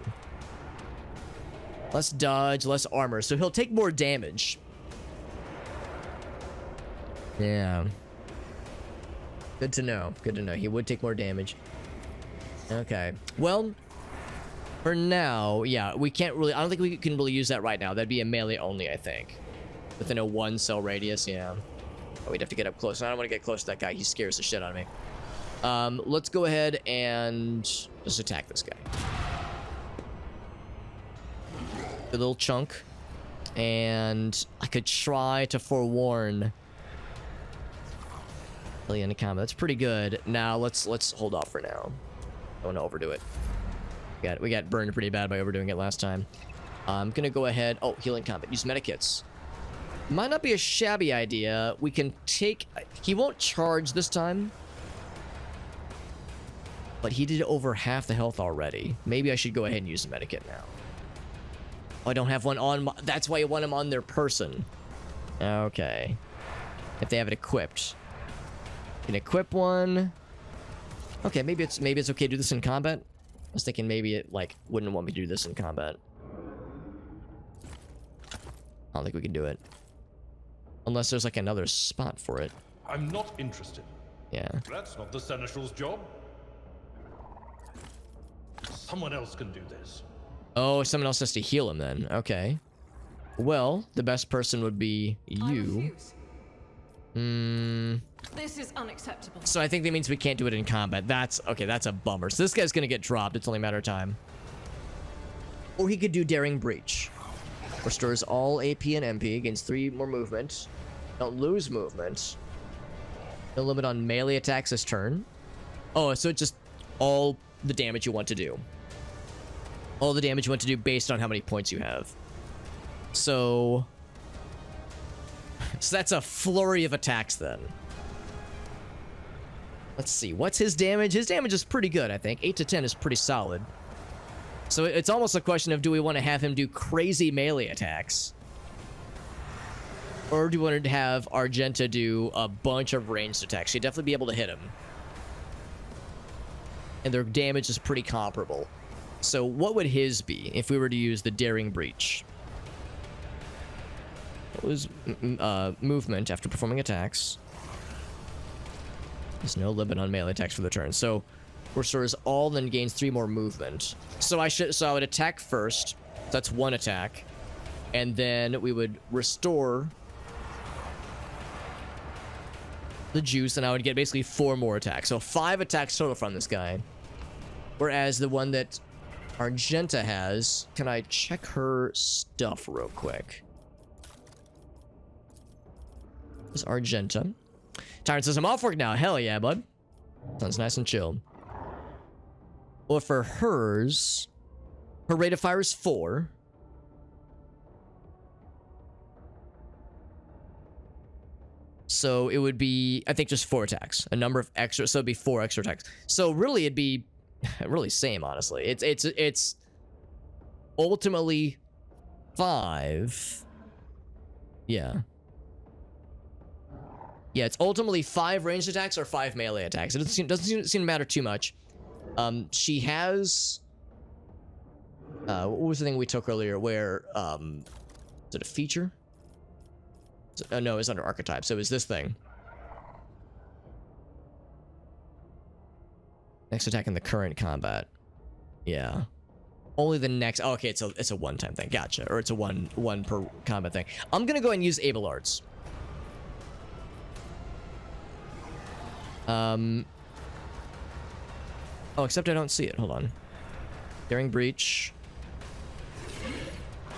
Less dodge, less armor. So he'll take more damage. Yeah. Good to know. Good to know. He would take more damage. Okay. Well, for now, yeah, we can't really... I don't think we can really use that right now. That'd be a melee only, I think. Within a 1 cell radius, yeah. Oh, we'd have to get up close. I don't want to get close to that guy. He scares the shit out of me. Let's go ahead and just attack this guy. A little chunk. And I could try to forewarn Alien combat. That's pretty good. Now let's hold off for now. Don't want to overdo it. We got burned pretty bad by overdoing it last time. I'm gonna go ahead. Oh, healing combat. Use medikits. Might not be a shabby idea. We can take... He won't charge this time. But he did over half the health already. Maybe I should go ahead and use the medikit now. Oh, I don't have one on... That's why you want him on their person. Okay. If they have it equipped. Can equip one. Okay, maybe it's okay to do this in combat. I was thinking maybe it, like, wouldn't want me to do this in combat. I don't think we can do it. Unless there's, like, another spot for it. I'm not interested. Yeah. That's not the Seneschal's job. Someone else can do this. Oh, someone else has to heal him then. Okay. Well, the best person would be you. This is unacceptable. So I think that means we can't do it in combat. That's... Okay, that's a bummer. So this guy's gonna get dropped. It's only a matter of time. Or he could do Daring Breach. Restores all AP and MP. Gains 3 more movement. Don't lose movement. No limit on melee attacks this turn. Oh, so it's just all the damage you want to do. All the damage you want to do based on how many points you have. So that's a flurry of attacks then. Let's see. What's his damage? His damage is pretty good, I think. 8 to 10 is pretty solid. So it's almost a question of, do we want to have him do crazy melee attacks? Or do we want to have Argenta do a bunch of ranged attacks? She'd definitely be able to hit him. And their damage is pretty comparable. So what would his be if we were to use the Daring Breach? It was movement after performing attacks. There's no limit on melee attacks for the turn. So restores all, then gains 3 more movement. So I would attack first. That's 1 attack. And then we would restore the juice, and I would get basically 4 more attacks. So 5 attacks total from this guy. Whereas the one that Argenta has... Can I check her stuff real quick? This is Argenta. Tyrant says, I'm off work now. Hell yeah, bud. Sounds nice and chill. Well, for hers... Her rate of fire is 4. So it would be, I think, just 4 attacks. A number of extra, so it'd be 4 extra attacks. So really, it'd be really same, honestly. It's ultimately 5. Yeah. Yeah, it's ultimately 5 ranged attacks or 5 melee attacks. It doesn't seem to matter too much. She has... what was the thing we took earlier where... is it a feature? No, it's under archetype, so it's this thing. Next attack in the current combat. Yeah. Only the next... Oh, okay, it's a one-time thing. Gotcha. Or it's a one per combat thing. I'm gonna go ahead and use Able Arts. Oh, except I don't see it. Hold on. Daring Breach.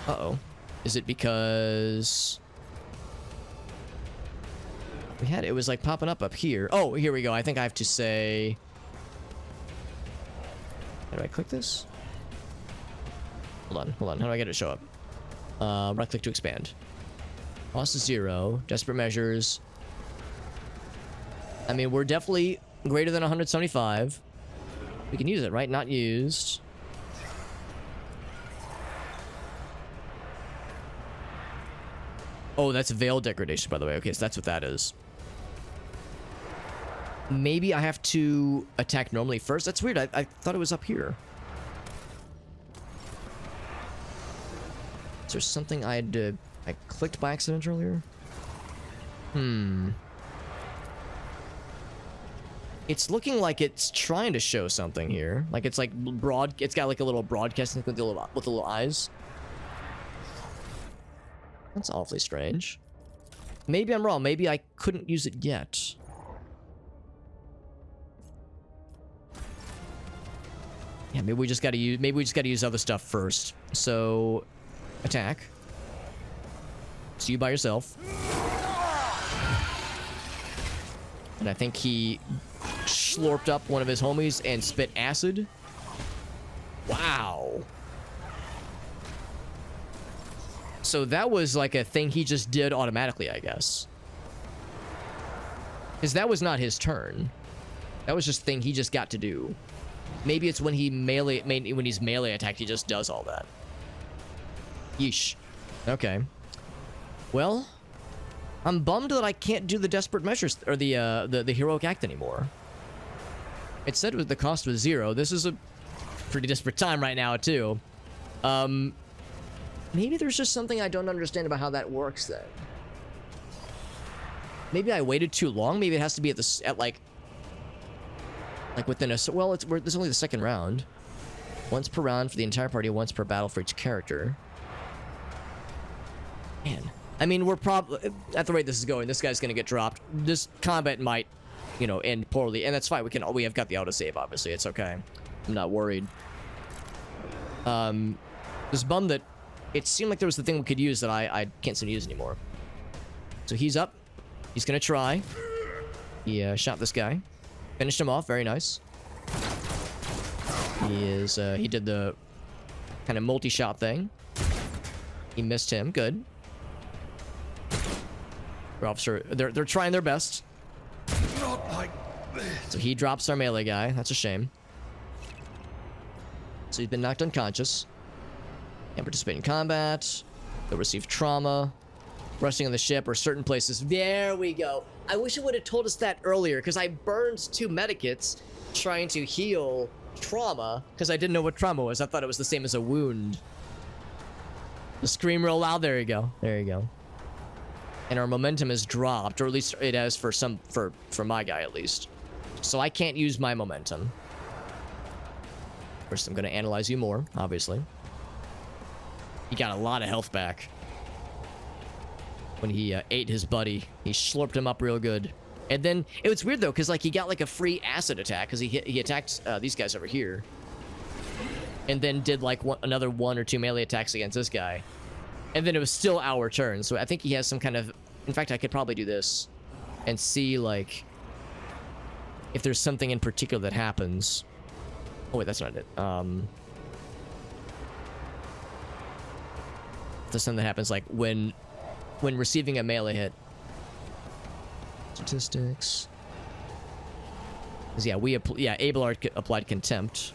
Uh-oh. Is it because... We had it was like popping up here. Oh, here we go. I think I have to say... How do I click this? Hold on. How do I get it to show up? Right click to expand. Cost is 0. Desperate measures. I mean, we're definitely greater than 175. We can use it, right? Not used. Oh, that's veil degradation, by the way. Okay, so that's what that is. Maybe I have to attack normally first? That's weird. I thought it was up here. Is there something I had to... I clicked by accident earlier? It's looking like it's trying to show something here. Like it's like broad... It's got like a little broadcasting with the little eyes. That's awfully strange. Maybe I'm wrong. Maybe I couldn't use it yet. Yeah, maybe we just gotta use other stuff first. So, attack. It's you by yourself. And I think he slurped up one of his homies and spit acid. Wow. So that was like a thing he just did automatically, I guess. Because that was not his turn. That was just a thing he just got to do. Maybe it's when he's melee attacked, he just does all that. Yeesh. Okay. Well, I'm bummed that I can't do the desperate measures or the heroic act anymore. It said the cost was 0. This is a pretty desperate time right now too. Maybe there's just something I don't understand about how that works then. Maybe I waited too long. Maybe it has to be at like within a... Well, this is only the second round. Once per round for the entire party, once per battle for each character. Man. I mean, we're probably... At the rate this is going, this guy's gonna get dropped. This combat might, you know, end poorly. And that's fine. We have got the autosave, obviously. It's okay. I'm not worried. Just bummed that it seemed like there was the thing we could use that I can't seem to use anymore. So he's up. He's gonna try. He shot this guy. Finished him off. Very nice. He did the kind of multi-shot thing. He missed him. Good. Officer, they're trying their best. Not like this. So he drops our melee guy. That's a shame. So he's been knocked unconscious. Can't participate in combat. They'll receive trauma. Rushing on the ship or certain places. There we go. I wish it would have told us that earlier, because I burned 2 medikits trying to heal trauma, because I didn't know what trauma was. I thought it was the same as a wound. The scream real loud. There you go. There you go. And our momentum is dropped, or at least it has for my guy at least. So I can't use my momentum. First, I'm going to analyze you more, obviously. He got a lot of health back. When he ate his buddy, he slurped him up real good. And then, it was weird though, because like he got like a free acid attack, because he attacked these guys over here. And then did like another 1 or 2 melee attacks against this guy. And then it was still our turn, so I think he has some kind of... In fact, I could probably do this and see, like, if there's something in particular that happens. Oh, wait, that's not it. There's something that happens, like, when receiving a melee hit. Statistics. 'Cause, yeah, Abelard applied contempt.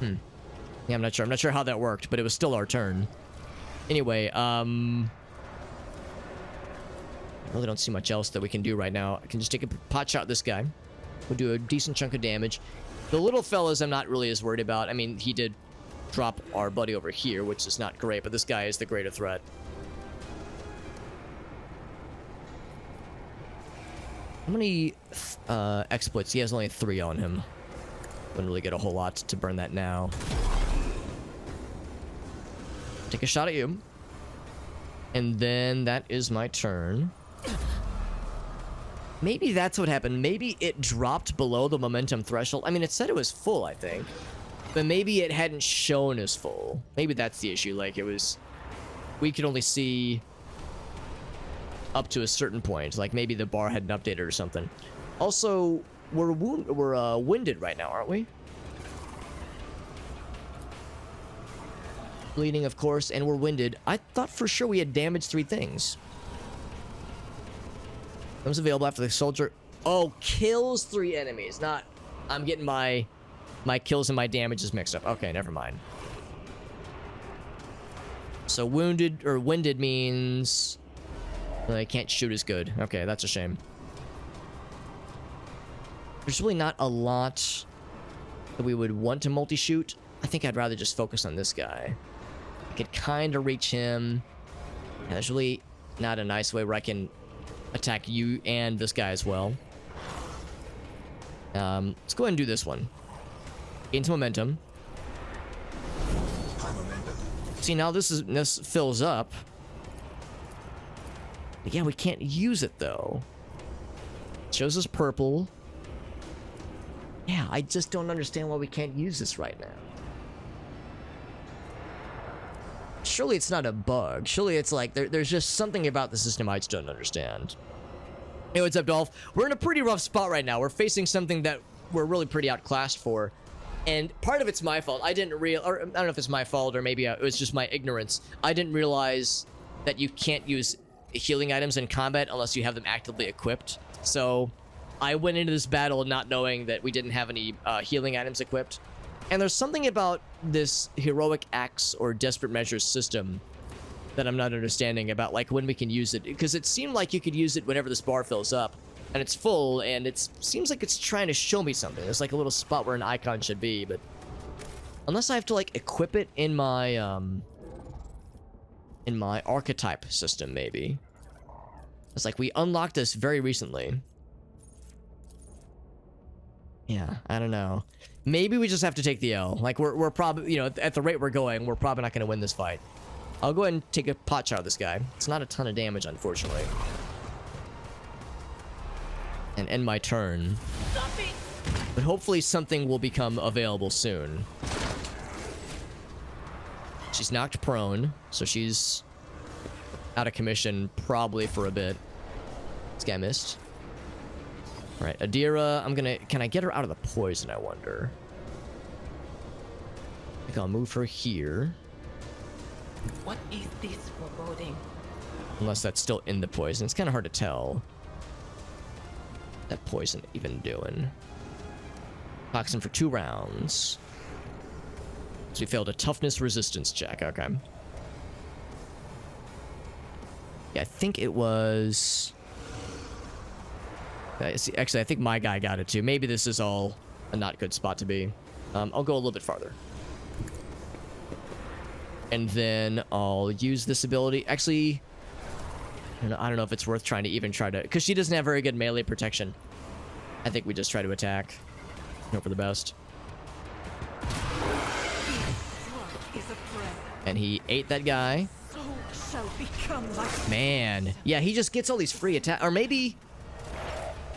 Yeah, I'm not sure. I'm not sure how that worked, but it was still our turn. Anyway, I really don't see much else that we can do right now. I can just take a pot shot at this guy. We'll do a decent chunk of damage. The little fellas I'm not really as worried about. I mean, he did drop our buddy over here, which is not great, but this guy is the greater threat. How many exploits? He has only 3 on him. Wouldn't really get a whole lot to burn that now. Take a shot at you. And then that is my turn. Maybe that's what happened. Maybe it dropped below the momentum threshold. I mean, it said it was full, I think. But maybe it hadn't shown as full. Maybe that's the issue. Like, it was... We could only see up to a certain point. Like, maybe the bar hadn't updated or something. Also, we're winded right now, aren't we? Bleeding, of course, and we're winded. I thought for sure we had damaged 3 things. Comes available after the soldier... Oh, kills 3 enemies. Not... I'm getting my kills and my damages mixed up. Okay, never mind. So wounded or winded means I can't shoot as good. Okay, that's a shame. There's really not a lot that we would want to multi-shoot. I think I'd rather just focus on this guy. I could kind of reach him. Yeah, there's really not a nice way where I can attack you and this guy as well. Let's go ahead and do this one. Gain some momentum. See, now this fills up. Yeah, we can't use it though. It shows us purple. Yeah, I just don't understand why we can't use this right now. Surely it's not a bug. Surely it's like there's just something about the system I just don't understand. Hey, what's up, Dolph? We're in a pretty rough spot right now. We're facing something that we're really pretty outclassed for. And part of it's my fault. I don't know if it's my fault or maybe it was just my ignorance. I didn't realize that you can't use healing items in combat unless you have them actively equipped. So I went into this battle not knowing that we didn't have any healing items equipped. And there's something about this heroic acts or desperate measures system that I'm not understanding about, like when we can use it. Because it seemed like you could use it whenever this bar fills up. And it's full, and it seems like it's trying to show me something. There's like a little spot where an icon should be, but unless I have to like equip it in my archetype system, maybe. It's like we unlocked this very recently. Yeah, I don't know. Maybe we just have to take the L. Like we're probably, you know, at the rate we're going, we're probably not going to win this fight. I'll go ahead and take a pot shot of this guy. It's not a ton of damage, unfortunately. And end my turn. But hopefully something will become available soon. She's knocked prone, so she's out of commission probably for a bit. This guy missed. All right, Adira, can I get her out of the poison, I wonder? I think I'll move her here. What is this foreboding? Unless that's still in the poison. It's kind of hard to tell. That poison even doing? Toxin for 2 rounds. So we failed a toughness resistance check. Okay. Yeah, I think it was... Actually, I think my guy got it too. Maybe this is all a not good spot to be. I'll go a little bit farther. And then I'll use this ability. Actually... I don't know if it's worth trying to even try to... Because she doesn't have very good melee protection. I think we just try to attack. Hope for the best. And he ate that guy. Man. Yeah, he just gets all these free attacks. Or maybe...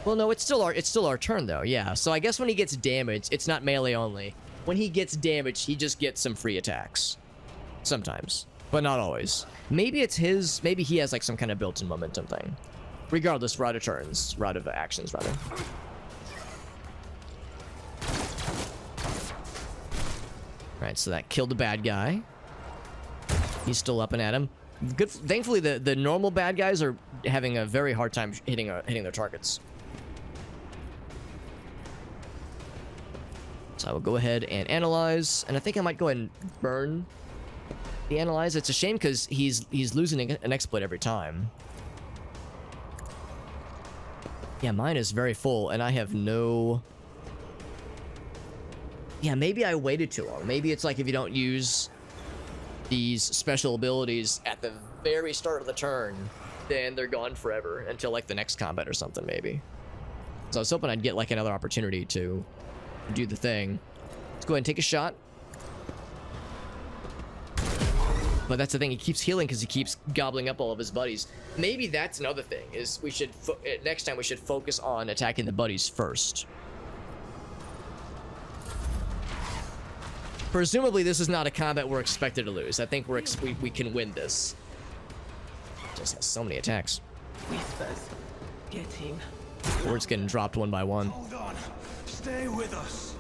Well, no, it's still our turn, though. Yeah, so I guess when he gets damaged, it's not melee only. When he gets damaged, he just gets some free attacks. Sometimes. But not always. Maybe it's his... Maybe he has, like, some kind of built-in momentum thing. Regardless, route of turns. Route of actions, rather. Alright, so that killed the bad guy. He's still up and at him. Good. Thankfully, the normal bad guys are having a very hard time hitting their targets. So I will go ahead and analyze. And I think I might go ahead and burn... the analyze. It's a shame because he's losing an exploit every time. Yeah, mine is very full and I have no... Yeah, maybe I waited too long. Maybe it's like if you don't use these special abilities at the very start of the turn, then they're gone forever until like the next combat or something, maybe. So I was hoping I'd get like another opportunity to do the thing. Let's go ahead and take a shot. But that's the thing, he keeps healing because he keeps gobbling up all of his buddies. Maybe that's another thing, is we should, next time we should focus on attacking the buddies first. Presumably this is not a combat we're expected to lose. I think we can win this. Just has so many attacks. Whispers. Get him. Words getting dropped one by one. Hold on. Stay with us.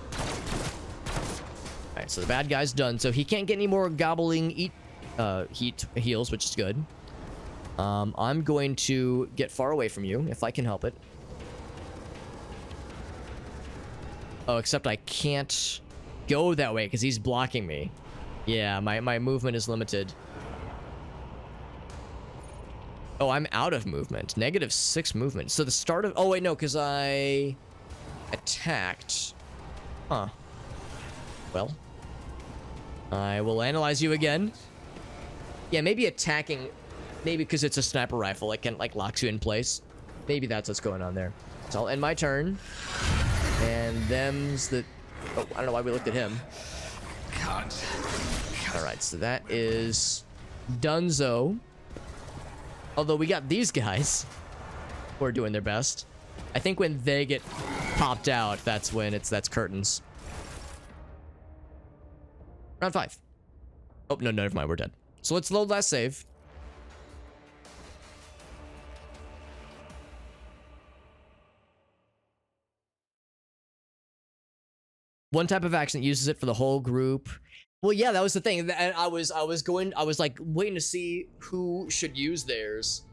Alright, so the bad guy's done. So he can't get any more gobbling heat heals, which is good. I'm going to get far away from you, if I can help it. Oh, except I can't go that way, because he's blocking me. Yeah, my movement is limited. Oh, I'm out of movement. -6 movement. So the start of... Oh, wait, no, because I attacked. Huh. Well, I will analyze you again. Yeah, maybe attacking... Maybe because it's a sniper rifle, it can, like, locks you in place. Maybe that's what's going on there. So I'll end my turn. And them's the... Oh, I don't know why we looked at him. Alright, so that is... Dunzo. Although we got these guys who are doing their best. I think when they get popped out, that's when that's curtains. Round 5. Oh, no, never mind, we're dead. So let's load last save. One type of action that uses it for the whole group. Well, yeah, that was the thing. And I was like waiting to see who should use theirs,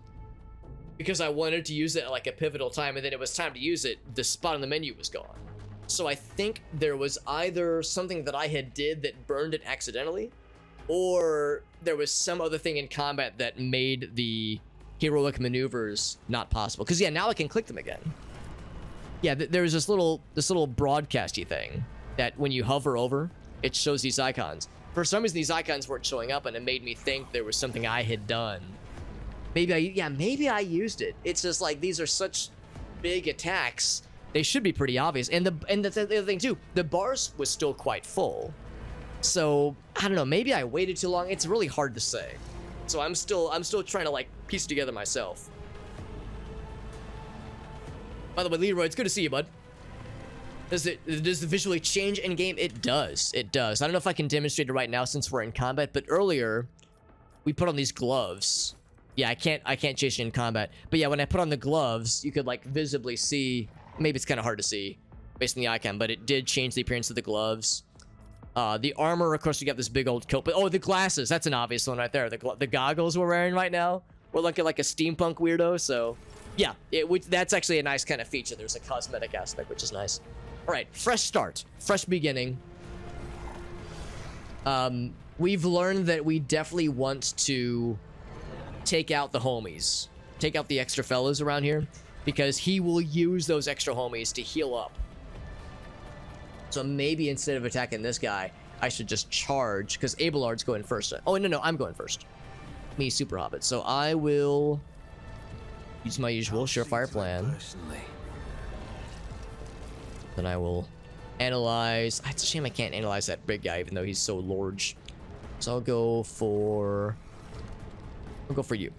because I wanted to use it at like a pivotal time, and then it was time to use it. The spot on the menu was gone. So I think there was either something that I had did that burned it accidentally, or there was some other thing in combat that made the heroic maneuvers not possible. Because yeah, now I can click them again. Yeah, there was this little broadcasty thing that when you hover over, it shows these icons. For some reason, these icons weren't showing up, and it made me think there was something I had done. Maybe I used it. It's just like, these are such big attacks. They should be pretty obvious. And the other thing too, the bars was still quite full. So I don't know, maybe I waited too long. It's really hard to say. So I'm still trying to like piece it together myself. By the way, Leroy, it's good to see you, bud. Does the visually change in game? It does. It does. I don't know if I can demonstrate it right now since we're in combat, but earlier we put on these gloves. Yeah, I can't chase you in combat. But yeah, when I put on the gloves, you could like visibly see. Maybe it's kind of hard to see based on the icon, but it did change the appearance of the gloves. The armor, of course, we got this big old coat. But oh, the glasses. That's an obvious one right there. The goggles we're wearing right now. We're looking like a steampunk weirdo. So yeah, that's actually a nice kind of feature. There's a cosmetic aspect, which is nice. All right, fresh start, fresh beginning. We've learned that we definitely want to take out the homies, take out the extra fellas around here, because he will use those extra homies to heal up. So maybe instead of attacking this guy, I should just charge, because Abelard's going first. Oh, no, I'm going first. Me, Super Hobbit. So I will use my usual surefire plan. Then I will analyze. It's a shame I can't analyze that big guy, even though he's so large. So I'll go for you.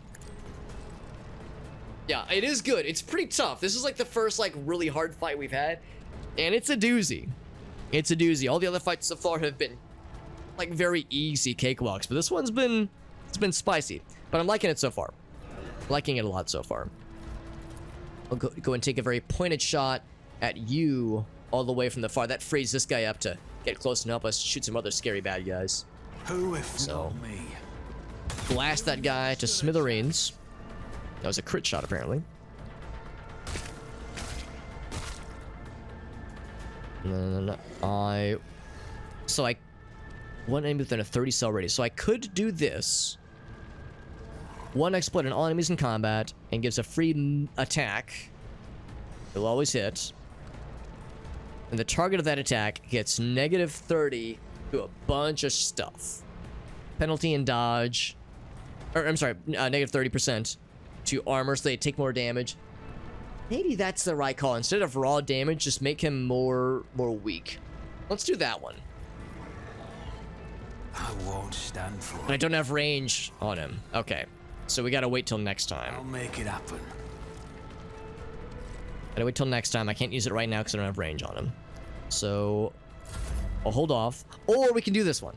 Yeah, it is good. It's pretty tough. This is like the first like really hard fight we've had, and it's a doozy. It's a doozy. All the other fights so far have been like very easy cakewalks, but this one's been spicy. But I'm liking it so far. Liking it a lot so far. I'll go and take a very pointed shot at you all the way from the far. That frees this guy up to get close and help us shoot some other scary bad guys. Who if not me? Blast that guy to smithereens. That was a crit shot, apparently. And then one enemy within a 30 cell radius. So I could do this. One exploit on all enemies in combat and gives a free attack. It'll always hit. And the target of that attack gets -30 to a bunch of stuff. Penalty and dodge. Or, I'm sorry, -30% to armor, so they take more damage. Maybe that's the right call. Instead of raw damage, just make him more weak. Let's do that one. I won't stand for And I don't have range on him. Okay. So we gotta wait till next time. I'll make it happen. Gotta wait till next time. I can't use it right now because I don't have range on him. So I'll hold off. Or we can do this one.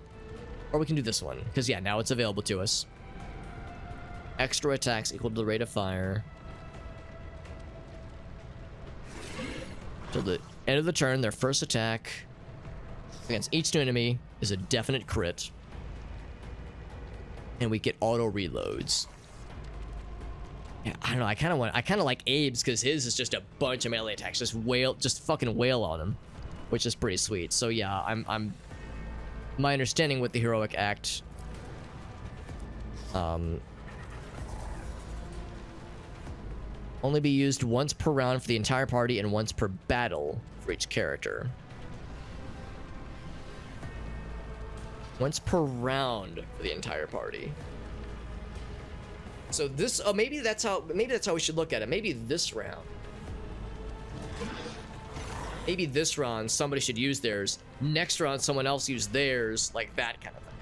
Because yeah, now it's available to us. Extra attacks equal to the rate of fire. Till the end of the turn, their first attack against each new enemy is a definite crit. And we get auto reloads. Yeah, I don't know. I kind of like Abe's because his is just a bunch of melee attacks. Just fucking wail on him, which is pretty sweet. So yeah, my understanding with the heroic act. Only be used once per round for the entire party and once per battle for each character. Once per round for the entire party. So this, oh, maybe that's how we should look at it. Maybe this round. Maybe this round somebody should use theirs. Next round someone else use theirs, like that kind of thing.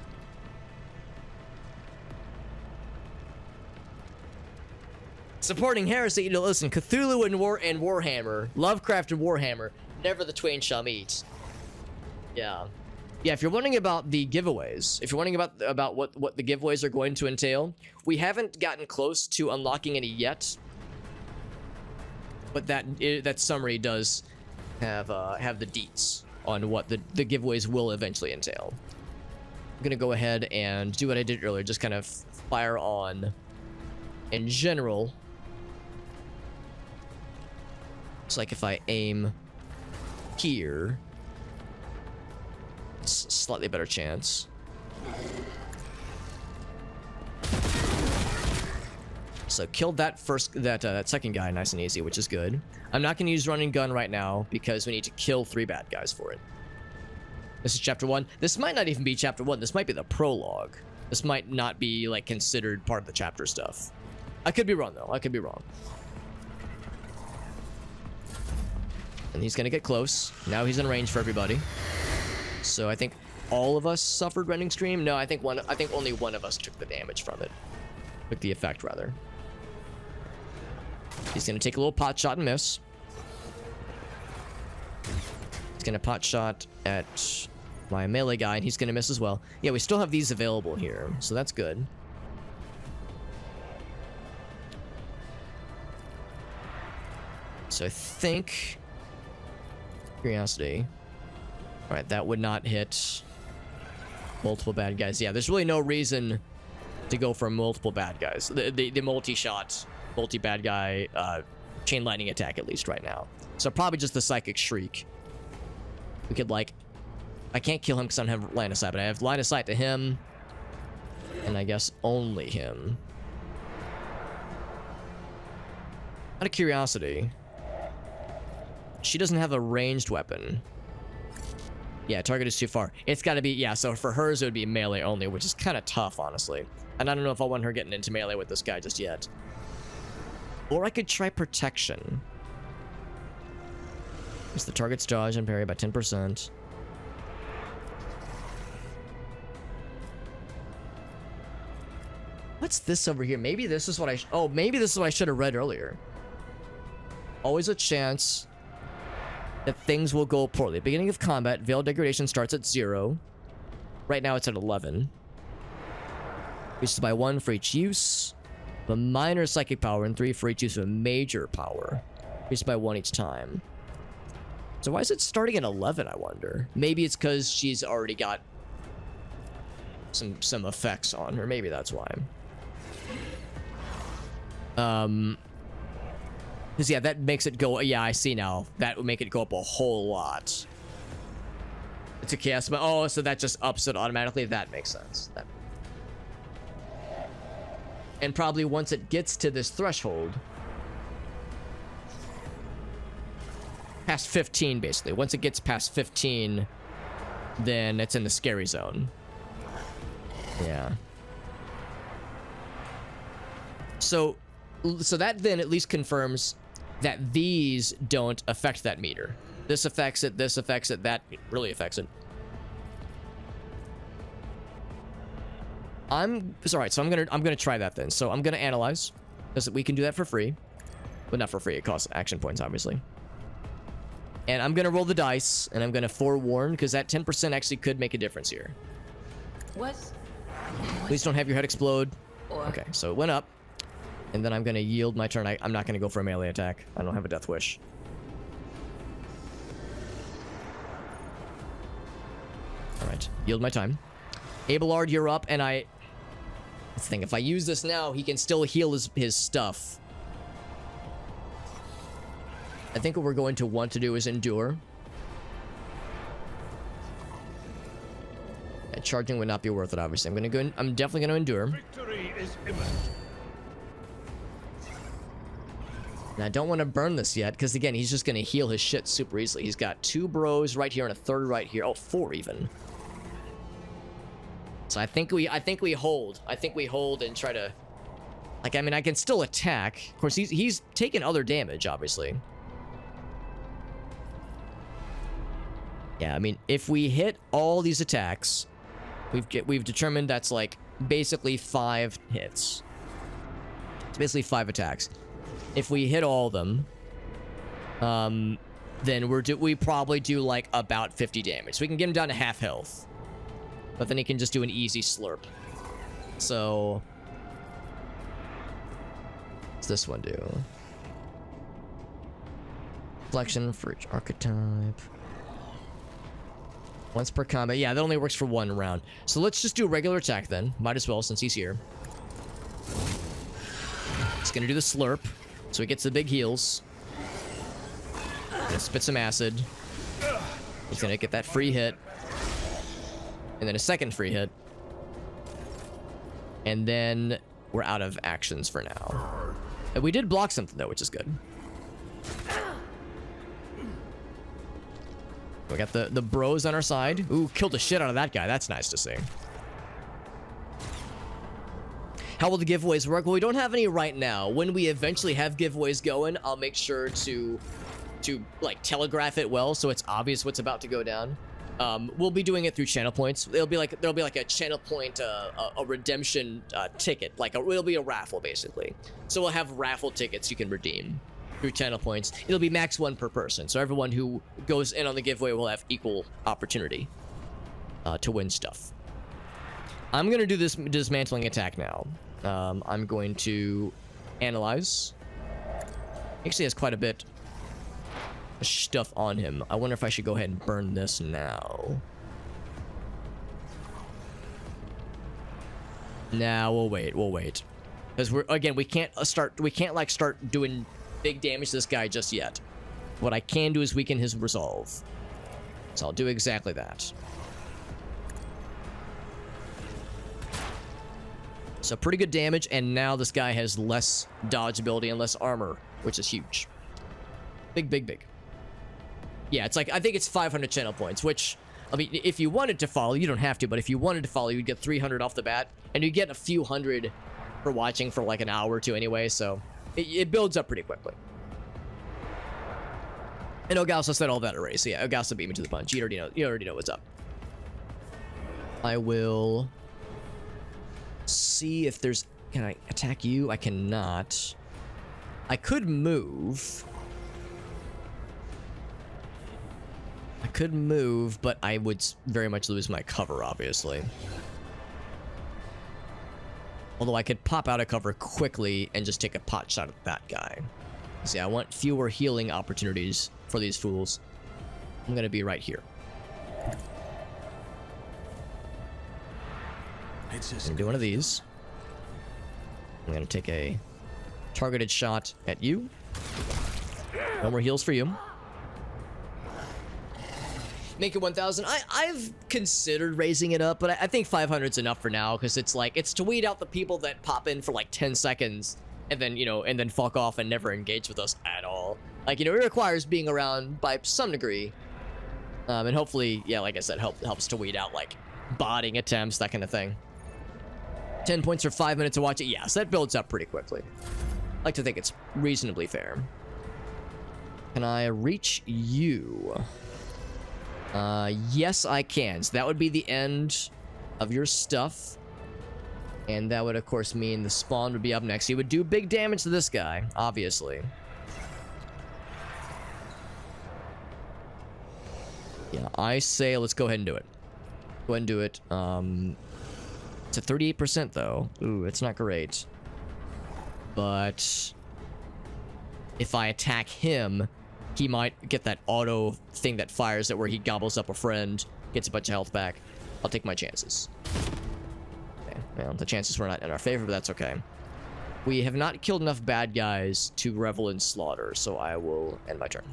Supporting heresy, you know, listen, Cthulhu and Warhammer, Lovecraft and Warhammer, never the twain shall meet. Yeah. Yeah, if you're wondering about the giveaways, if you're wondering about what the giveaways are going to entail, we haven't gotten close to unlocking any yet. But that summary does have the deets on what the giveaways will eventually entail. I'm gonna go ahead and do what I did earlier, just kind of fire on in general. It's like if I aim here, it's a slightly better chance. So killed that second guy nice and easy, which is good. I'm not gonna use running gun right now because we need to kill 3 bad guys for it. This is chapter 1. This might not even be chapter 1. This might be the prologue. This might not be like considered part of the chapter stuff. I could be wrong though. I could be wrong. And he's gonna get close. Now he's in range for everybody. So I think all of us suffered rending stream. No, I think only one of us took the damage from it. Took the effect rather. He's gonna take a little pot shot and miss. He's gonna pot shot at my melee guy and he's gonna miss as well. Yeah, we still have these available here, so that's good. So I think curiosity. All right, that would not hit multiple bad guys. Yeah, there's really no reason to go for multiple bad guys. The multi-shot, multi-bad guy chain lightning attack at least right now. So probably just the psychic shriek. We could like, I can't kill him because I don't have line of sight, but I have line of sight to him, and I guess only him. Out of curiosity, she doesn't have a ranged weapon. Yeah, target is too far. It's got to be, yeah, so for hers it would be melee only, which is kind of tough, honestly. And I don't know if I want her getting into melee with this guy just yet. Or I could try protection. It's the target's dodge and parry by 10%. What's this over here? Maybe this is what maybe this is what I should have read earlier. Always a chance that things will go poorly. Beginning of combat, veil degradation starts at 0. Right now it's at 11. Increases by 1 for each use. A minor psychic power and 3 for each use of a major power. Increases by 1 each time. So why is it starting at 11, I wonder? Maybe it's because she's already got some effects on her. Maybe that's why. Because, yeah, that makes it go... Yeah, I see now. That would make it go up a whole lot. It's a chaos... Oh, so that just ups it automatically? That makes sense. And probably once it gets to this threshold... Past 15, basically. Once it gets past 15, then it's in the scary zone. Yeah. So that then at least confirms that these don't affect that meter. This affects it, that really affects it. Alright, so I'm gonna try that then. So I'm gonna analyze. Because we can do that for free. But not for free, it costs action points, obviously. And I'm gonna roll the dice, and I'm gonna forewarn, because that 10% actually could make a difference here. Please don't have your head explode. Okay, so it went up. And then I'm gonna yield my turn. I'm not gonna go for a melee attack. I don't have a death wish. Alright, yield my time. Abelard, you're up, and let's think, if I use this now, he can still heal his stuff. I think what we're going to want to do is endure. And charging would not be worth it, obviously. I'm definitely gonna endure. Victory is imminent. And I don't want to burn this yet, because again, he's just going to heal his shit super easily. He's got 2 bros right here and a 3rd right here. Oh, 4 even. So I think we hold. I think we hold and try to... Like, I mean, I can still attack. Of course, he's taken other damage, obviously. Yeah, I mean, if we hit all these attacks, we've determined that's like basically 5 hits. It's basically 5 attacks. If we hit all of them, then we probably do like about 50 damage. So we can get him down to half health. But then he can just do an easy slurp. So... what's this one do? Flexion for each archetype. Once per combat. Yeah, that only works for 1 round. So let's just do a regular attack then. Might as well, since he's here. He's gonna do the slurp. So he gets the big heals. Gonna spit some acid. He's gonna get that free hit. And then a second free hit. And then we're out of actions for now. And we did block something though, which is good. We got the bros on our side. Ooh, killed the shit out of that guy. That's nice to see. How will the giveaways work? Well, we don't have any right now. When we eventually have giveaways going, I'll make sure to like telegraph it well so it's obvious what's about to go down. We'll be doing it through channel points. There'll be like a channel point, a redemption ticket. It'll be a raffle basically. So we'll have raffle tickets you can redeem through channel points. It'll be max 1 per person. So everyone who goes in on the giveaway will have equal opportunity to win stuff. I'm gonna do this dismantling attack now. I'm going to analyze. Actually has quite a bit of stuff on him. I wonder if I should go ahead and burn this now. Nah, we'll wait. Because we can't start doing big damage to this guy just yet. What I can do is weaken his resolve. So I'll do exactly that. So pretty good damage, and now this guy has less dodge ability and less armor, which is huge. Big. Yeah, it's like, I think it's 500 channel points, which, I mean, if you wanted to follow, you don't have to, but if you wanted to follow, you'd get 300 off the bat, and you get a few hundred for watching for like an hour or two anyway, so it builds up pretty quickly. And Ogausa said all that already, so yeah, Ogausa beat me to the punch. You already know what's up. I will see if there's... Can I attack you? I cannot. I could move. But I would very much lose my cover, obviously. Although I could pop out of cover quickly and just take a pot shot at that guy. See, I want fewer healing opportunities for these fools. I'm gonna be right here. I'm gonna do one of these. I'm gonna take a targeted shot at you. No more heals for you. Make it 1,000. I've considered raising it up, but I think 500's enough for now, because it's like, it's to weed out the people that pop in for like 10 seconds and then, and then fuck off and never engage with us at all. Like, it requires being around by some degree. And hopefully, yeah, like I said, helps to weed out like botting attempts, that kind of thing. 10 points for 5 minutes to watch it. Yes, that builds up pretty quickly. I like to think it's reasonably fair. Can I reach you? Yes, I can. So that would be the end of your stuff. And that would, of course, mean the spawn would be up next. He would do big damage to this guy, obviously. Yeah, I say let's go ahead and do it. Go ahead and do it. It's at 38%, though. Ooh, it's not great. But if I attack him, he might get that auto thing that fires it where he gobbles up a friend, gets a bunch of health back. I'll take my chances. Okay, well, the chances were not in our favor, but that's okay. We have not killed enough bad guys to revel in slaughter, so I will end my turn.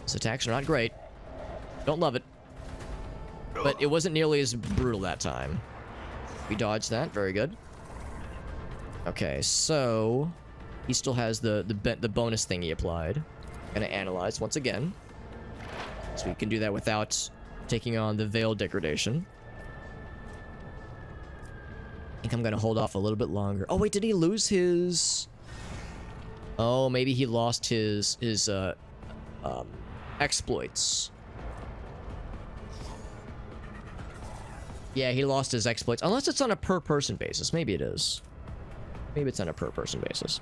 His attacks are not great. Don't love it. But it wasn't nearly as brutal that time. We dodged that. Very good. Okay, so he still has the bonus thing he applied. Gonna analyze once again, so we can do that without taking on the veil degradation. I think I'm gonna hold off a little bit longer. Oh wait, did he lose his? Oh, maybe he lost his exploits. Yeah, he lost his exploits. Unless it's on a per person basis. Maybe it is. Maybe it's on a per person basis.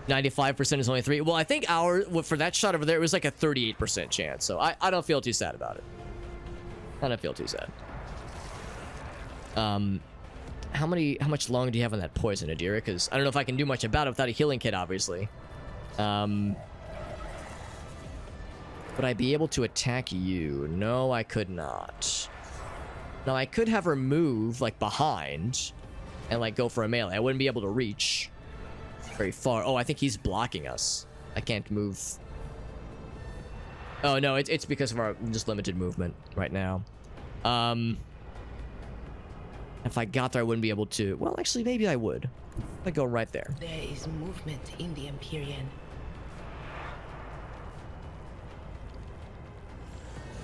95% is only 3. Well, I think for that shot over there, it was like a 38% chance. So I don't feel too sad about it. I don't feel too sad. How much longer do you have on that poison, Adira? Because I don't know if I can do much about it without a healing kit, obviously. Would I be able to attack you? No, I could not. Now, I could have her move, like, behind and, like, go for a melee. I wouldn't be able to reach very far. Oh, I think he's blocking us. I can't move. Oh, no, it's because of our just limited movement right now. If I got there, I wouldn't be able to. Well, actually, maybe I would. I'd go right there. There is movement in the Empyrean.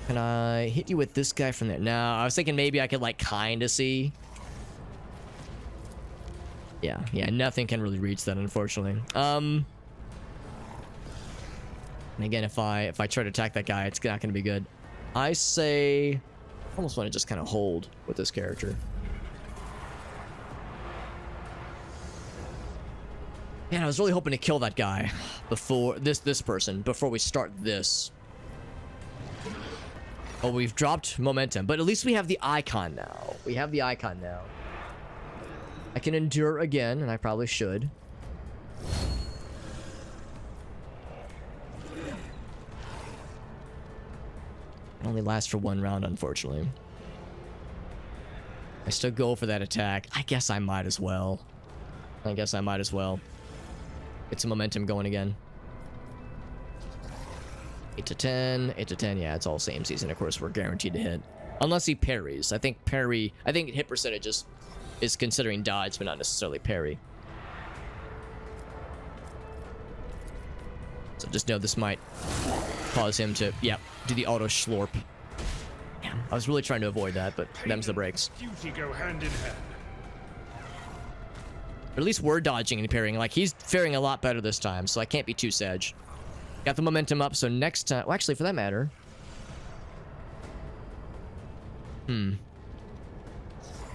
Can I hit you with this guy from there? No, I was thinking maybe I could, like, kind of see. Yeah, nothing can really reach that, unfortunately. And again, if I try to attack that guy, it's not going to be good. I say, I almost want to just kind of hold with this character. Man, I was really hoping to kill that guy before this person before we start this. Oh, we've dropped momentum, but at least we have the icon now. We have the icon now. I can endure again, and I probably should. It only lasts for 1 round, unfortunately. I still go for that attack. I guess I might as well. Get some momentum going again. 8 to 10, 8 to 10. Yeah, it's all same season. Of course, we're guaranteed to hit. Unless he parries. I think hit percentage is considering dodge, but not necessarily parry. So just know this might cause him to, do the auto slurp. Damn, I was really trying to avoid that, but them's the breaks. Duty go hand in hand. Or at least we're dodging and parrying. Like, he's faring a lot better this time, so I can't be too sag. Got the momentum up, so next time... Well, actually, for that matter...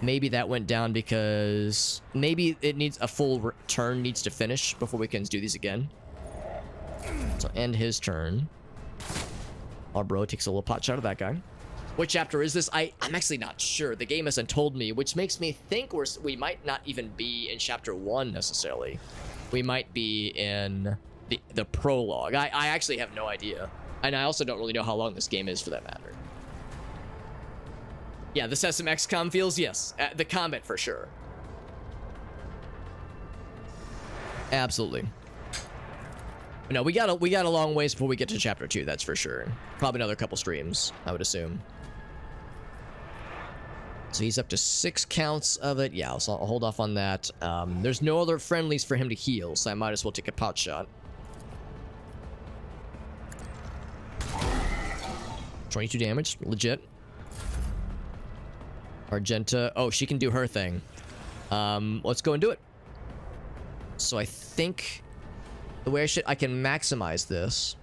Maybe that went down because... Maybe it needs a full turn needs to finish before we can do these again. So end his turn. Our bro takes a little pot shot of that guy. What chapter is this? I'm actually not sure. The game hasn't told me, which makes me think we might not even be in chapter 1 necessarily. We might be in the prologue. I actually have no idea. And I also don't really know how long this game is for that matter. Yeah, the Sesame XCOM feels, yes. The combat for sure. Absolutely. No, we got a long ways before we get to chapter 2, that's for sure. Probably another couple streams, I would assume. So he's up to 6 counts of it. Yeah, so I'll hold off on that. There's no other friendlies for him to heal, so I might as well take a pot shot. 22 damage, legit. Argenta. Oh, she can do her thing. Let's go and do it. So I think the way I can maximize this.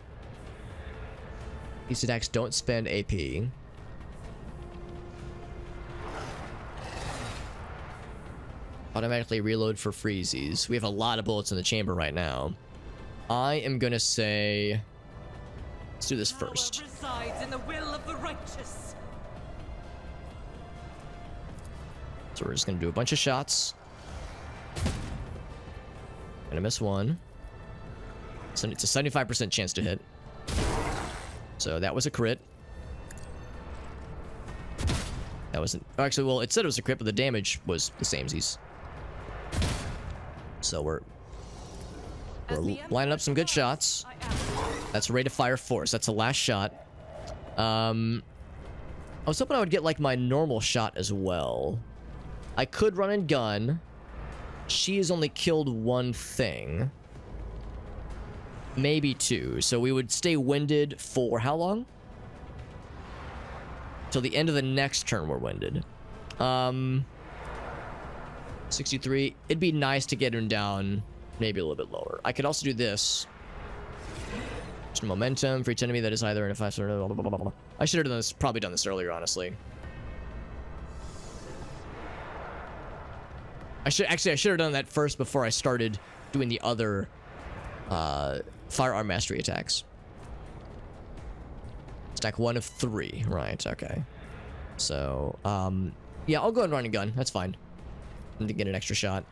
These attacks don't spend AP. Automatically reload for freezies. We have a lot of bullets in the chamber right now. I am gonna say, let's do this first. Resides in the will of the righteous. So we're just gonna do a bunch of shots. Gonna miss one. So it's a 75% chance to hit. So that was a crit. That wasn't actually, well, it said it was a crit, but the damage was the samesies. So we're lining up some good shots. That's rate of fire force. That's the last shot. I was hoping I would get like my normal shot as well. I could run and gun. She has only killed one thing. Maybe two. So we would stay winded for how long? Till the end of the next turn we're winded. 63. It'd be nice to get him down maybe a little bit lower. I could also do this. Some momentum for each enemy that is either in a 5-star. Blah, blah, blah, blah. I should have done this, probably done this earlier, honestly. I should have done that first before I started doing the other firearm mastery attacks. Stack 1 of 3. Right, okay. So, yeah, I'll go and run and gun. That's fine. To get an extra shot.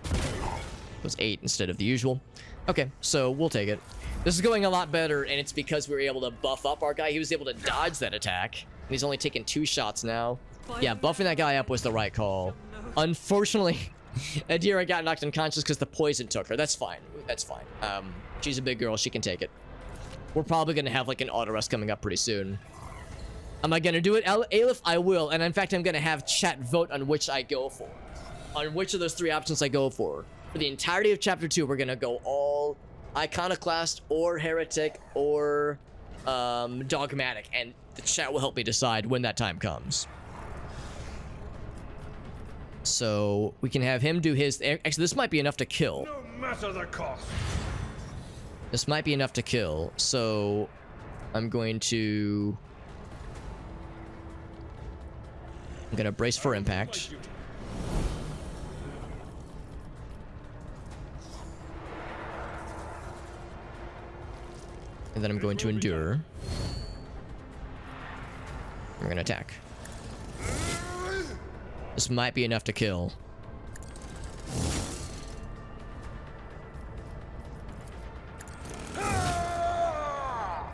It was 8 instead of the usual. Okay, so we'll take it. This is going a lot better, and it's because we were able to buff up our guy. He was able to dodge that attack, and he's only taken 2 shots now. Yeah, buffing that guy up was the right call. Unfortunately, Adira got knocked unconscious because the poison took her. That's fine. That's fine. She's a big girl. She can take it. We're probably going to have, like, an auto rest coming up pretty soon. Am I going to do it, Aleph? I will. And in fact, I'm going to have chat vote on which I go for. On which of those 3 options I go for. For the entirety of Chapter 2, we're going to go all Iconoclast or Heretic or Dogmatic. And the chat will help me decide when that time comes. So we can have him do his... Actually, this might be enough to kill. No matter the cost. This might be enough to kill. So I'm going to... I'm going to brace for impact. And then I'm going to endure. I'm going to attack. This might be enough to kill.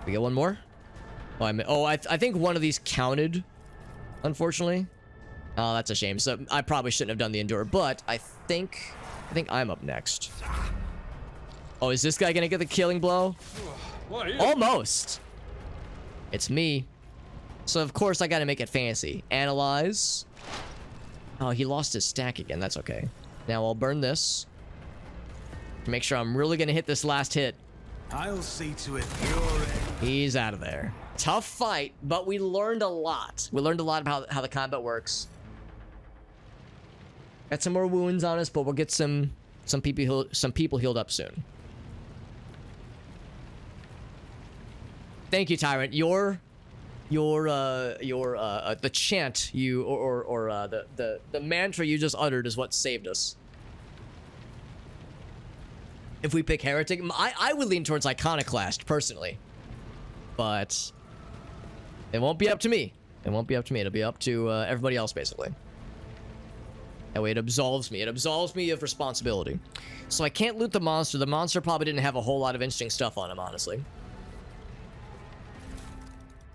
We get one more? Oh, I think one of these counted, unfortunately. Oh, that's a shame. So I probably shouldn't have done the endure, but I think I'm up next. Oh, is this guy gonna get the killing blow? Almost. It's me. So of course I gotta make it fancy. Analyze. Oh, he lost his stack again. That's okay. Now I'll burn this. Make sure I'm really gonna hit this last hit. I'll see to it you're in. He's out of there. Tough fight, but we learned a lot. We learned a lot about how the combat works. Got some more wounds on us, but we'll get some people healed up soon. Thank you, Tyrant. The chant you or the mantra you just uttered is what saved us. If we pick Heretic, I would lean towards Iconoclast personally, but it won't be up to me. It won't be up to me. It'll be up to everybody else, basically. That way it absolves me. It absolves me of responsibility. So I can't loot the monster. The monster probably didn't have a whole lot of interesting stuff on him, honestly.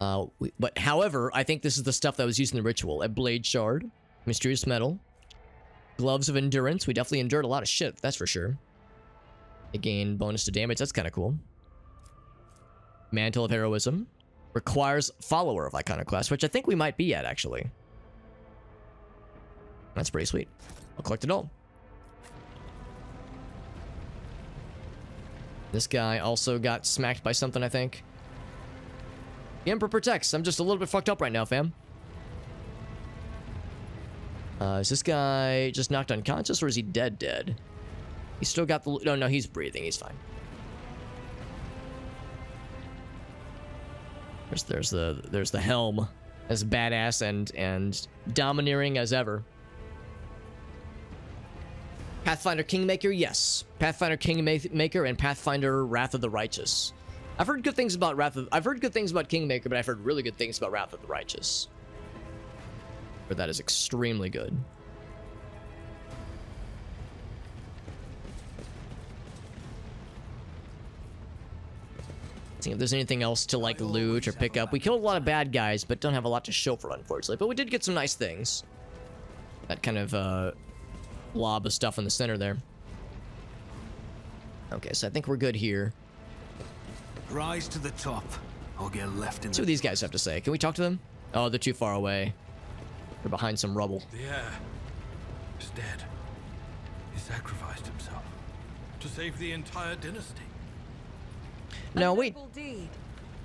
But however, I think this is the stuff that was used in the ritual. A blade shard, mysterious metal, gloves of endurance. We definitely endured a lot of shit, that's for sure. Again, bonus to damage. That's kind of cool. Mantle of heroism. Requires follower of Iconoclast, which I think we might be at, actually. That's pretty sweet. I'll collect it all. This guy also got smacked by something, I think. The Emperor protects. I'm just a little bit fucked up right now, fam. Is this guy just knocked unconscious, or is he dead? He's still got the... No, he's breathing. He's fine. There's the helm. As badass and domineering as ever. Pathfinder Kingmaker, yes. Pathfinder Kingmaker and Pathfinder Wrath of the Righteous. I've heard good things about Kingmaker, but I've heard really good things about Wrath of the Righteous. But that is extremely good. See if there's anything else to like loot or pick up. We killed a lot of bad guys, but don't have a lot to show for it, unfortunately. But we did get some nice things. That kind of blob of stuff in the center there. Okay, so I think we're good here. Rise to the top, or get left in. See what these guys have to say. Can we talk to them? Oh, they're too far away. They're behind some rubble. The heir is dead. He sacrificed himself to save the entire dynasty. Now A wait. noble deed.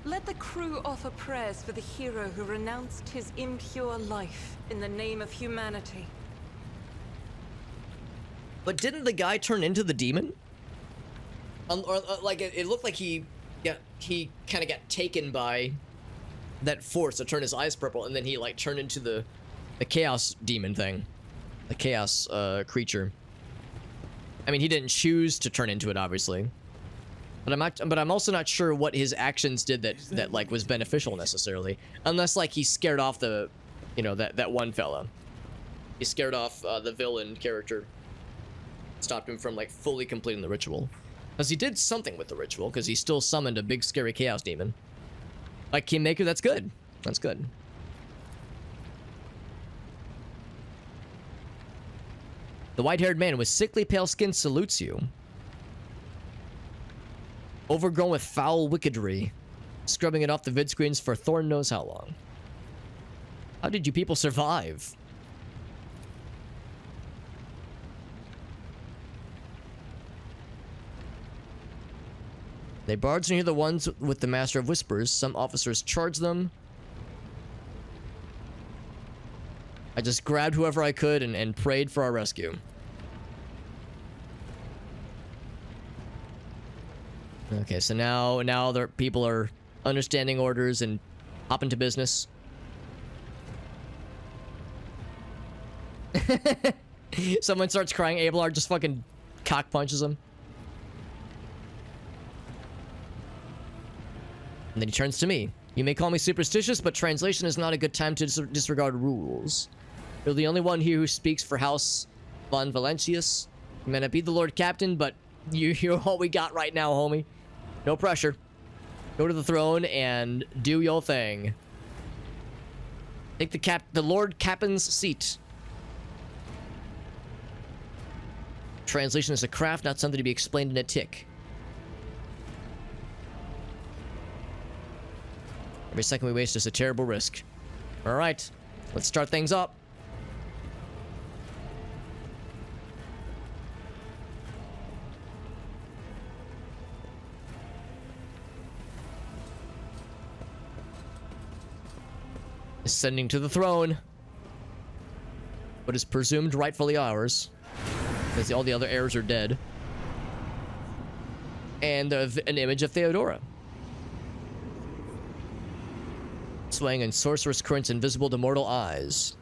Let the crew offer prayers for the hero who renounced his impure life in the name of humanity. But didn't the guy turn into the demon? Or like it looked like he kind of got taken by that force to turn his eyes purple, and then he like turned into the chaos demon thing, the chaos creature. I mean, he didn't choose to turn into it, obviously. But I'm also not sure what his actions did that like was beneficial necessarily, unless like he scared off the, you know, that one fella. He scared off the villain character, stopped him from like fully completing the ritual, because he did something with the ritual, because he still summoned a big scary chaos demon. Like Kingmaker, that's good. That's good. The white-haired man with sickly pale skin salutes you. Overgrown with foul wickedry, scrubbing it off the vid screens for Thorn knows how long. How did you people survive? They bards near the ones with the Master of Whispers. Some officers charge them. I just grabbed whoever I could and prayed for our rescue. Okay, so now the people are understanding orders and hopping to business. Someone starts crying. Abelard just fucking cock punches him. And then he turns to me. You may call me superstitious, but translation is not a good time to disregard rules. You're the only one here who speaks for House Von Valentius. You may not be the Lord Captain, but you're all we got right now, homie. No pressure. Go to the throne and do your thing. Take the Lord Captain's seat. Translation is a craft, not something to be explained in a tick. Every second we waste is a terrible risk. Alright, let's start things up. Ascending to the throne. What is presumed rightfully ours, because all the other heirs are dead. And an image of Theodora. Swaying in sorcerous currents invisible to mortal eyes.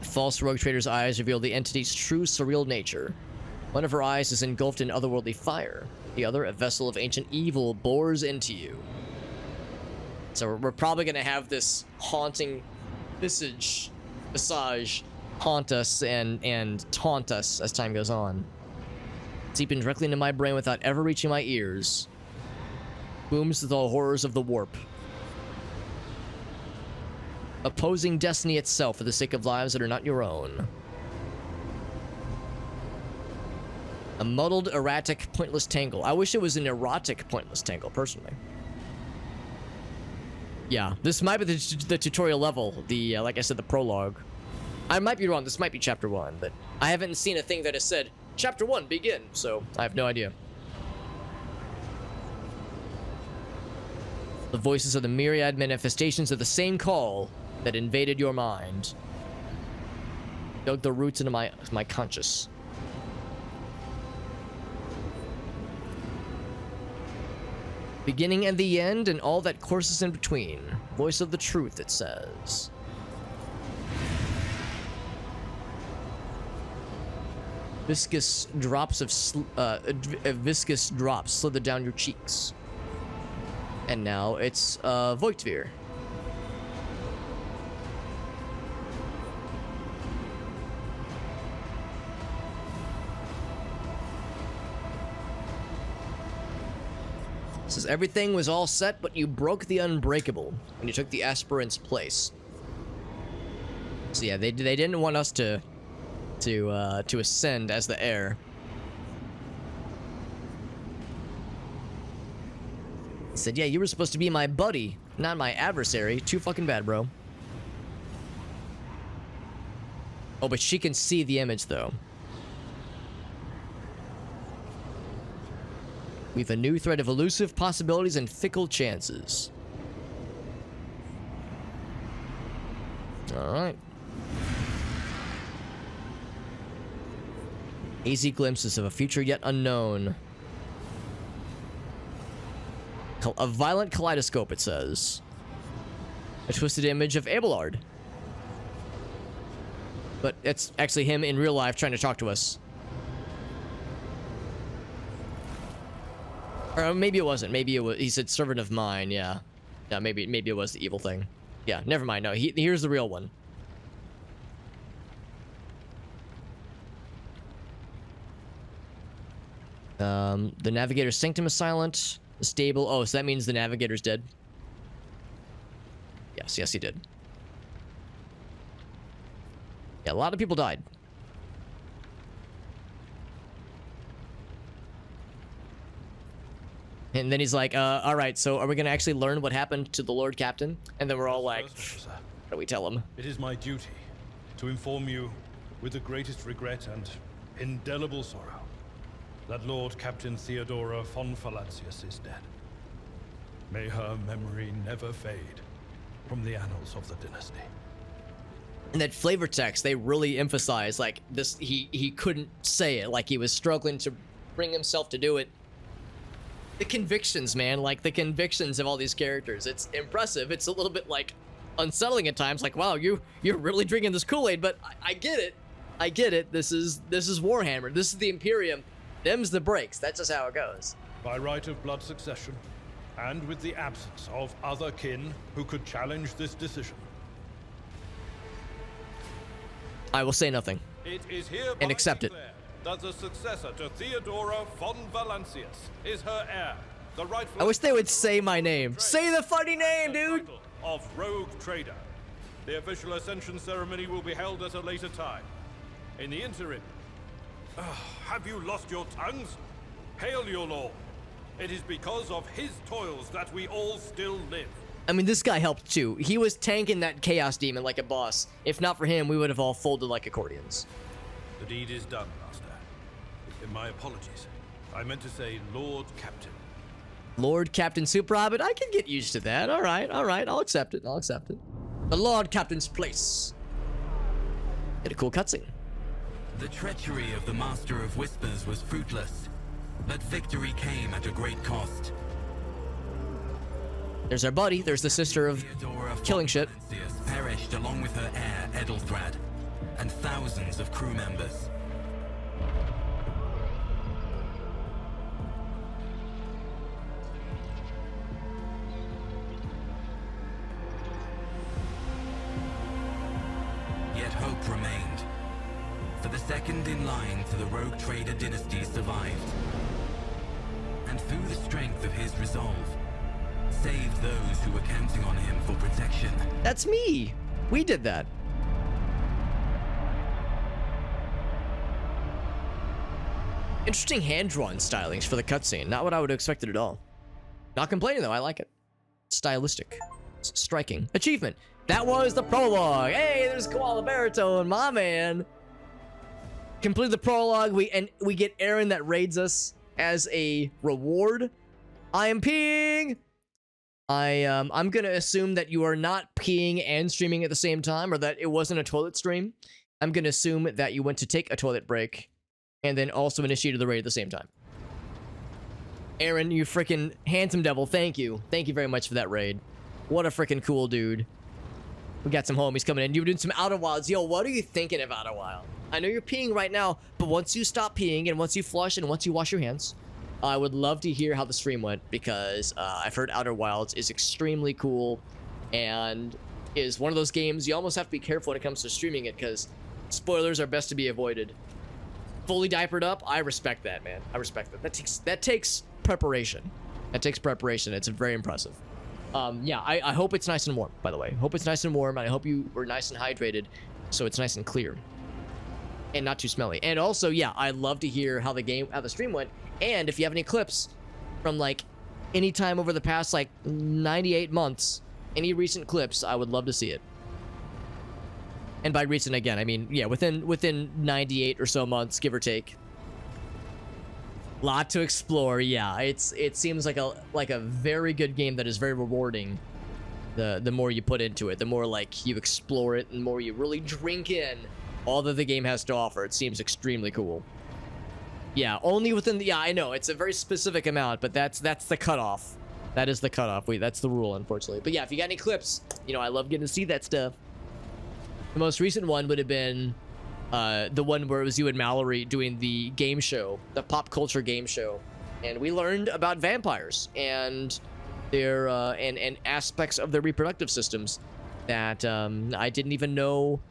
The false rogue trader's eyes reveal the entity's true surreal nature. One of her eyes is engulfed in otherworldly fire. The other, a vessel of ancient evil, bores into you. So we're probably going to have this haunting visage haunt us and taunt us as time goes on. Seeping directly into my brain without ever reaching my ears. Booms the horrors of the warp. Opposing destiny itself for the sake of lives that are not your own. A muddled, erratic, pointless tangle. I wish it was an erotic, pointless tangle, personally. Yeah, this might be the tutorial level. The, like I said, the prologue. I might be wrong. This might be chapter 1, but I haven't seen a thing that has said, chapter 1, begin, so I have no idea. The voices of the myriad manifestations of the same call that invaded your mind. Dug the roots into my conscious. Beginning and the end and all that courses in between. Voice of the truth, it says. Viscous drops viscous drops slither down your cheeks. And now it's Voigtvir. Says everything was all set, but you broke the unbreakable when you took the aspirant's place. So yeah, they didn't want us to ascend as the heir. He said, yeah, you were supposed to be my buddy, not my adversary. Too fucking bad, bro. Oh, but she can see the image, though. We've a new thread of elusive possibilities and fickle chances. Alright. Hazy glimpses of a future yet unknown. A violent kaleidoscope, it says. A twisted image of Abelard. But it's actually him in real life trying to talk to us. Or maybe it wasn't. Maybe it was. He said servant of mine. Yeah. Yeah. Maybe it was the evil thing. Yeah. Never mind. No. Here's the real one. The navigator's sanctum is silent. The stable. Oh, so that means the navigator's dead. Yes. Yes, he did. Yeah, a lot of people died. And then he's like, all right, so are we going to actually learn what happened to the Lord Captain? And then we're all like, what do we tell him? It is my duty to inform you with the greatest regret and indelible sorrow that Lord Captain Theodora von Valancius is dead. May her memory never fade from the annals of the dynasty. In that flavor text, they really emphasize, like, this, he couldn't say it, like he was struggling to bring himself to do it. The convictions, man, like the convictions of all these characters, it's impressive. It's a little bit like unsettling at times, like, wow, you're really drinking this Kool-Aid, but I get it. I get it. This is Warhammer. This is the Imperium. Them's the breaks. That's just how it goes. By right of blood succession, and with the absence of other kin who could challenge this decision, I will say nothing. It is hereby and accept it. declared that the successor to Theodora von Valancius is her heir, the rightful. I wish they would say my name. Say the funny name, dude. Of Rogue Trader. The official ascension ceremony will be held at a later time. In the interim, have you lost your tongues? Hail your lord. It is because of his toils that we all still live. I mean, this guy helped too. He was tanking that Chaos Demon like a boss. If not for him, we would have all folded like accordions. The deed is done, Master. My apologies. I meant to say Lord Captain. Lord Captain Super Hobbit? I can get used to that. All right. I'll accept it. The Lord Captain's place. Get a cool cutscene. The treachery of the Master of Whispers was fruitless, but victory came at a great cost. There's our buddy. There's the sister of killing shit. Perished along with her heir, Edelthrad, and thousands of crew members. Yet hope remained. For the second in line to the Rogue Trader dynasty survived. And through the strength of his resolve, saved those who were counting on him for protection. That's me. We did that. Interesting hand-drawn stylings for the cutscene. Not what I would have expected at all. Not complaining though. I like it. Stylistic. It's striking. Achievement. That was the prologue. Hey, there's Koala Baritone, my man. Complete the prologue. We get Aaron that raids us as a reward. I am peeing. I'm gonna assume that you are not peeing and streaming at the same time, or that it wasn't a toilet stream. I'm gonna assume that you went to take a toilet break and then also initiated the raid at the same time. Aaron, you freaking handsome devil, thank you. Thank you very much for that raid. What a freaking cool dude. We got some homies coming in. You were doing some Outer Wilds. Yo, what are you thinking of Outer Wild? I know you're peeing right now, but once you stop peeing and once you flush and once you wash your hands, I would love to hear how the stream went, because I've heard Outer Wilds is extremely cool and is one of those games you almost have to be careful when it comes to streaming it, because spoilers are best to be avoided. Fully diapered up, I respect that, man. I respect that. That takes preparation. That takes preparation. It's very impressive. Yeah, I hope it's nice and warm, by the way. Hope it's nice and warm, and I hope you were nice and hydrated, so it's nice and clear. And not too smelly. And also, yeah, I'd love to hear how the stream went. And if you have any clips from, like, any time over the past, like, 98 months, any recent clips, I would love to see it. And by recent, again, I mean, yeah, within 98 or so months, give or take. Lot to explore. Yeah, it seems like a very good game that is very rewarding. The more you put into it, the more like you explore it, and the more you really drink in all that the game has to offer. It seems extremely cool. Yeah, only within the... Yeah, I know. It's a very specific amount, but that's the cutoff. That is the cutoff. That's the rule, unfortunately. But yeah, if you got any clips, you know, I love getting to see that stuff. The most recent one would have been the one where it was you and Mallory doing the game show, the pop culture game show. And we learned about vampires and their and aspects of their reproductive systems that I didn't even know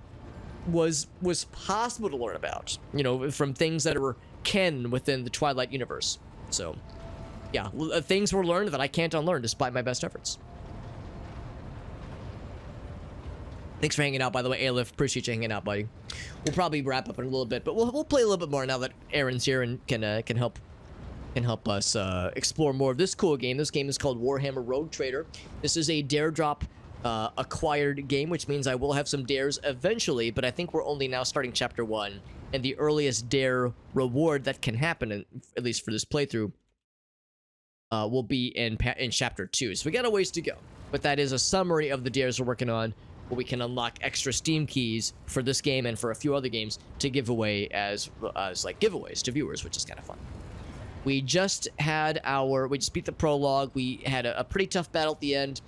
was possible to learn about. You know, from things that were canon within the Twilight universe. So, yeah, things were learned that I can't unlearn despite my best efforts. Thanks for hanging out, by the way, Aleph. Appreciate you hanging out, buddy. We'll probably wrap up in a little bit, but we'll play a little bit more now that Aaron's here and can help us explore more of this cool game. This game is called Warhammer Rogue Trader. This is a dare drop acquired game, which means I will have some dares eventually, but I think we're only now starting chapter 1, and the earliest dare reward that can happen, at least for this playthrough, will be in chapter 2. So we got a ways to go, but that is a summary of the dares we're working on, where we can unlock extra Steam keys for this game and for a few other games to give away as like giveaways to viewers, which is kind of fun. We just beat the prologue. We had a pretty tough battle at the end.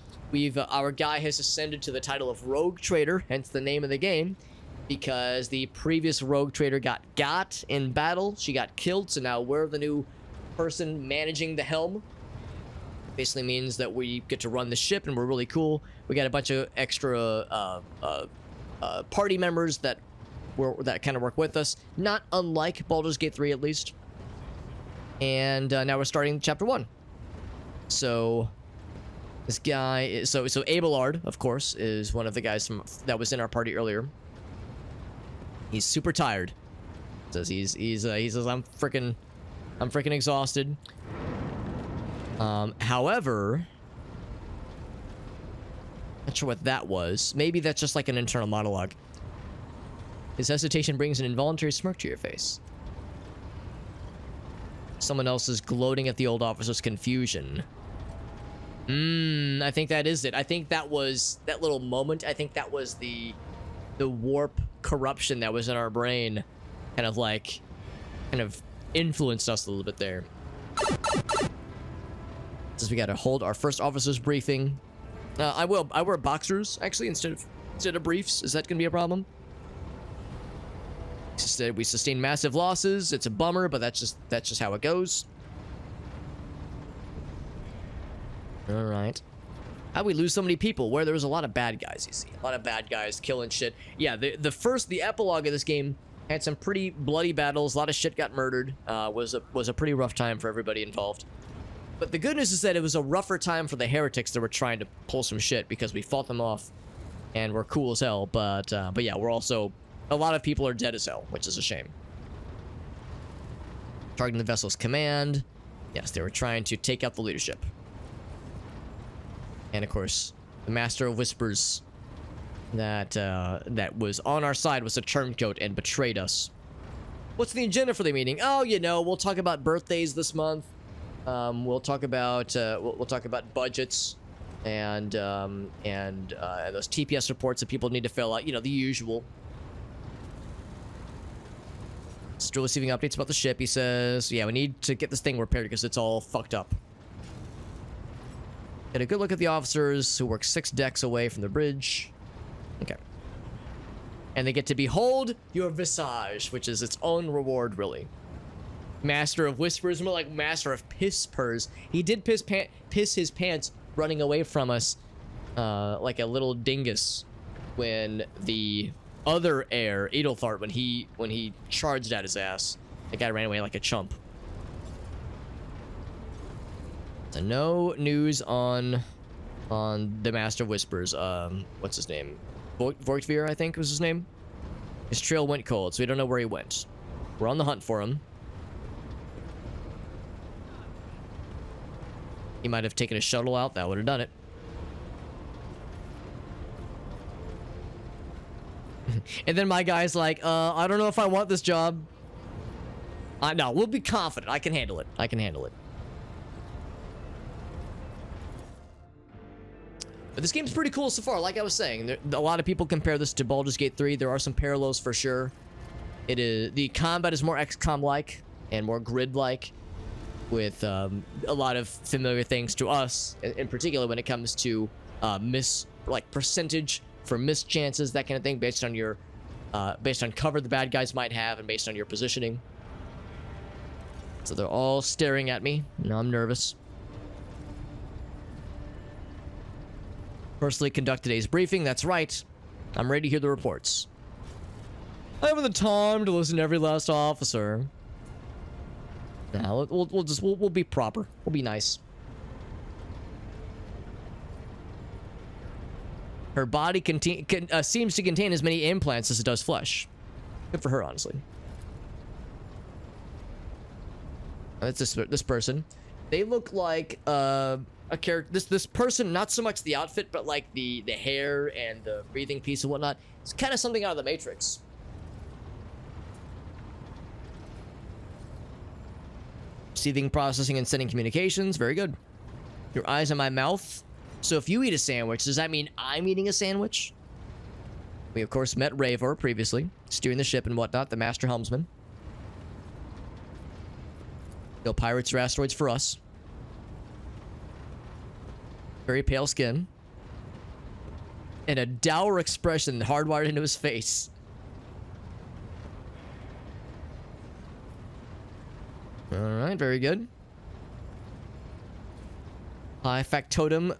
Our guy has ascended to the title of Rogue Trader, hence the name of the game, because the previous Rogue Trader got in battle. She got killed, so now we're the new person managing the helm. Basically means that we get to run the ship, and we're really cool. We got a bunch of extra party members that kind of work with us, not unlike Baldur's Gate 3 at least. And now we're starting chapter 1. So this guy is so Abelard, of course, is one of the guys that was in our party earlier. He's super tired. He says I'm freaking exhausted. However, not sure what that was. Maybe that's just like an internal monologue. His hesitation brings an involuntary smirk to your face. Someone else is gloating at the old officer's confusion. I think that is it. I think that was that little moment. I think that was the warp corruption that was in our brain, kind of influenced us a little bit there. Since we got to hold our first officer's briefing. I wear boxers actually instead of briefs. Is that gonna be a problem? We sustain massive losses. It's a bummer, but that's just how it goes. All right. How'd we lose so many people? Where there was a lot of bad guys, you see. A lot of bad guys killing shit. Yeah, the epilogue of this game had some pretty bloody battles. A lot of shit got murdered. Was a pretty rough time for everybody involved. But the good news is that it was a rougher time for the heretics that were trying to pull some shit, because we fought them off and we're cool as hell. But yeah, we're also... A lot of people are dead as hell, which is a shame. Targeting the vessel's command. Yes, they were trying to take out the leadership. And of course, the Master of Whispers that was on our side was a turncoat and betrayed us. What's the agenda for the meeting? Oh, you know, we'll talk about birthdays this month. We'll talk about we'll talk about budgets and those TPS reports that people need to fill out. You know, the usual. Still receiving updates about the ship. He says, yeah, we need to get this thing repaired because it's all fucked up. Get a good look at the officers who work 6 decks away from the bridge. Okay. And they get to behold your visage, which is its own reward, really. Master of Whispers, more like Master of Piss-Pers. He did piss his pants running away from us like a little dingus when the other heir, Edelthart, when he charged at his ass. The guy ran away like a chump. So no news on the Master of Whispers. What's his name? Voigtvir, I think was his name. His trail went cold, so we don't know where he went. We're on the hunt for him. He might have taken a shuttle out. That would have done it. And then my guy's like, I don't know if I want this job. No, we'll be confident. I can handle it. I can handle it. But this game's pretty cool so far. Like I was saying, a lot of people compare this to Baldur's Gate 3. There are some parallels for sure. The combat is more XCOM-like and more grid-like, with a lot of familiar things to us, in particular when it comes to percentage for missed chances, that kind of thing, based on cover the bad guys might have and based on your positioning. So they're all staring at me. Now I'm nervous. Personally conduct today's briefing. That's right. I'm ready to hear the reports. I haven't the time to listen to every last officer. Now we'll be proper. We'll be nice. Her body seems to contain as many implants as it does flesh. Good for her, honestly. That's this person. They look like a character. This person, not so much the outfit, but like the hair and the breathing piece and whatnot. It's kind of something out of the Matrix. Receiving, processing, and sending communications. Very good. Your eyes on my mouth. So if you eat a sandwich, does that mean I'm eating a sandwich? We, of course, met Ravor previously, steering the ship and whatnot, the master helmsman. No pirates or asteroids for us. Very pale skin. And a dour expression hardwired into his face. Alright, very good. High factotum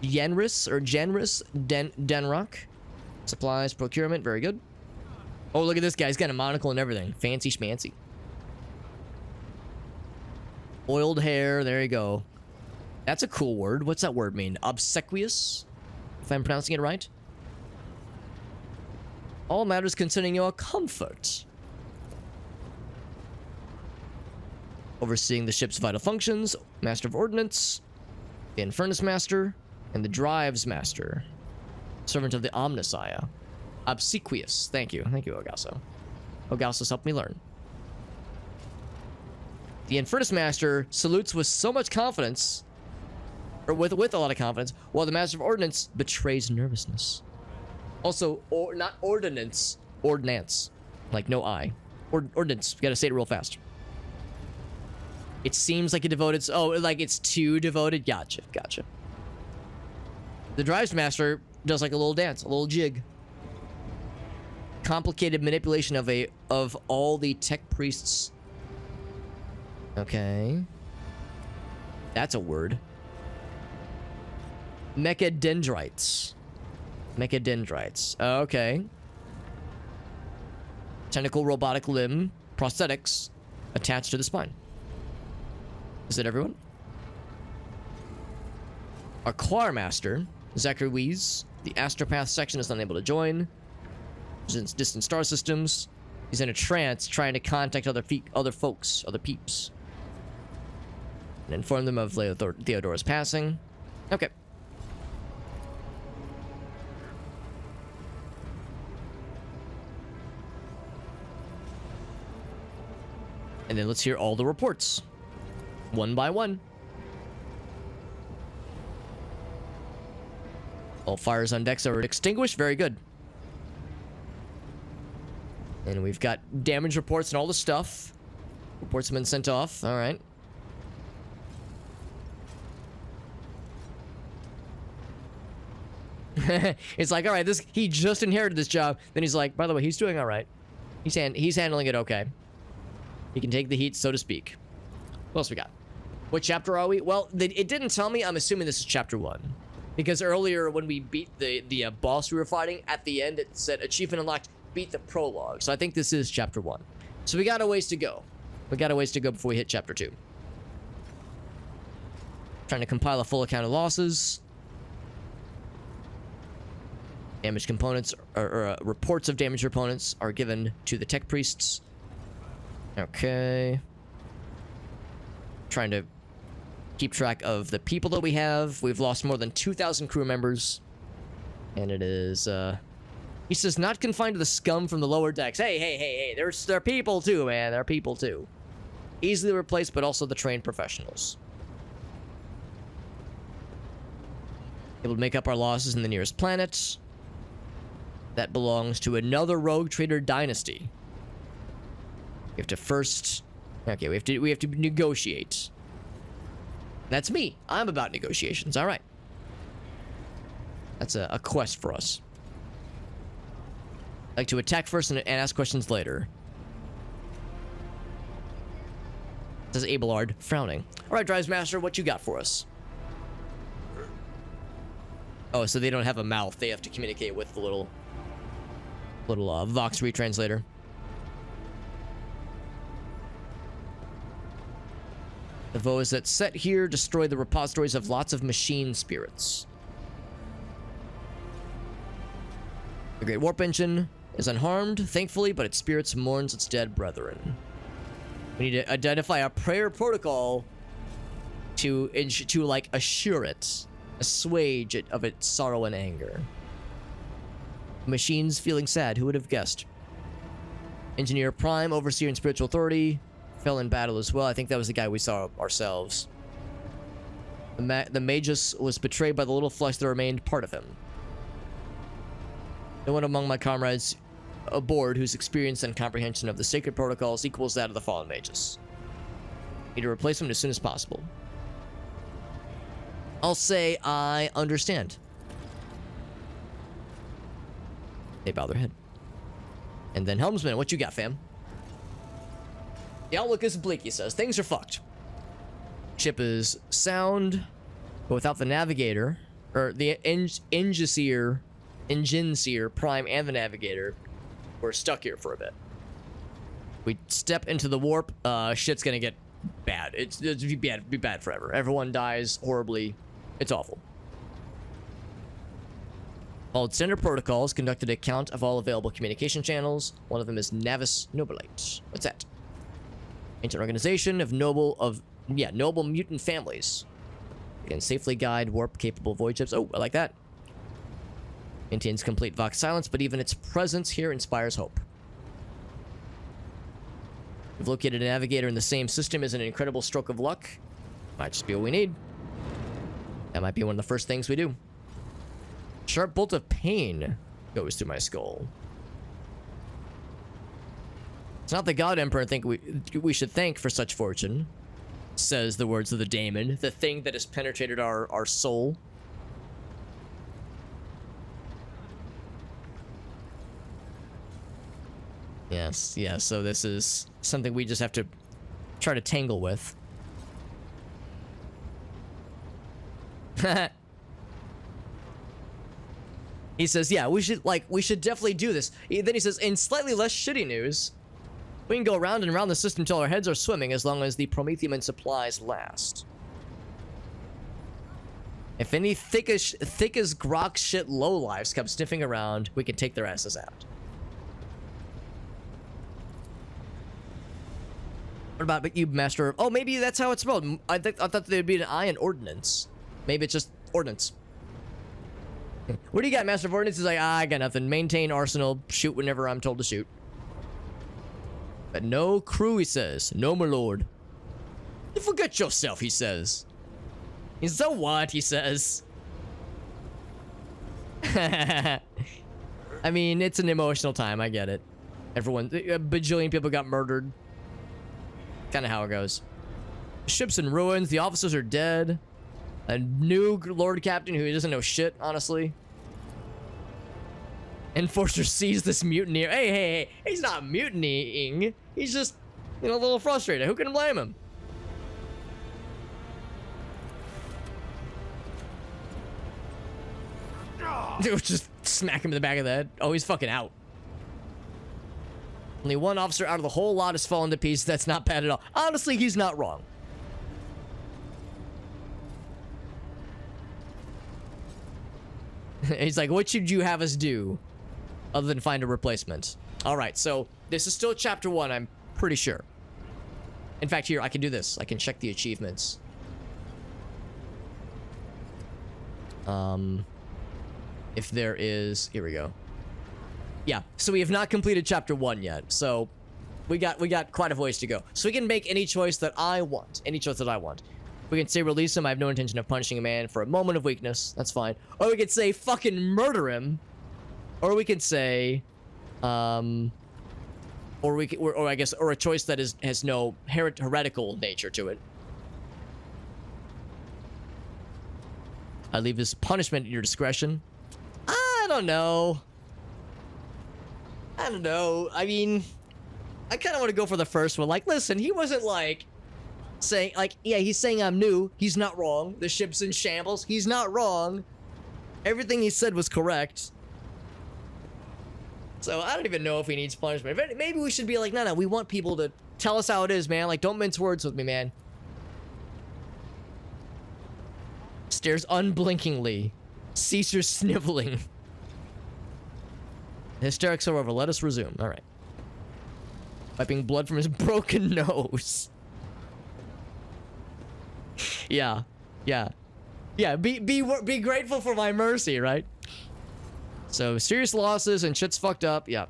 Genris Denrock. Supplies, procurement, very good. Oh, look at this guy. He's got a monocle and everything. Fancy schmancy. Oiled hair, there you go. That's a cool word. What's that word mean? Obsequious? If I'm pronouncing it right. All matters concerning your comfort. Overseeing the ship's vital functions, Master of Ordnance, the Infernus Master, and the Drives Master. Servant of the Omnissiah. Obsequious. Thank you. Thank you, Ogasso. Ogasso's helped me learn. The Infernus Master salutes with so much confidence, or with a lot of confidence, while the Master of Ordnance betrays nervousness. Also, not ordinance, ordnance. Like no I. Ordnance. You gotta say it real fast. It seems like a devoted... Oh, like it's too devoted? Gotcha, gotcha. The Drives Master does like a little dance, a little jig. Complicated manipulation of all the tech priests. Okay. That's a word. Mechadendrites. Mechadendrites. Okay. Tentacle robotic limb prosthetics attached to the spine. Is it everyone? Our Choir Master, Zachary Wees. The Astropath section is unable to join. He's distant star systems. He's in a trance trying to contact other folks, other peeps. And inform them of Theodora's passing. Okay. And then let's hear all the reports. One by one. All fires on decks are extinguished. Very good. And we've got damage reports and all the stuff. Reports have been sent off. All right. It's like, all right, he just inherited this job. Then he's like, by the way, he's doing all right. He's handling it okay. He can take the heat, so to speak. What else we got? What chapter are we? Well, it didn't tell me. I'm assuming this is chapter 1. Because earlier when we beat the boss we were fighting, at the end it said achievement unlocked, beat the prologue. So I think this is chapter 1. So we got a ways to go. We got a ways to go before we hit chapter 2. Trying to compile a full account of losses. Damaged components, or reports of damaged opponents are given to the tech priests. Okay. Trying to keep track of the people that we have. We've lost more than 2,000 crew members. And it is, He says, not confined to the scum from the lower decks. Hey, they're people too, man. They're people too. Easily replaced, but also the trained professionals. Able to make up our losses in the nearest planet. That belongs to another rogue trader dynasty. We have to first... Okay, we have to negotiate. That's me. I'm about negotiations. All right. That's a quest for us. Like to attack first and ask questions later. Says Abelard, frowning. All right, Drives Master, what you got for us? Oh, so they don't have a mouth. They have to communicate with the little Vox retranslator. The foes that set here destroy the repositories of lots of machine spirits. The Great Warp Engine is unharmed, thankfully, but its spirits mourns its dead brethren. We need to identify a prayer protocol to like assure it, assuage it of its sorrow and anger. Machines feeling sad, who would have guessed? Engineer Prime, Overseer and Spiritual Authority, fell in battle as well. I think that was the guy we saw ourselves. The Magus was betrayed by the little flesh that remained part of him. No one among my comrades aboard whose experience and comprehension of the sacred protocols equals that of the fallen Magus. Need to replace them as soon as possible. I'll say I understand. They bow their head. And then Helmsman, what you got, fam? The outlook is bleak, he says. Things are fucked. Ship is sound, but without the navigator, or the Engineer Prime and the navigator, we're stuck here for a bit. We step into the warp, shit's gonna get bad. It's be bad forever. Everyone dies horribly. It's awful. Followed standard protocols, conducted a count of all available communication channels. One of them is Navis Nobilite. What's that? Ancient organization of noble mutant families. You can safely guide warp-capable void ships. Oh, I like that. Maintains complete Vox silence, but even its presence here inspires hope. We've located a navigator in the same system as an incredible stroke of luck. Might just be what we need. That might be one of the first things we do. Sharp bolt of pain goes through my skull. It's not the God Emperor I think we should thank for such fortune, says the words of the daemon, the thing that has penetrated our soul. Yes, so this is something we just have to try to tangle with. He says, yeah, we should definitely do this. Then he says, in slightly less shitty news, we can go around and around the system till our heads are swimming as long as the Prometheum and supplies last. If any thick as grok shit lowlifes come sniffing around, we can take their asses out. What about you, Master? Oh, maybe that's how it's spelled. I thought there'd be an I in ordnance. Maybe it's just ordnance. What do you got, Master of Ordnance? He's like, I got nothing. Maintain arsenal. Shoot whenever I'm told to shoot. But no crew, he says. No, my lord. You forget yourself, he says. He's so what, he says. I mean, it's an emotional time. I get it. A bajillion people got murdered. Kind of how it goes. Ship's in ruins. The officers are dead. A new Lord Captain who doesn't know shit, honestly. Enforcer sees this mutineer. Hey, he's not mutinying. He's just, a little frustrated. Who can blame him? Dude, just smack him in the back of the head. Oh, he's fucking out. Only one officer out of the whole lot has fallen to pieces. That's not bad at all. Honestly, he's not wrong. He's like, what should you have us do other than find a replacement? All right, so this is still chapter 1, I'm pretty sure. In fact, here, I can do this. I can check the achievements. If there is... Here we go. Yeah, so we have not completed chapter 1 yet. So we got quite a voice to go. So we can make any choice that I want. Any choice that I want. We can say release him. I have no intention of punishing a man for a moment of weakness. That's fine. Or we could say fucking murder him. Or we could say, or I guess, or a choice that has no heretical nature to it. I leave his punishment at your discretion. I don't know. I mean, I kind of want to go for the first one. Like, listen, he wasn't like saying, like, yeah, he's saying I'm new. He's not wrong. The ship's in shambles. He's not wrong. Everything he said was correct. So I don't even know if he needs punishment. Maybe we should be like, no, we want people to tell us how it is, man. Like, don't mince words with me, man. Stares unblinkingly. Ceases sniveling. Hysterics are over. Let us resume. All right. Wiping blood from his broken nose. Yeah. Be grateful for my mercy, right? So serious losses and shit's fucked up. Yeah.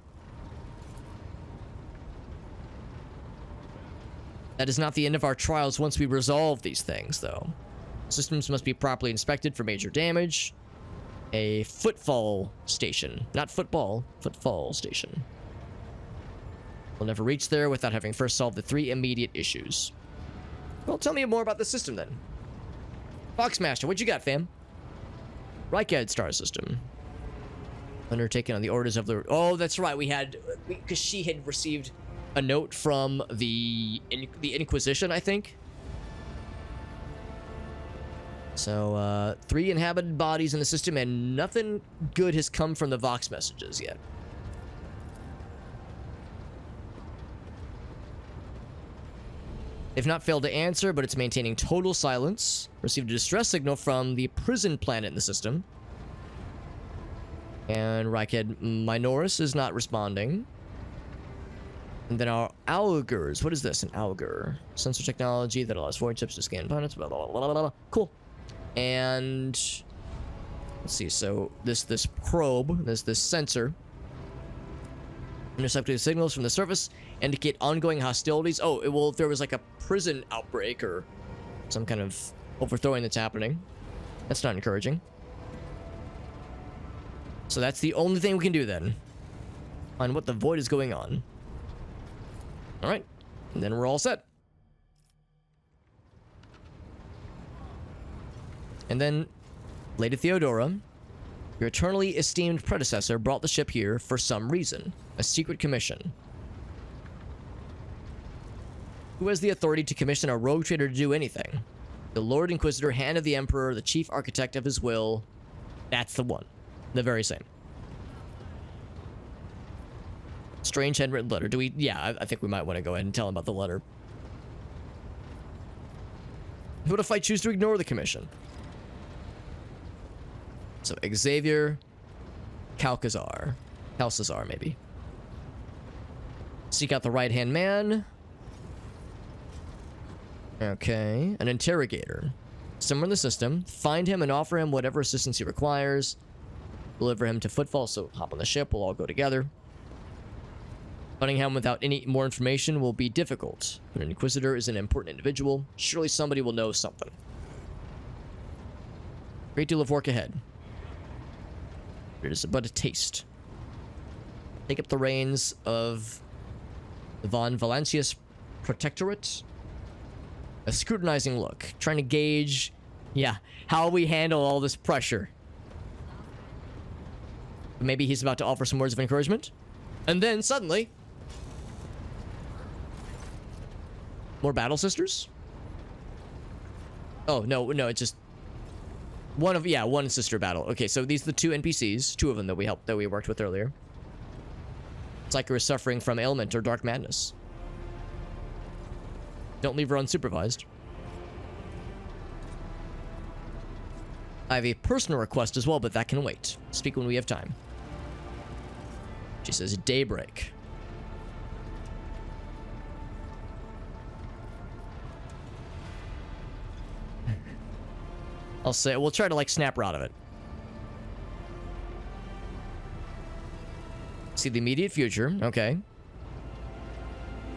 That is not the end of our trials once we resolve these things, though. Systems must be properly inspected for major damage. A footfall station. Not football. Footfall station. We'll never reach there without having first solved the 3 immediate issues. Well, tell me more about the system, then. Foxmaster, what you got, fam? Reichhead star system. Undertaken on the orders of the... Oh, that's right. We had... Because she had received a note from the Inquisition, I think. So, 3 inhabited bodies in the system, and nothing good has come from the Vox messages yet. They've not failed to answer, but it's maintaining total silence. Received a distress signal from the prison planet in the system. And Reichhead Minoris is not responding. And then our augurs. What is this? An augur. Sensor technology that allows voidships to scan planets. Blah, blah, blah, blah, blah. Cool. And let's see. So this probe, this sensor, intercepting signals from the surface, indicate ongoing hostilities. Oh, well, if there was like a prison outbreak or some kind of overthrowing that's happening, that's not encouraging. So that's the only thing we can do then. On what the void is going on. All right, and then we're all set. And then, Lady Theodora, your eternally esteemed predecessor, brought the ship here for some reason. A secret commission. Who has the authority to commission a rogue trader to do anything? The Lord Inquisitor, Hand of the Emperor, the chief architect of his will. That's the one. The very same. Strange handwritten letter. Do we... Yeah, I think we might want to go ahead and tell him about the letter. What if I choose to ignore the commission? So, Xavier... Calcazar, maybe. Seek out the right-hand man. Okay. An interrogator. Somewhere in the system. Find him and offer him whatever assistance he requires. Deliver him to Footfall, so hop on the ship. We'll all go together. Finding him without any more information will be difficult. But an Inquisitor is an important individual. Surely somebody will know something. Great deal of work ahead. It is but a taste. Take up the reins of the Von Valancius Protectorate. A scrutinizing look. Trying to gauge, how we handle all this pressure. Maybe he's about to offer some words of encouragement. And then, suddenly... More Battle Sisters? Oh, no, it's just... one sister battle. Okay, so these are the 2 NPCs. 2 of them that we worked with earlier. Psyker is suffering from ailment or dark madness. Don't leave her unsupervised. I have a personal request as well, but that can wait. Speak when we have time. She says daybreak. I'll say we'll try to like snap her out of it. See the immediate future. Okay.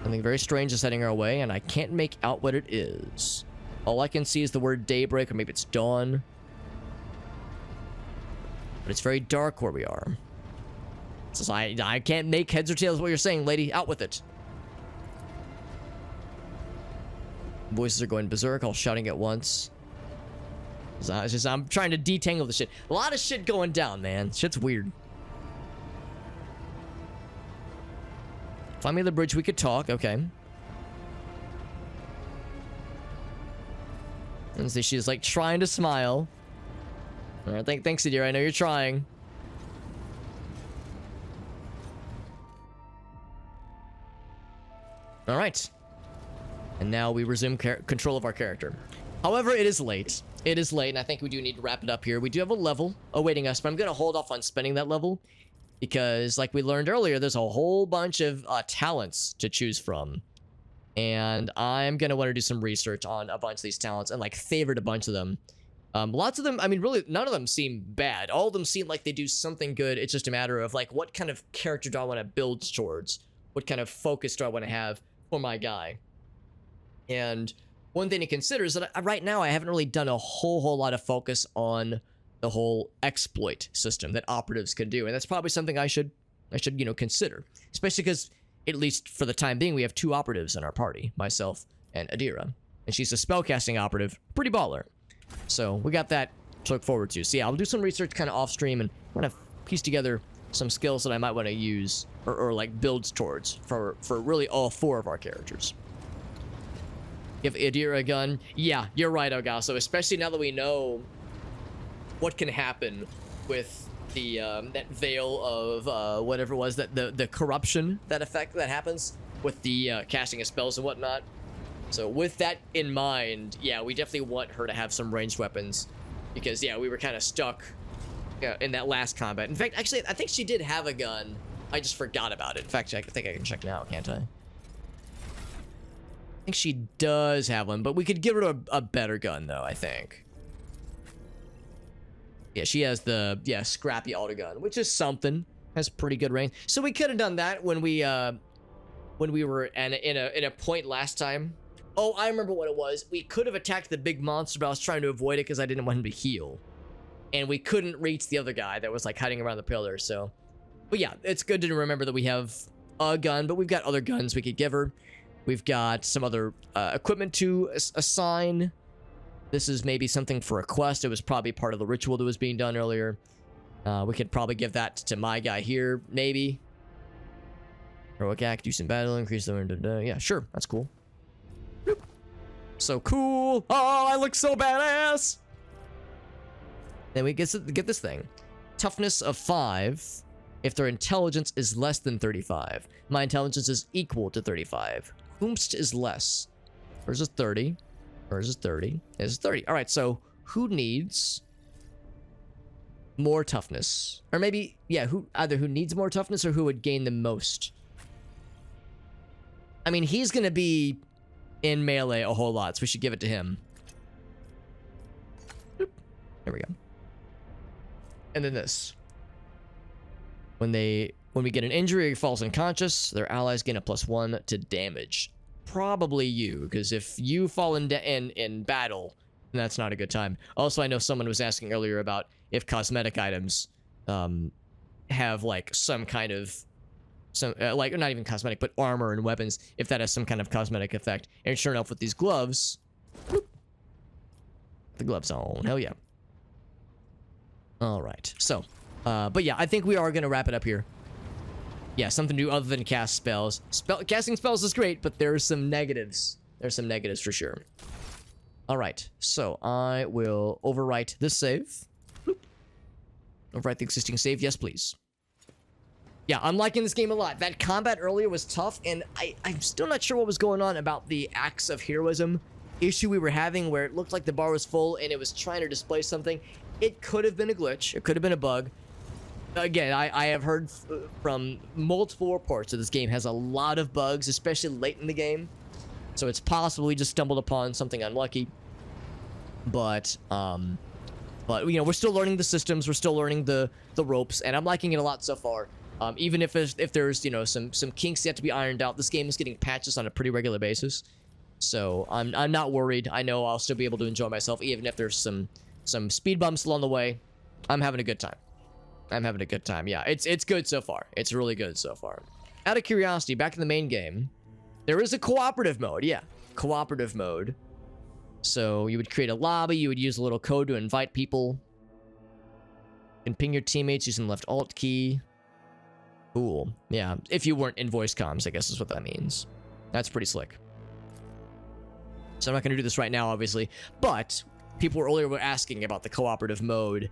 Something very strange is heading our way, and I can't make out what it is. All I can see is the word daybreak, or maybe it's dawn. But it's very dark where we are. So I can't make heads or tails of what you're saying, lady. Out with it. Voices are going berserk, all shouting at once. I'm trying to detangle the shit. A lot of shit going down, man. Shit's weird. Find me the bridge, we could talk. Okay. And see, she's like trying to smile. All right, thanks, dear. I know you're trying. All right. And now we resume control of our character. However, it is late. It is late, and I think we do need to wrap it up here. We do have a level awaiting us, but I'm going to hold off on spending that level because, like we learned earlier, there's a whole bunch of talents to choose from. And I'm going to want to do some research on a bunch of these talents and, like, favorite a bunch of them. Lots of them, I mean, really, none of them seem bad. All of them seem like they do something good. It's just a matter of, like, what kind of character do I want to build towards? What kind of focus do I want to have for my guy? And one thing to consider is that right now I haven't really done a whole lot of focus on the whole exploit system that operatives can do. And that's probably something I should, you know, consider. Especially because, at least for the time being, we have 2 operatives in our party. Myself and Adira. And she's a spellcasting operative. Pretty baller. So we got that to look forward to. So yeah, I'll do some research kind of off stream and kind of piece together some skills that I might want to use or like builds towards for really all 4 of our characters. Give Adira a gun. Yeah, you're right, Elgaso. Especially now that we know what can happen with the that veil of whatever it was, that the corruption that happens with the casting of spells and whatnot. So with that in mind, yeah, we definitely want her to have some ranged weapons because yeah, we were kind of stuck in that last combat. In fact, actually, I think she did have a gun. I just forgot about it. In fact, I think I can check now, can't I? I think she does have one, but we could give her a better gun, though, I think. Yeah, she has the, scrappy autogun, which is something. Has pretty good range. So we could have done that when we were in a point last time. Oh, I remember what it was. We could have attacked the big monster, but I was trying to avoid it because I didn't want him to heal. And we couldn't reach the other guy that was, like, hiding around the pillar, so. But yeah, it's good to remember that we have a gun, but we've got other guns we could give her. We've got some other equipment to assign. This is maybe something for a quest. It was probably part of the ritual that was being done earlier. We could probably give that to my guy here, maybe. Heroic act, do some battle, increase the... yeah, sure, that's cool. Boop. So cool. Oh, I look so badass. Then we get this thing. Toughness of 5 if their intelligence is less than 35. My intelligence is equal to 35. Whomst is less. Hers is 30. Hers is 30. His is 30. All right, so who needs more toughness? Or maybe, yeah, either who needs more toughness or who would gain the most? I mean, he's going to be in melee a whole lot, so we should give it to him. Boop. There we go. And then this. When we get an injury or falls unconscious, their allies gain a +1 to damage. Probably you, because if you fall in battle, then that's not a good time. Also, I know someone was asking earlier about if cosmetic items have like some kind of like not even cosmetic, but armor and weapons, if that has some kind of cosmetic effect. And sure enough, with these gloves, whoop, the gloves on. Hell yeah. All right. So. But yeah, I think we are going to wrap it up here. Yeah, something new other than cast spells. Casting spells is great, but there's some negatives. There's some negatives for sure. All right, so I will overwrite this save. Bloop. Overwrite the existing save. Yes, please. Yeah, I'm liking this game a lot. That combat earlier was tough, and I'm still not sure what was going on about the acts of heroism issue we were having where it looked like the bar was full and it was trying to display something. It could have been a glitch. It could have been a bug. Again, I have heard from multiple reports that this game has a lot of bugs, especially late in the game. So it's possible we just stumbled upon something unlucky. But you know, we're still learning the systems, we're still learning the ropes, and I'm liking it a lot so far. Even if there's, you know, some kinks yet to be ironed out, this game is getting patches on a pretty regular basis. So I'm not worried. I know I'll still be able to enjoy myself, even if there's some speed bumps along the way. I'm having a good time. I'm having a good time. Yeah, it's good so far. It's really good so far. Out of curiosity, back in the main game, there is a cooperative mode. Yeah, cooperative mode. So you would create a lobby. You would use a little code to invite people. You can ping your teammates using the left alt key. Cool. Yeah, if you weren't in voice comms, I guess is what that means. That's pretty slick. So I'm not going to do this right now, obviously. But people earlier were asking about the cooperative mode.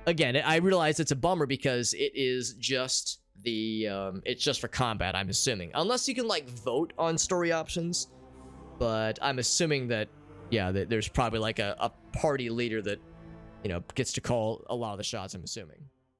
Again, I realize it's a bummer because it is just it's just for combat, I'm assuming. Unless you can, like, vote on story options. But I'm assuming that, yeah, that there's probably, like, a party leader that, you know, gets to call a lot of the shots, I'm assuming.